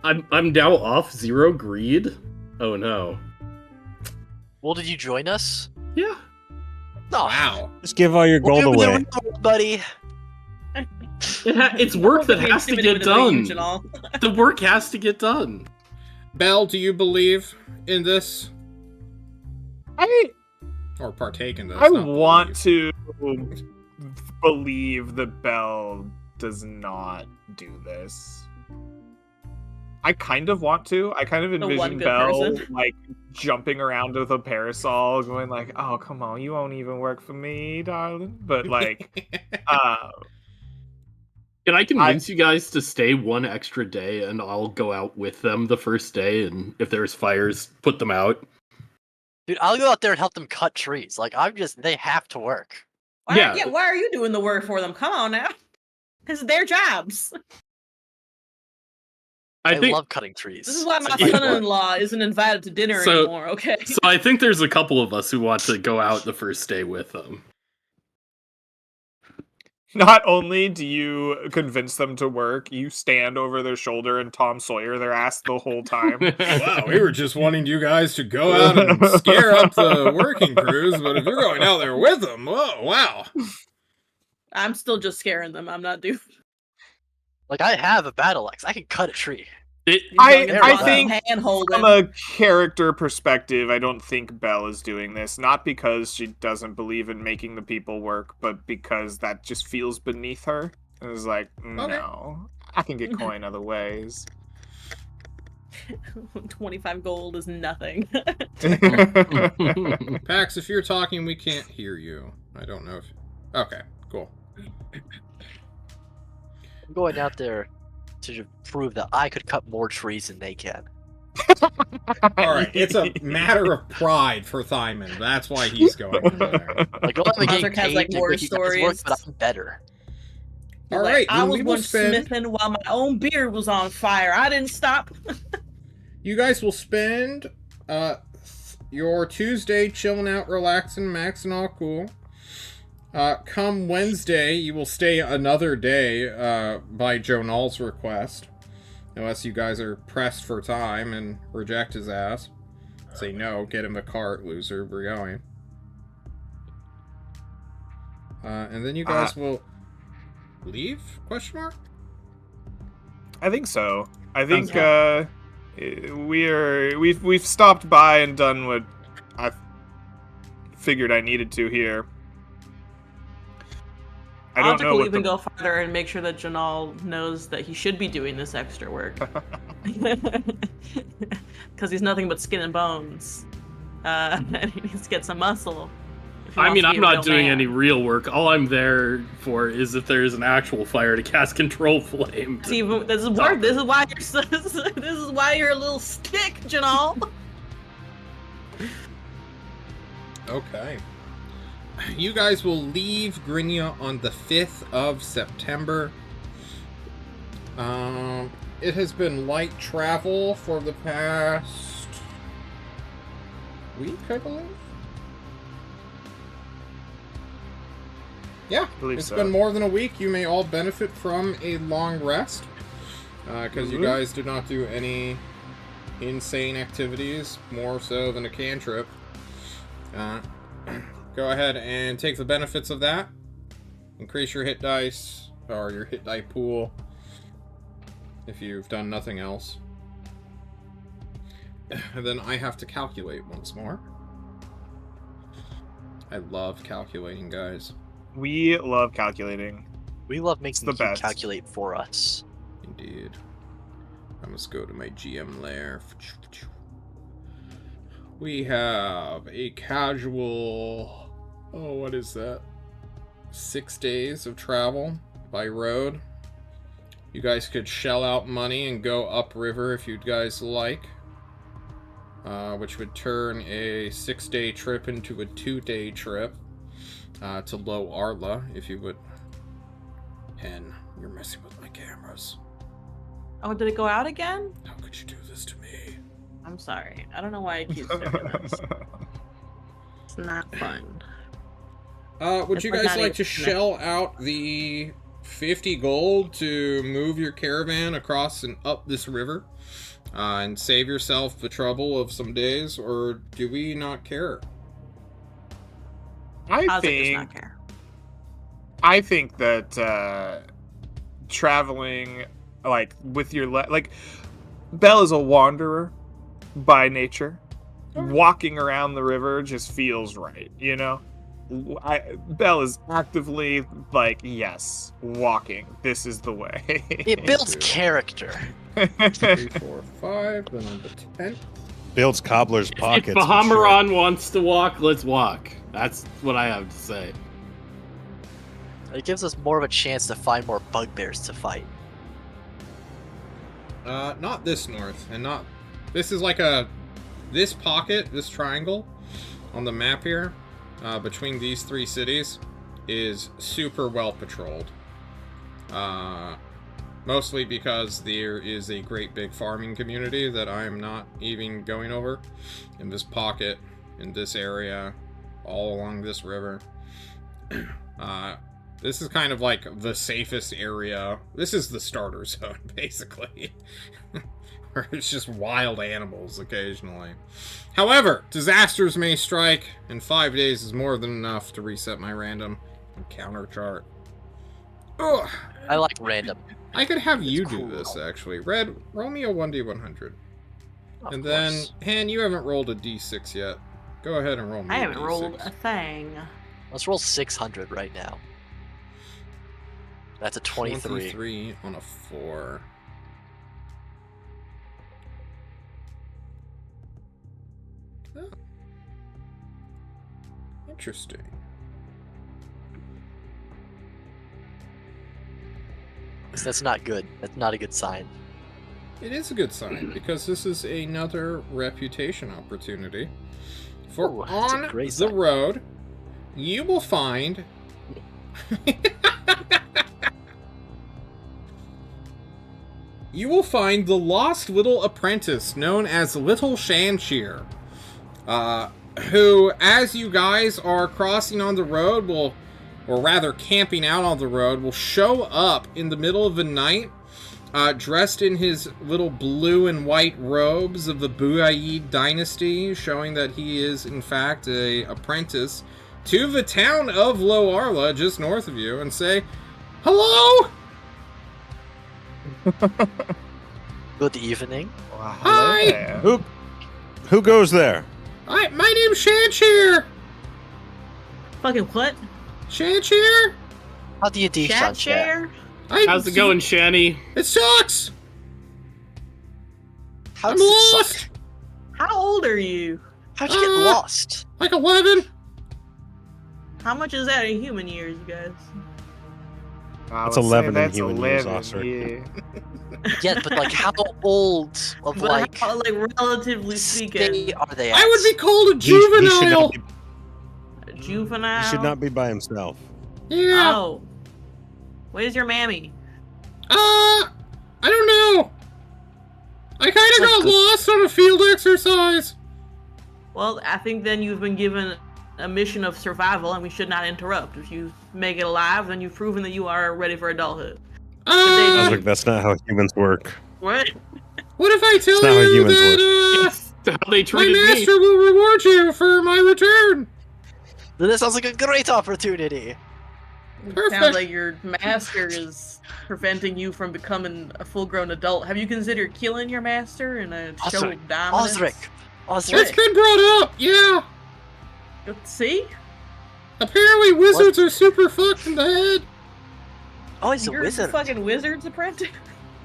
I'm now off 0 greed? Oh no. Well, did you join us? Yeah. No. Wow. Just give all your gold Welcome to the away. real, buddy. It's work that has to get done. And all. The work has to get done. Belle, do you believe in this? I Or partake in this? I not want believe. to believe that Belle does not do this. I kind of want to. I kind of one envision good Belle person. like jumping around with a parasol, going like, "Oh, come on, you won't even work for me, darling." But like, Can I convince you guys to stay 1 extra day and I'll go out with them the first day, and if there's fires, put them out? Dude, I'll go out there and help them cut trees. Like, they have to work. Yeah. Why are you doing the work for them? Come on now. It's their jobs. I think love cutting trees. This is why my It's son-in-law isn't invited to dinner So- anymore, okay? so. I think there's a couple of us who want to go out the first day with them. not only do you convince them to work, you stand over their shoulder and Tom Sawyer their ass the whole time. Wow, we were just wanting you guys to go out and scare up the working crews, but if you're going out there with them, whoa, wow. I'm still just scaring them. I'm not doing. Like, I have a battle axe. I can cut a tree. I think hand from a character perspective, I don't think Belle is doing this. Not because she doesn't believe in making the people work, but because that just feels beneath her. And it's like, no, I can get coin other ways. 25 gold is nothing. Pax, if you're talking, we can't hear you. I don't know if... Okay, cool. I'm going out there to prove that I could cut more trees than they can. Alright, it's a matter of pride for Thyman. That's why he's going over there. Like, I'm getting Patrick has, paid like, to war make you guys work, stories. but I'm better. Alright, I then was we will once spend... smithing while my own beard was on fire. I didn't stop. You guys will spend your Tuesday chilling out, relaxing, maxing all cool. Come Wednesday, you will stay another day by Jonal's request. Unless you guys are pressed for time and reject his ass. Say no, get him the cart, loser, we're going. And then you guys will leave? Question mark? I think so. I think we've stopped by and done what I figured I needed to here. I don't know We'll what even the... go farther and make sure that Janal knows that he should be doing this extra work. Because he's nothing but skin and bones. And he needs to get some muscle. I mean, I'm not doing any real work. All I'm there for is if there's an actual fire to cast control flame. See, this is why this is why you're a little stick, Janal. Okay. You guys will leave Grinia on the 5th of September. It has been light travel for the past week, I believe. Yeah, it's been more than a week. You may all benefit from a long rest. Because you guys did not do any insane activities, more so than a cantrip. Go ahead and take the benefits of that. Increase your hit dice, or your hit die pool, if you've done nothing else. And then I have to calculate once more. I love calculating, guys. We love calculating. We love making the you best. calculate for us. Indeed. I must go to my GM lair. We have a casual... Oh, what is that? 6 days of travel by road. You guys could shell out money and go upriver if you guys like. Which would turn a 6-day trip into a 2-day trip to Low Arla, if you would. Hen, you're messing with my cameras. Oh, did it go out again? How could you do this to me? I'm sorry. I don't know why I keep doing this. It's not fun. Would It's you like guys not like to even- shell out the 50 gold to move your caravan across and up this river? And save yourself the trouble of some days, or do we not care? I Ozzy does not think care. I think that traveling like with your like Belle is a wanderer by nature. Walking around the river just feels right, you know? Belle is actively like, yes, walking. This is the way. It builds character. 3, 4, 5, then on the 10. Builds cobbler's If pockets. for sure. Bahammaron wants to walk, let's walk. That's what I have to say. It gives us more of a chance to find more bugbears to fight. Not this north, and not... This is like this pocket, this triangle on the map here, between these 3 cities, is super well patrolled. Mostly because there is a great big farming community that I am not even going over. In this pocket, in this area, all along this river. This is kind of like the safest area. This is the starter zone, basically. Where it's just wild animals occasionally. However, disasters may strike, and 5 days is more than enough to reset my random encounter chart. Ugh. I like random. I could have you It's do cool. this, actually. Red, roll me a 1d100. Of And then, course. Han, you haven't rolled a d6 yet. Go ahead and roll me I a haven't d6. rolled a thing. Let's roll 600 right now. That's a 23. 23 on a 4. Oh. Interesting. So that's not good. That's not a good sign. It is a good sign, because this is another reputation opportunity. For Ooh, that's a on great the sign. road, you will find... You will find the lost little apprentice known as Little Shancheer, who, as you guys are crossing on the road, or rather camping out on the road, will show up in the middle of the night, dressed in his little blue and white robes of the Buaid dynasty, showing that he is, in fact, a apprentice to the town of Loarla, just north of you, and say, "Hello! Good evening. Wow, Hi! hello there. Who goes there? My name's Shancheer! Fucking what? Shancheer? How do you do, Chat Shancheer? share? How's it going, Shanny? It sucks! How I'm does it lost! suck? How old are you? How'd you get lost? Like 11? How much is that in human years, you guys? I That's would say 11 in that's human years, 11, Oscar. yeah. Yeah, but like how old of But like how, like relatively speaking, state are they at? I would be called a He should juvenile! not be, a juvenile. he should not be by himself. Yeah. Oh, where's your mammy? I don't know. I kind It's of like got good- lost on a field exercise. Well, I think then you've been given a mission of survival, and we should not interrupt. If you make it alive, then you've proven that you are ready for adulthood. I was Uh, like, that's not how humans work. What? what if I tell It's not how you humans that, That's how they my treated me. master will reward you for my return? Then this sounds like a great opportunity. Perfect. Sounds like your master is preventing you from becoming a full-grown adult. Have you considered killing your master in a show Osric. of dominance? Osric. That's been brought up, yeah. See? Apparently wizards are super fucked in the head. Oh, he's a You're wizard. a fucking wizard's apprentice?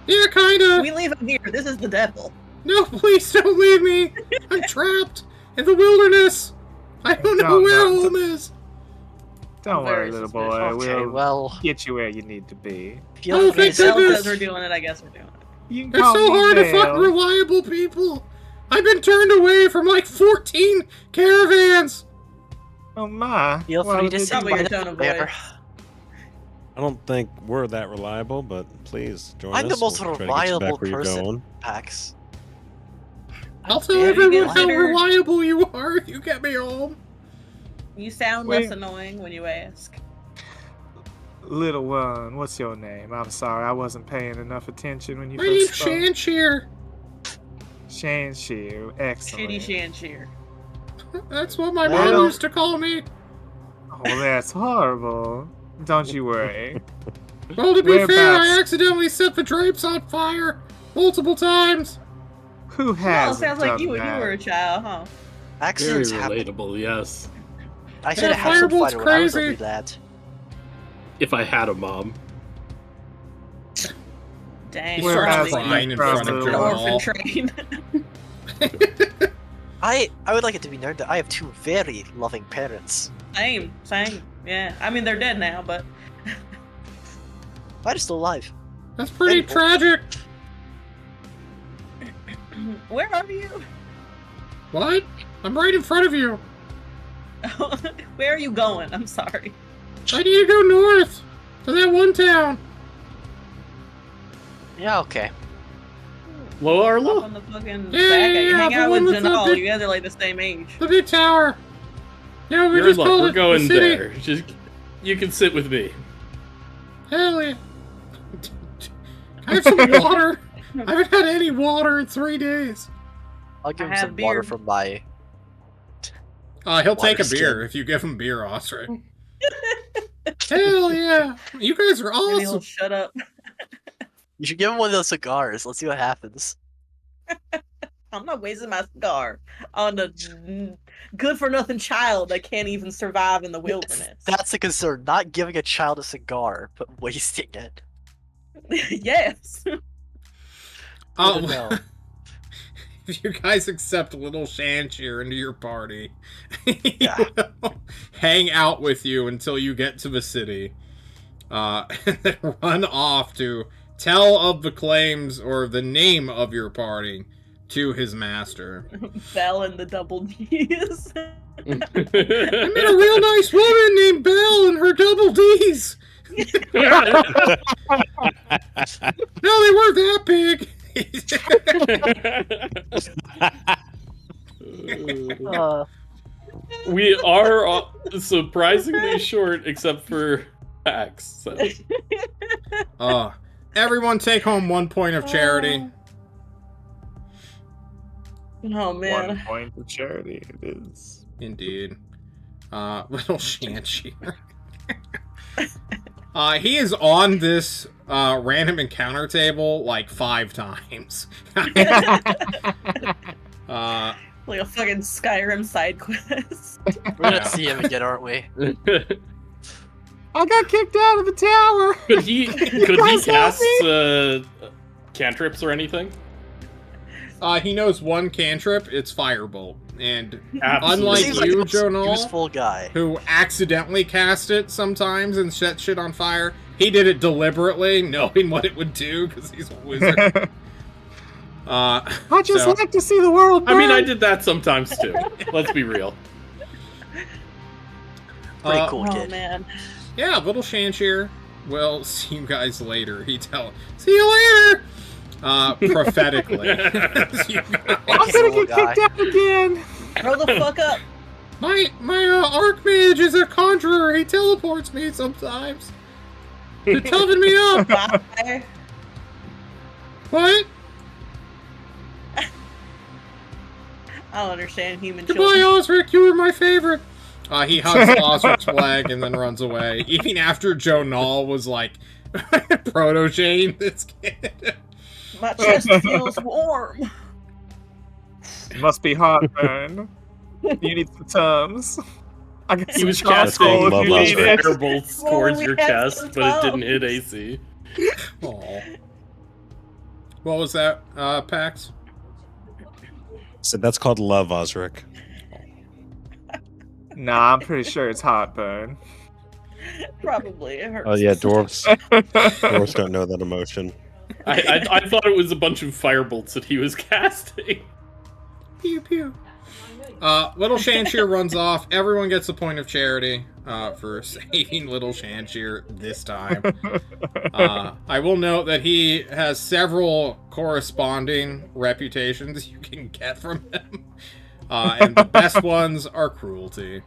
Yeah, kinda. We leave him here. This is the devil. No, please don't leave me. I'm trapped in the wilderness. I don't know No, where no. home is. Don't Very worry, little suspicious. boy. Okay, We'll well, get you where you need to be. feel Oh, free thank to Well, goodness. because we're doing it, I guess we're doing it. You can It's call so me hard to find Dale. reliable people. I've been turned away from like 14 caravans. Oh my. Feel free to did sit Probably by your the tone of fire. voice. I don't think we're that reliable, but please join I'm us. the most We'll try to get you back reliable where you're person. going. Pax. I'll tell Have you everyone how considered- reliable you are if you get me home. You sound less annoying when you ask. Little one, what's your name? I'm sorry, I wasn't paying enough attention when you My name's first spoke. Shanshir. Shanshu, excellent. Shitty Shanshir. That's what my Well- mom used to call me. Oh, that's horrible. Don't you worry. Well, to be fair, I Whereabouts? accidentally set the drapes on fire multiple times. Who Well, has? sounds like you when you were a child, huh? Very Accidents happen. relatable, yes. I should have Yeah, had some Fireball's fighter when I was crazy. over that. If I had a mom. Dang. He Where starts has crying in front of the The orphan Jamal. train. I would like it to be known that I have two very loving parents. Same. Yeah. I mean, they're dead now, but Mine are still alive. That's pretty tragic. where are you? What? I'm right in front of you. Where are you going? I'm sorry. I need to go north to that one town. Yeah, okay. Low Up Arlo? on the fucking Yeah, back. yeah, Hang the out one with with the Janal. big- You guys are like the same age. The big tower. Yeah, we You're just luck. called We're it going the city. there. Just you can sit with me. Hell yeah. I have some water. I haven't had any water in 3 days. I'll give I him have some water beer. from my. He'll take a Water beer skin. if you give him beer, Osric. Hell yeah. You guys are And he'll awesome. shut up. You should give him one of those cigars. Let's see what happens. I'm not wasting my cigar on a good for nothing child that can't even survive in the wilderness. That's the concern. Not giving a child a cigar, but wasting it. Yes. Oh, No. if you guys accept little Shanshir into your party, Yeah. he'll hang out with you until you get to the city, and then run off to tell of the claims or the name of your party to his master. Belle and the double D's. I met a real nice woman named Belle and her double D's. No, they weren't that big. We are surprisingly short, except for Pax. So. Everyone take home 1 point of charity. Oh man. 1 point of charity it is. Indeed. Little Shanshir. He is on this random encounter table like 5 times. Like a fucking Skyrim side quest. We're gonna see him again, aren't we? I got kicked out of the tower. Could he cast cantrips or anything? He knows one cantrip, it's Firebolt. And Absolutely. unlike Seems like you, the most Jonal, useful guy. who accidentally cast it sometimes and set shit on fire, he did it deliberately, knowing what it would do, because he's a wizard. I just So- like to see the world burn. I mean, I did that sometimes too. Let's be real. Pretty cool Oh kid. man. Yeah, little Shanshir. We'll see you guys later. See you later! Prophetically. See you guys. I'm gonna get kicked out again. Grow the fuck up. My Archmage is a conjurer. He teleports me sometimes. To toughen me up. Bye. What? I don't understand human Goodbye, children. Osric. You were my favorite. He hugs Osric's leg and then runs away. Even after Joe Nall was like protege this kid. My chest feels warm. It must be heartburn. You need some Tums. I got He some was charcoal casting if you love need Osric. it. firebolts Well, towards we your had chest, some but it didn't Tums. hit AC. Aw. What was that, Pax? So that's called love, Osric. Nah, I'm pretty sure it's heartburn. Probably. It hurts. Oh yeah, dwarves don't know that emotion. I thought it was a bunch of firebolts that he was casting. Pew pew. Little Shanshir runs off. Everyone gets a point of charity. for saving little Shanshir this time. I will note that he has several corresponding reputations you can get from him. And the best ones are cruelty.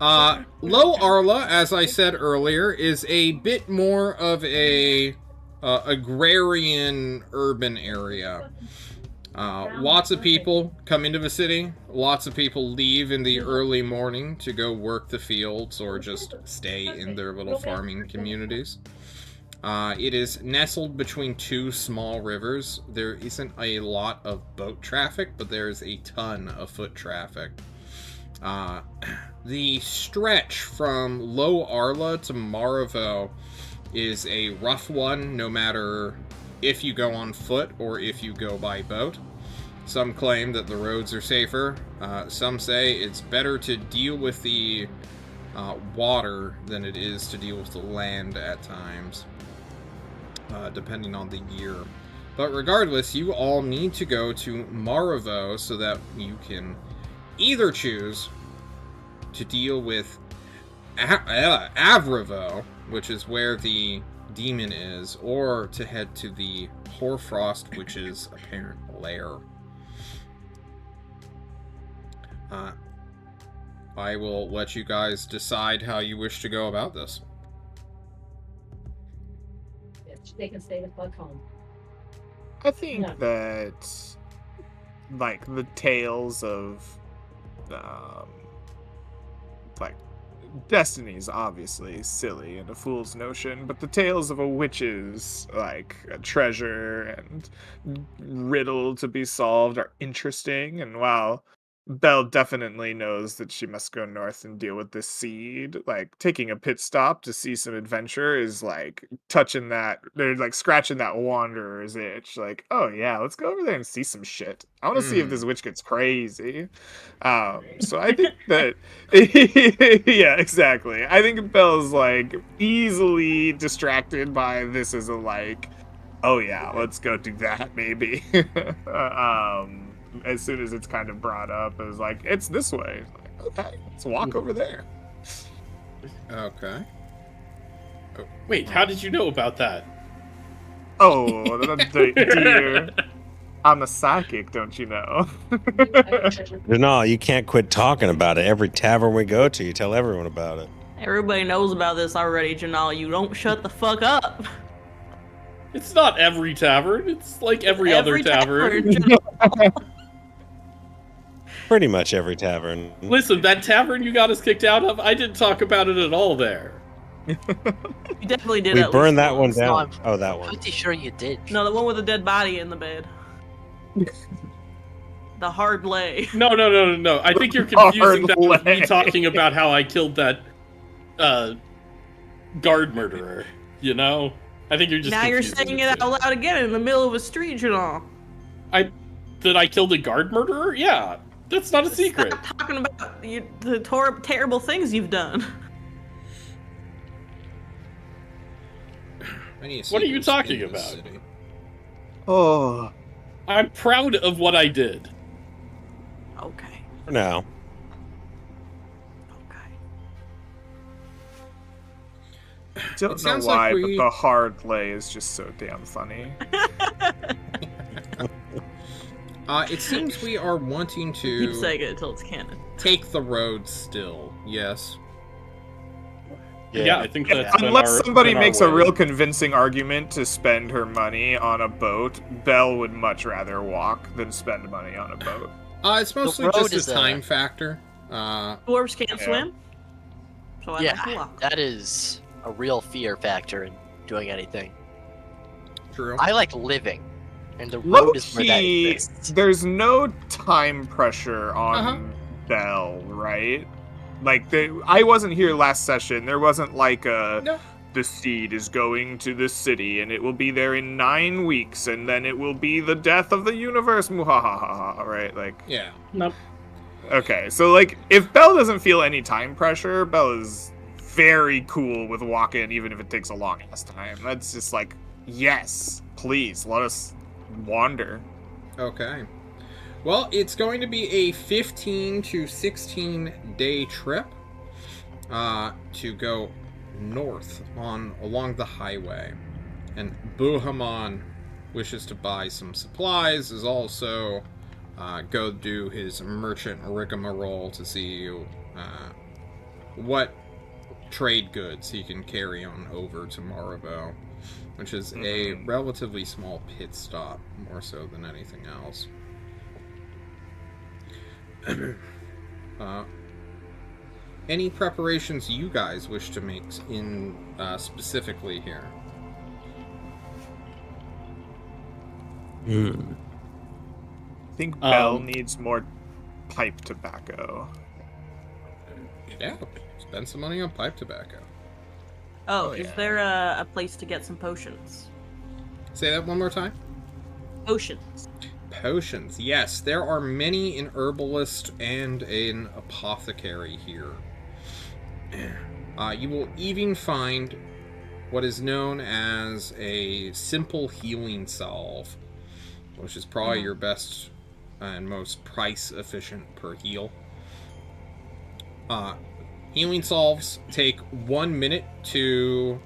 Low Arla, as I said earlier, is a bit more of a agrarian urban area. Lots of people come into the city. Lots of people leave in the early morning to go work the fields or just stay in their little farming communities. It is nestled between two small rivers. There isn't a lot of boat traffic, but there is a ton of foot traffic. The stretch from Low Arla to Maravo is a rough one, no matter if you go on foot or if you go by boat. Some claim that the roads are safer. Some say it's better to deal with the water than it is to deal with the land at times, depending on the year. But regardless, you all need to go to Maravo so that you can either choose to deal with Avravo, which is where the demon is, or to head to the Hoarfrost Witch's apparent lair. I will let you guys decide how you wish to go about this. They can stay the fuck home. I think that, like, the tales of, like, Destiny's obviously silly and a fool's notion, but the tales of a witch's, like, a treasure and riddle to be solved are interesting, and while Belle definitely knows that she must go north and deal with this seed, like, taking a pit stop to see some adventure is, like, touching that, they're, like, scratching that wanderer's itch, like, oh yeah, let's go over there and see some shit. I want to see if this witch gets crazy. So I think that, yeah, exactly. I think Belle's, like, easily distracted by this as a, like, oh yeah, let's go do that, maybe. As soon as it's kind of brought up, as like, it's this way. Like, okay, let's walk over there. Okay. Oh, wait, how did you know about that? Oh, dear. I'm a psychic, don't you know? No, you can't quit talking about it. Every tavern we go to, you tell everyone about it. Everybody knows about this already, Janal. You don't shut the fuck up. It's not every tavern. It's like every other tavern. Pretty much every tavern. Listen, that tavern you got us kicked out of, I didn't talk about it at all there. You definitely did. We at burned least that one once. down. No, Oh, that I'm one. pretty sure you did. No, the one with the dead body in the bed. The hard lay. No. I think you're confusing that with me talking about how I killed that guard murderer. You know? I think you're just Now you're confusing saying the it two. out loud again in the middle of a street, Janal. That I killed a guard murderer? Yeah. That's not a secret. Stop talking about the terrible things you've done. What are you talking about? Oh. I'm proud of what I did. Okay. For now. Okay. Don't know sounds why, like but the hard lay is just so damn funny. It seems we are wanting Keep to saying it until it's canon. take the road still. Yes. Yeah, I think that's been Unless our- somebody been our makes a way. real convincing argument to spend her money on a boat, Belle would much rather walk than spend money on a boat. It's mostly road just is a a- time factor. Dwarves can't Yeah. swim, so I have to Yeah, walk. that is a real fear factor in doing anything. True. I like living, and the road is where that Low-key, exists. there's no time pressure on Uh-huh. Belle, right? Like, I wasn't here last session. There wasn't like a... No. The seed is going to this city, and it will be there in 9 weeks, and then it will be the death of the universe, muhahaha, right? Like, Yeah. Nope. okay, so, like, if Belle doesn't feel any time pressure, Belle is very cool with walking, even if it takes a long-ass time. That's just like, yes, please, let us wander. Okay. Well, it's going to be a 15 to 16 day trip to go north along the highway. And Buhaman wishes to buy some supplies, is also go do his merchant rigmarole to see what trade goods he can carry on over to Maribel, which is a relatively small pit stop, more so than anything else. Any preparations you guys wish to make in specifically here? I think Belle needs more pipe tobacco. Yeah, spend some money on pipe tobacco. Oh, is there a place to get some potions? Say that one more time. Potions. Potions, yes. There are many an herbalist and an apothecary here. You will even find what is known as a simple healing salve, which is probably your best and most price-efficient per heal. Healing salves take 1 minute to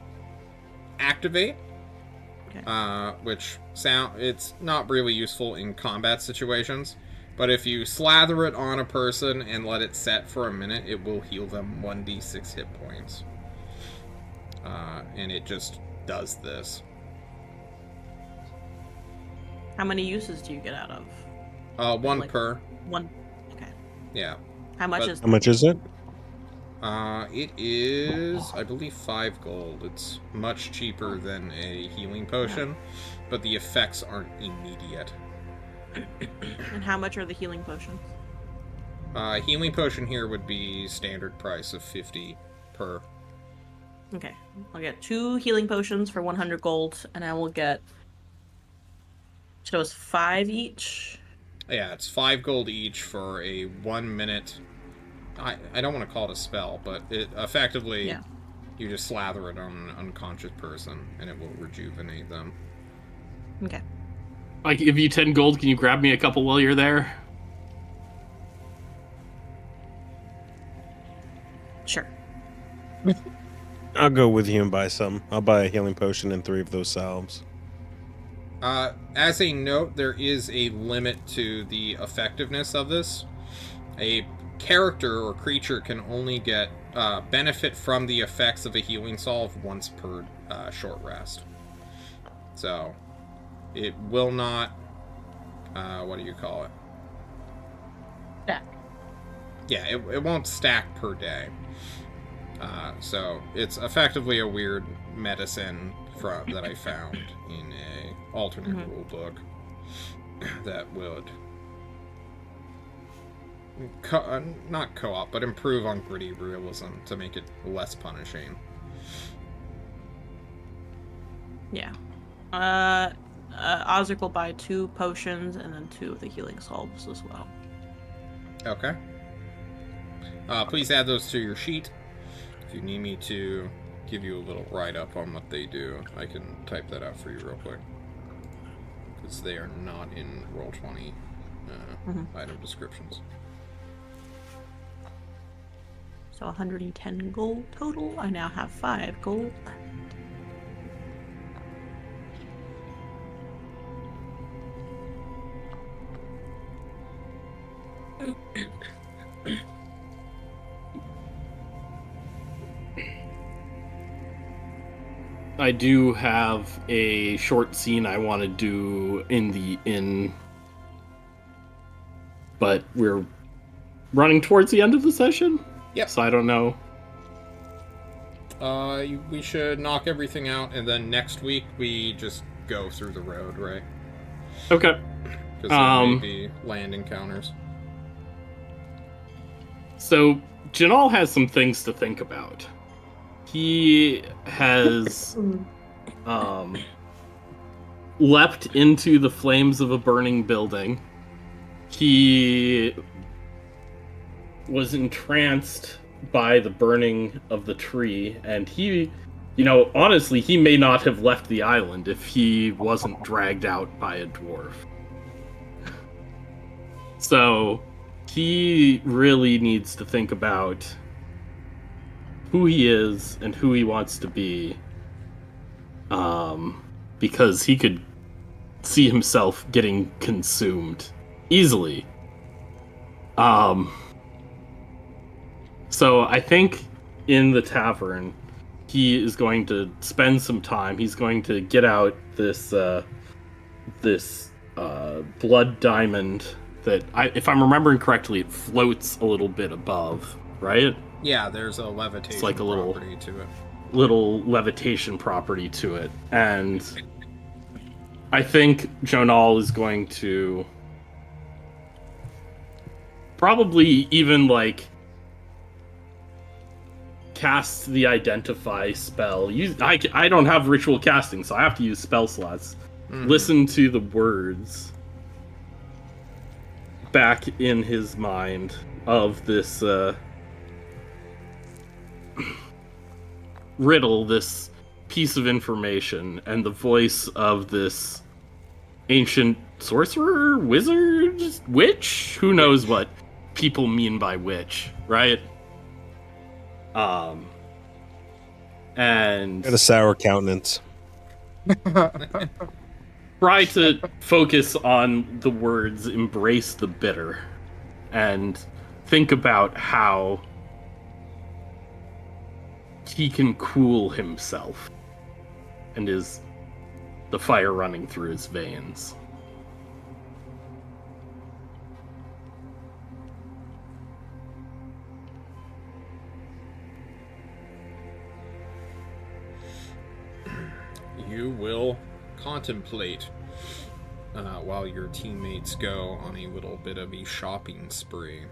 activate, which it's not really useful in combat situations, but if you slather it on a person and let it set for a minute, it will heal them 1d6 hit points. And it just does this. How many uses do you get out of? One per. One. Okay. Yeah. How much is? How much is it? It is, I believe, 5 gold. It's much cheaper than a healing potion, but the effects aren't immediate. And how much are the healing potions? Healing potion here would be standard price of 50 per. Okay, I'll get 2 healing potions for 100 gold, and I will get. So it's 5 each. Yeah, it's 5 gold each for a 1 minute. I don't want to call it a spell, but it effectively you just slather it on an unconscious person, and it will rejuvenate them. Okay. I give you 10 gold. Can you grab me a couple while you're there? Sure. I'll go with you and buy some. I'll buy a healing potion and 3 of those salves. As a note, there is a limit to the effectiveness of this. A character or creature can only get benefit from the effects of a healing salve once per short rest. So, it will not... what do you call it? Stack. Yeah, it won't stack per day. So, it's effectively a weird medicine that I found in a alternate rule book that would... not co-op, but improve on gritty realism to make it less punishing. Yeah. Ozric will buy 2 potions and then 2 of the healing salves as well. Okay. Please add those to your sheet. If you need me to give you a little write-up on what they do, I can type that out for you real quick. Because they are not in Roll20 item descriptions. So 110 gold total. I now have 5 gold left. I do have a short scene I want to do in the inn, but we're running towards the end of the session. Yep. So I don't know. We should knock everything out, and then next week we just go through the road, right? Okay. Because there may be land encounters. So Janal has some things to think about. He has leapt into the flames of a burning building. He was entranced by the burning of the tree, and he, honestly, he may not have left the island if he wasn't dragged out by a dwarf. So he really needs to think about who he is and who he wants to be, because he could see himself getting consumed easily. So I think in the tavern, he is going to spend some time. He's going to get out this blood diamond that, if I'm remembering correctly, it floats a little bit above, right? Yeah, there's a levitation It's like a little property to it. Little levitation property to it, and I think Jonal is going to probably even like cast the identify spell. I don't have ritual casting, so I have to use spell slots. Listen to the words back in his mind of this riddle, this piece of information, and the voice of this ancient sorcerer, wizard, witch? Who knows what people mean by witch, right? And Got a sour countenance. try to focus on the words embrace the bitter and think about how he can cool himself and is the fire running through his veins. You will contemplate while your teammates go on a little bit of a shopping spree.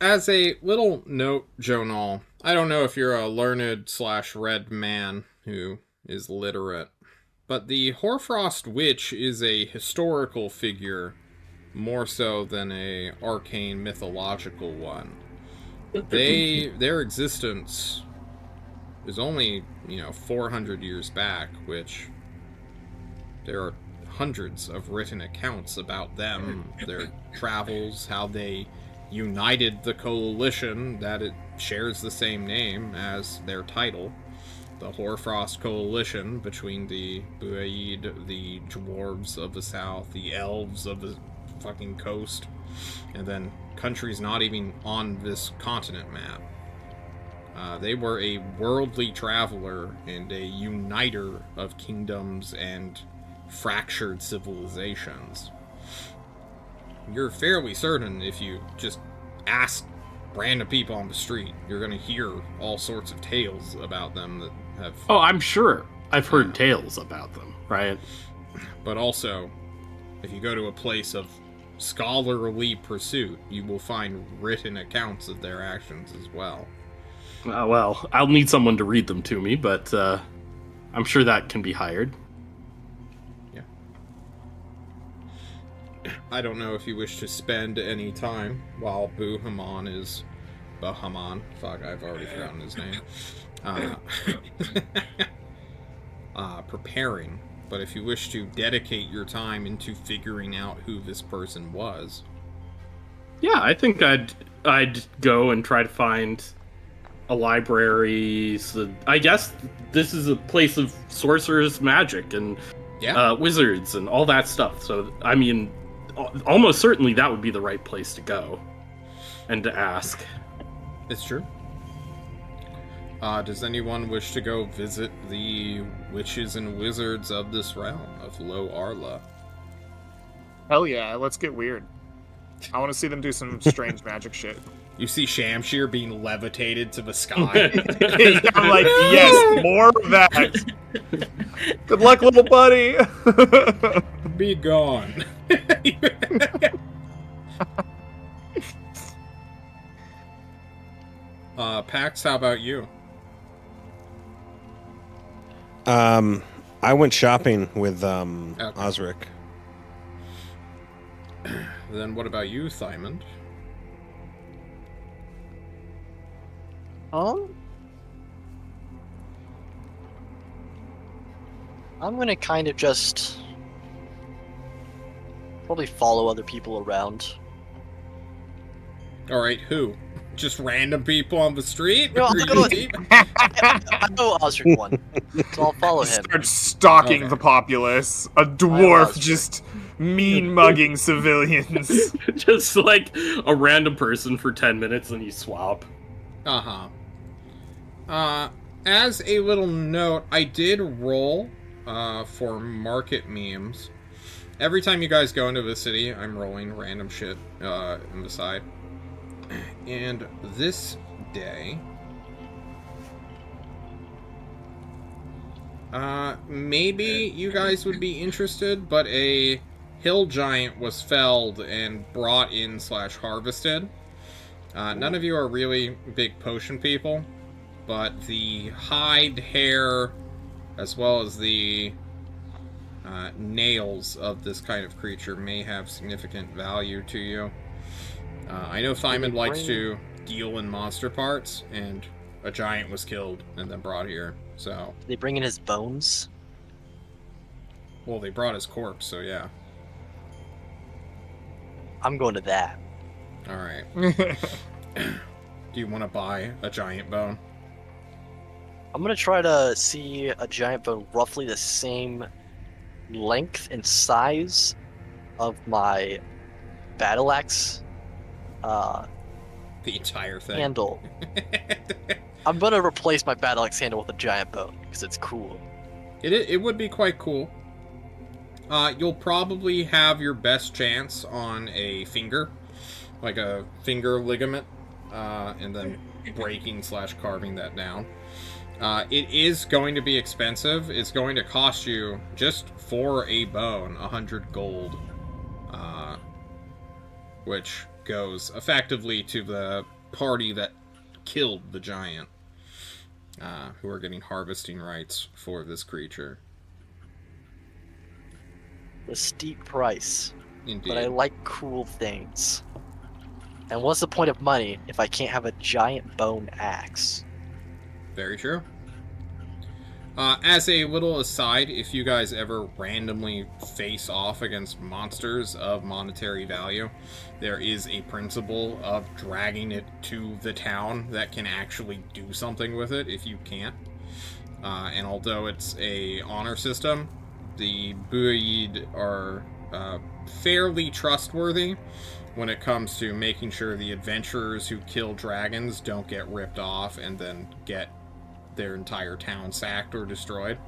As a little note, Jonal, I don't know if you're a learned/read man who is literate, but the Hoarfrost Witch is a historical figure more so than a arcane mythological one. Their existence is only, 400 years back, which there are hundreds of written accounts about them, their travels, how they united the coalition, that it shares the same name as their title, the Hoarfrost Coalition, between the Buaid, the dwarves of the south, the elves of the fucking coast, and then countries not even on this continent map. They were a worldly traveler and a uniter of kingdoms and fractured civilizations. You're fairly certain if you just ask random people on the street, you're going to hear all sorts of tales about them that have... Oh, I'm sure. I've heard tales about them, right? But also, if you go to a place of scholarly pursuit, you will find written accounts of their actions as well. Well, I'll need someone to read them to me, but I'm sure that can be hired. Yeah. I don't know if you wish to spend any time while Bahamon is... Bahamon? Fuck, I've already forgotten his name. Preparing. But if you wish to dedicate your time into figuring out who this person was... Yeah, I think I'd go and try to find a library. So I guess this is a place of sorcerers, magic, and wizards, and all that stuff. So, I mean, almost certainly that would be the right place to go and to ask. It's true. Does anyone wish to go visit the witches and wizards of this realm, of Lo Arla? Hell yeah, let's get weird. I want to see them do some strange magic shit. You see Shamshir being levitated to the sky. I'm like, yes, more of that. Good luck, little buddy. Be gone. Pax, how about you? I went shopping with Osric. Then what about you, Thymond? I'm gonna kind of just probably follow other people around. Alright, who? Just random people on the street? No, Or I'm you gonna go deep? I know Osric won, so I'll follow him. Start stalking Okay. the populace. A was dwarf right. just mean mugging civilians. Just like a random person for 10 minutes and you swap. Uh-huh. As a little note, I did roll for market memes. Every time you guys go into the city, I'm rolling random shit in the side. And this day, maybe you guys would be interested, but a hill giant was felled and brought in / harvested. None of you are really big potion people, but the hide, hair, as well as the nails of this kind of creature may have significant value to you. I know Thyman likes to deal in monster parts, and a giant was killed and then brought here, so... Did they bring in his bones? Well, they brought his corpse, so yeah. I'm going to that. Alright. Do you want to buy a giant bone? I'm gonna try to see a giant bone roughly the same length and size of my battle axe The entire thing. handle. I'm gonna replace my battle axe handle with a giant bone because it's cool. It would be quite cool. You'll probably have your best chance on a finger, like a finger ligament, and then breaking / carving that down. It is going to be expensive. It's going to cost you, just for a bone, 100 gold, which goes effectively to the party that killed the giant, who are getting harvesting rights for this creature. The steep price, Indeed. but I like cool things. And what's the point of money if I can't have a giant bone axe? Very true. As a little aside, if you guys ever randomly face off against monsters of monetary value, there is a principle of dragging it to the town that can actually do something with it if you can't. And although it's a honor system, the Buid are fairly trustworthy when it comes to making sure the adventurers who kill dragons don't get ripped off and then get their entire town sacked or destroyed.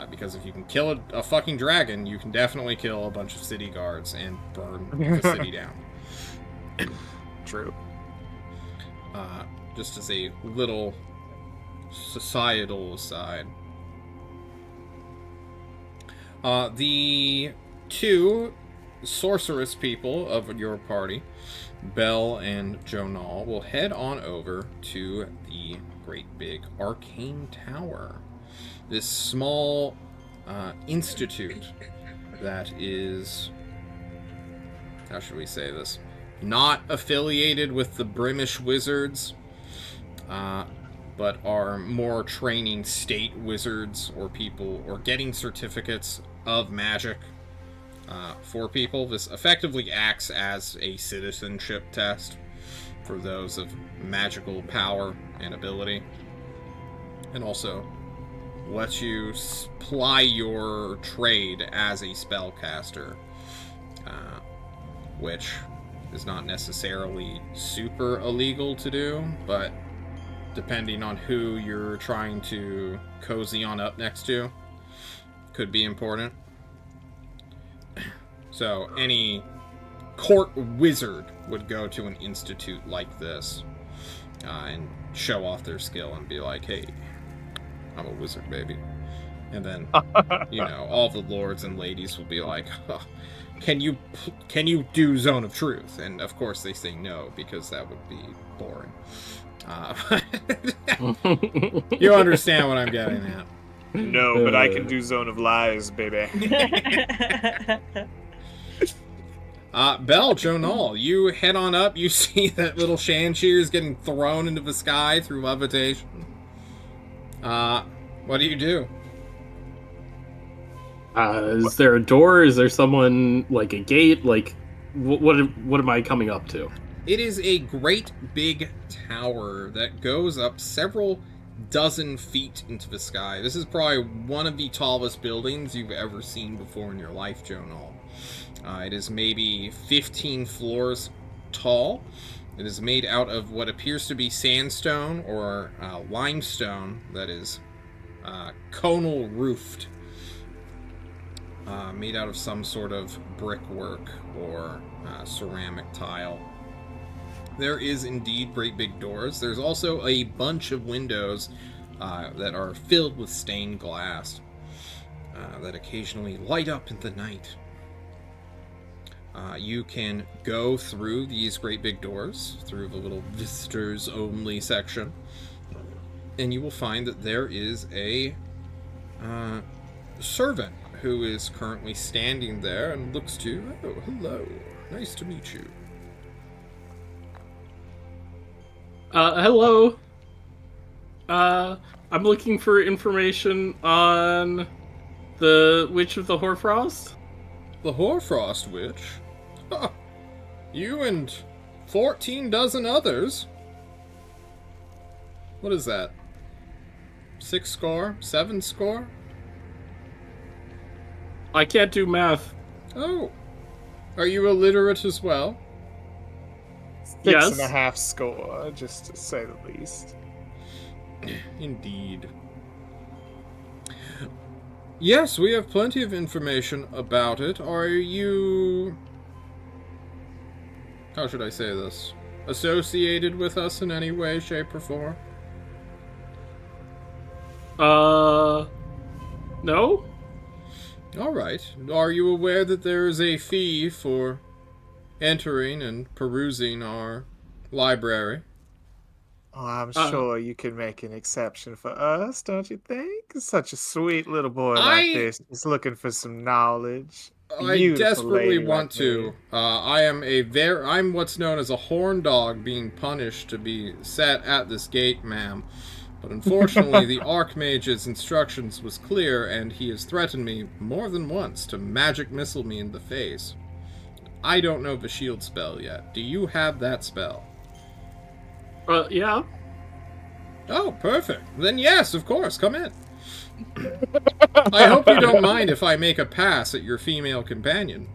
Because if you can kill a fucking dragon, you can definitely kill a bunch of city guards and burn the city down. True. Just as a little societal aside. The two sorceress people of your party, Belle and Jonal, will head on over to the great big arcane tower. This small institute that is, how should we say this, not affiliated with the Brimish wizards, but are more training state wizards or people, or getting certificates of magic for people. This effectively acts as a citizenship test for those of magical power and ability, and also lets you ply your trade as a spellcaster, which is not necessarily super illegal to do, but depending on who you're trying to cozy on up next to, could be important. So any court wizard would go to an institute like this and show off their skill and be like, hey, I'm a wizard, baby. And then, you know, all the lords and ladies will be like, oh, can you do Zone of Truth? And of course they say no, because that would be boring. You understand what I'm getting at. No, but I can do Zone of Lies, baby. Belle, Jonal, you head on up. You see that little Shanshir is getting thrown into the sky through levitation. What do you do? Is there a door? Is there someone, like a gate? Like, what am I coming up to? It is a great big tower that goes up several dozen feet into the sky. This is probably one of the tallest buildings you've ever seen before in your life, Jonal. It is maybe 15 floors tall. It is made out of what appears to be sandstone or limestone that is conal roofed. Made out of some sort of brickwork or ceramic tile. There is indeed great big doors. There's also a bunch of windows that are filled with stained glass that occasionally light up in the night. You can go through these great big doors, through the little visitors only section, and you will find that there is a servant who is currently standing there and looks to you. Oh, hello. Nice to meet you. Hello. I'm looking for information on the Witch of the Hoarfrost. The Hoarfrost Witch? Huh. You and 14 dozen others? What is that? 6 score? 7 score? I can't do math. Oh. Are you illiterate as well? Yes. 6.5 score, just to say the least. Indeed. Yes, we have plenty of information about it. Are you... How should I say this? Associated with us in any way, shape, or form? No? Alright. Are you aware that there is a fee for entering and perusing our library? Oh, I'm sure you can make an exception for us, don't you think? Such a sweet little boy like this is looking for some knowledge. I Beautiful desperately lady want like to. me. I'm what's known as a horn dog being punished to be set at this gate, ma'am. But unfortunately, the Archmage's instructions was clear, and he has threatened me more than once to magic missile me in the face. I don't know the shield spell yet. Do you have that spell? Yeah. Oh, perfect. Then yes, of course, come in. I hope you don't mind if I make a pass at your female companion.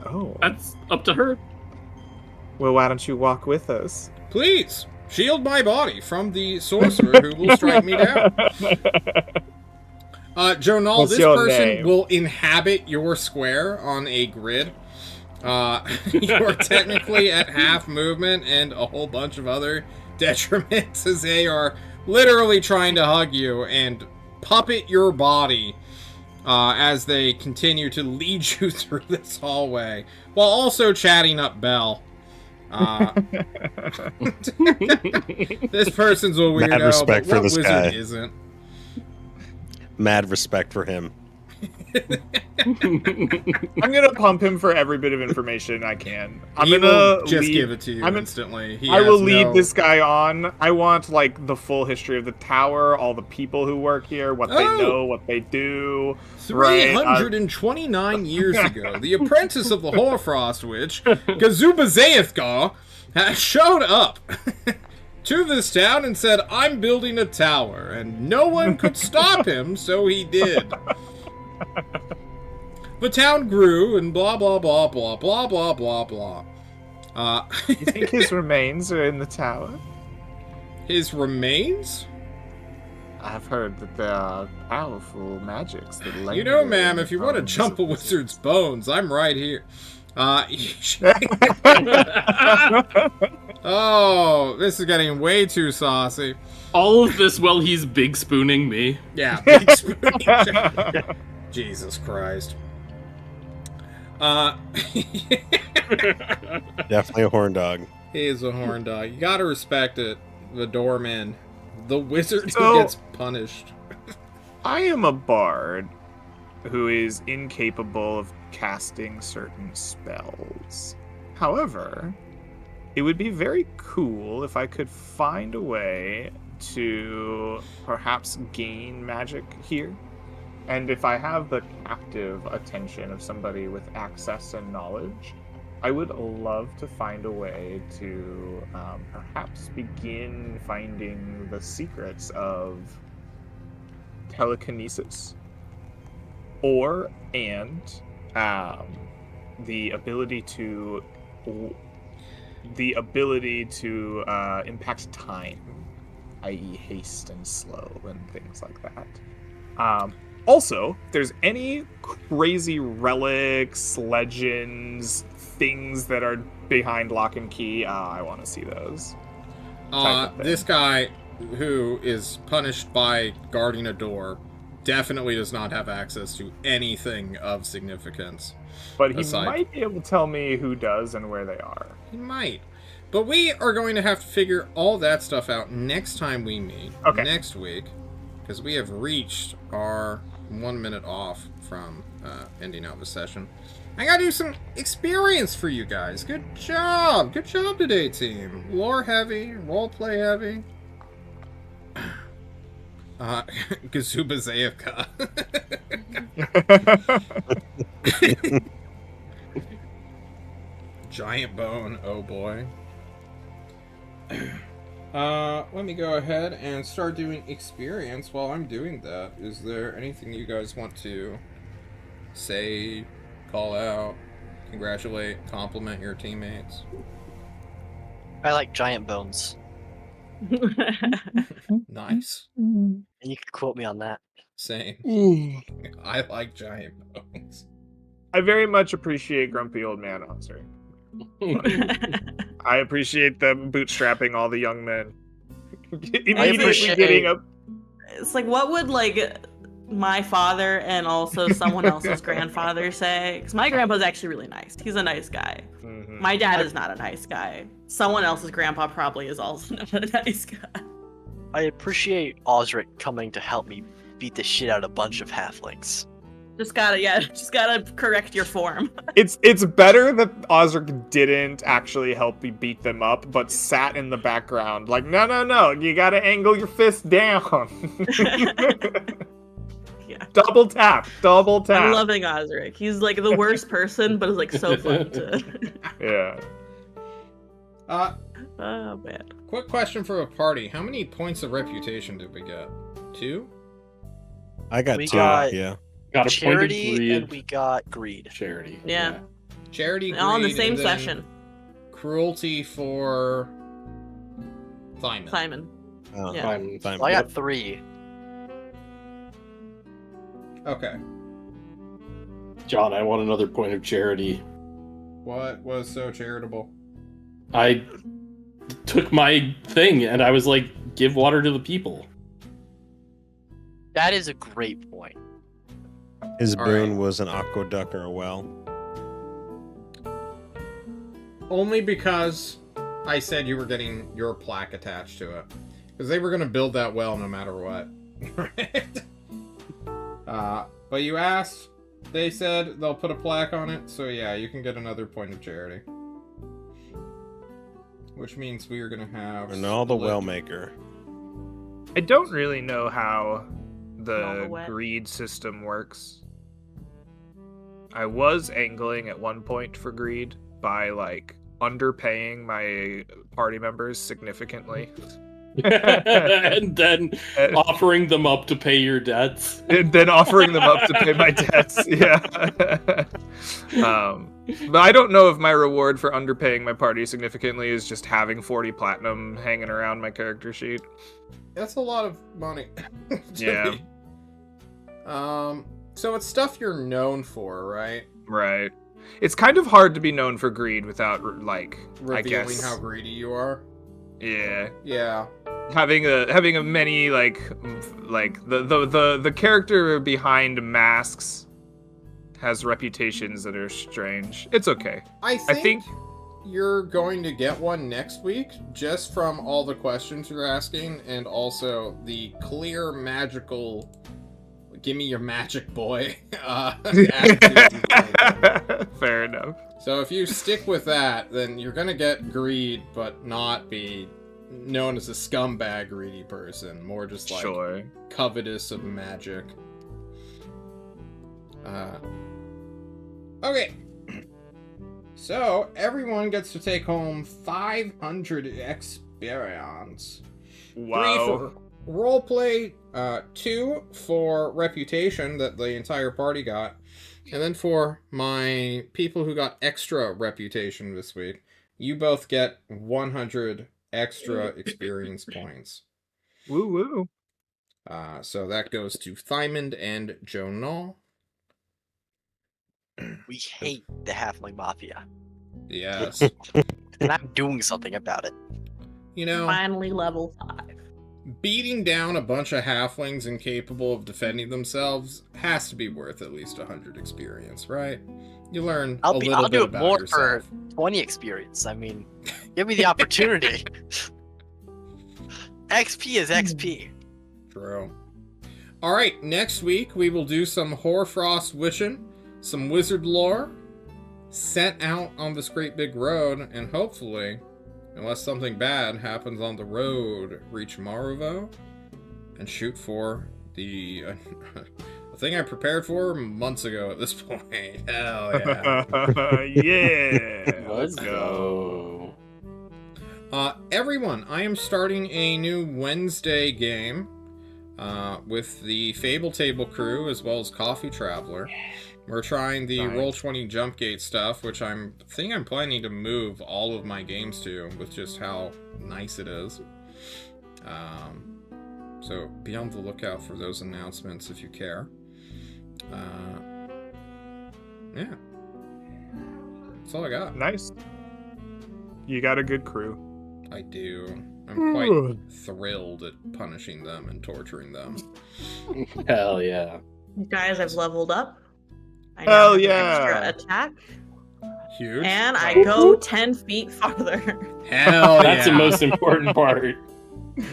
Oh. That's up to her. Well, why don't you walk with us? Please, shield my body from the sorcerer who will strike me down. Jonal, What's this your person name? will inhabit your square on a grid. You're technically at half movement and a whole bunch of other detriments as they are literally trying to hug you and puppet your body as they continue to lead you through this hallway while also chatting up Belle. This person's a weirdo, Mad respect but for what this wizard guy. isn't? Mad respect for him. I'm gonna pump him for every bit of information I can. I'm He gonna will just lead- give it to you I'm instantly. I will lead this guy on. I want like the full history of the tower, all the people who work here, what they know, what they do. 329 years ago, the apprentice of the Hoarfrost Witch, Gazuba Zaethgar, showed up to this town and said, "I'm building a tower," and no one could stop him, so he did. The town grew, and blah, blah, blah, blah, blah, blah, blah, blah. You think his remains are in the tower? His remains? I've heard that there are powerful magics that linger. You know, ma'am, if you want to bones jump a of wizard's bones, I'm right here. Oh, this is getting way too saucy. All of this while he's big spooning me. Yeah, big spoon. Jesus Christ. Definitely a horn dog. He is a horn dog. You gotta respect it. The doorman. The wizard So- who gets punished. I am a bard who is incapable of casting certain spells. However, it would be very cool if I could find a way to perhaps gain magic here. And if I have the captive attention of somebody with access and knowledge, I would love to find a way to perhaps begin finding the secrets of telekinesis, and the ability to impact time, i.e., haste and slow and things like that. Also, if there's any crazy relics, legends, things that are behind lock and key, I want to see those. This guy who is punished by guarding a door definitely does not have access to anything of significance. But he might be able to tell me who does and where they are. He might. But we are going to have to figure all that stuff out next time we meet. Okay. Next week. Because we have reached our 1 minute off from ending out the session. I gotta do some experience for you guys. Good job. Good job today, team. Lore heavy, roleplay heavy. Gazuba Zayevka. Giant bone, oh boy. Let me go ahead and start doing experience while I'm doing that. Is there anything you guys want to say, call out, congratulate, compliment your teammates? I like giant bones. Nice. And you can quote me on that. Same. I like giant bones. I very much appreciate Grumpy Old Man Officer. I appreciate them bootstrapping all the young men. Immediately getting up. It's like, what would my father and also someone else's grandfather say? Because my grandpa's actually really nice. He's a nice guy. Mm-hmm. My dad is not a nice guy. Someone else's grandpa probably is also not a nice guy. I appreciate Osric coming to help me beat the shit out of a bunch of halflings. Just gotta correct your form. It's better that Osric didn't actually help me beat them up, but sat in the background like, no, you gotta angle your fist down. Yeah. Double tap. I'm loving Osric. He's the worst person, but it's so fun to. Yeah. Oh man. Quick question for a party. How many points of reputation did we get? 2? I got We 2, got- yeah. Got a point of Charity greed. and we got greed. Charity. Yeah. Charity, All in the greed, same and then session. Cruelty for Simon. Oh, Yeah. fine. Well, I got 3. Okay. John, I want another point of charity. What was so charitable? I took my thing and I was like, give water to the people. That is a great point. His All boon right. was an aqueduct or a well. Only because I said you were getting your plaque attached to it. Because they were going to build that well no matter what. Right? But you asked, they said they'll put a plaque on it, so yeah, you can get another point of charity. Which means we are going to have... Ronaldo the well maker. I don't really know how All the the wet. greed system works. I was angling at one point for greed by underpaying my party members significantly. And then offering them up to pay your debts. And then offering them up to pay my debts. Yeah. But I don't know if my reward for underpaying my party significantly is just having 40 platinum hanging around my character sheet. That's a lot of money. to Yeah. me. So it's stuff you're known for, right? Right. It's kind of hard to be known for greed without I Revealing guess. how greedy you are. Yeah. Yeah. Having a many the character behind masks has reputations that are strange. It's okay. I I think think you're going to get one next week, just from all the questions you're asking, and also the clear magical, give me your magic boy, attitude you take. fair enough. So if you stick with that, then you're gonna get greed, but not be known as a scumbag greedy person. More just Sure. covetous of magic. Okay. So, everyone gets to take home 500 experience. 3 Wow. for roleplay, 2 for reputation that the entire party got, and then for my people who got extra reputation this week, you both get 100 extra experience points. Woo woo. So that goes to Thymond and Jonal. We hate the Halfling Mafia, Yes. and I'm doing something about it. You know, Finally level 5. beating down a bunch of halflings incapable of defending themselves has to be worth at least 100 experience, right? You learn a little I'll bit do it about more yourself. for 20 experience. I mean, give me the opportunity. XP is XP. True. Alright, next week we will do some Hoarfrost witching, some wizard lore, set out on this great big road, and hopefully, unless something bad happens on the road, reach Maruvo and shoot for the thing I prepared for months ago at this point. Hell yeah. Yeah. Let's go. Everyone, I am starting a new Wednesday game with the Fable Table crew as well as Coffee Traveler. We're trying the Nice. Roll20 Jump Gate stuff, which I'm planning to move all of my games to with just how nice it is. So be on the lookout for those announcements if you care. Yeah. That's all I got. Nice. You got a good crew. I do. I'm quite thrilled at punishing them and torturing them. Hell yeah. Guys, I've leveled up. I Hell have an yeah. extra attack, Huge. and I go 10 feet farther. Hell yeah. That's the most important part.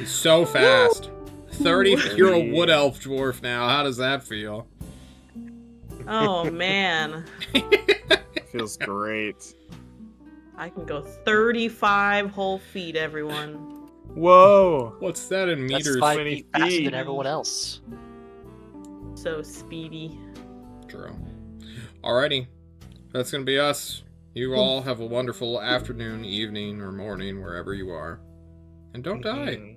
So fast. 30. You're a wood elf dwarf now. How does that feel? Oh man, Feels great. I can go 35 whole feet, everyone. Whoa. What's that in That's meters? 5 many feet faster feet. than everyone else. So speedy. True. Alrighty. That's gonna be us. You all have a wonderful afternoon, evening, or morning, wherever you are. And don't die. Mhm.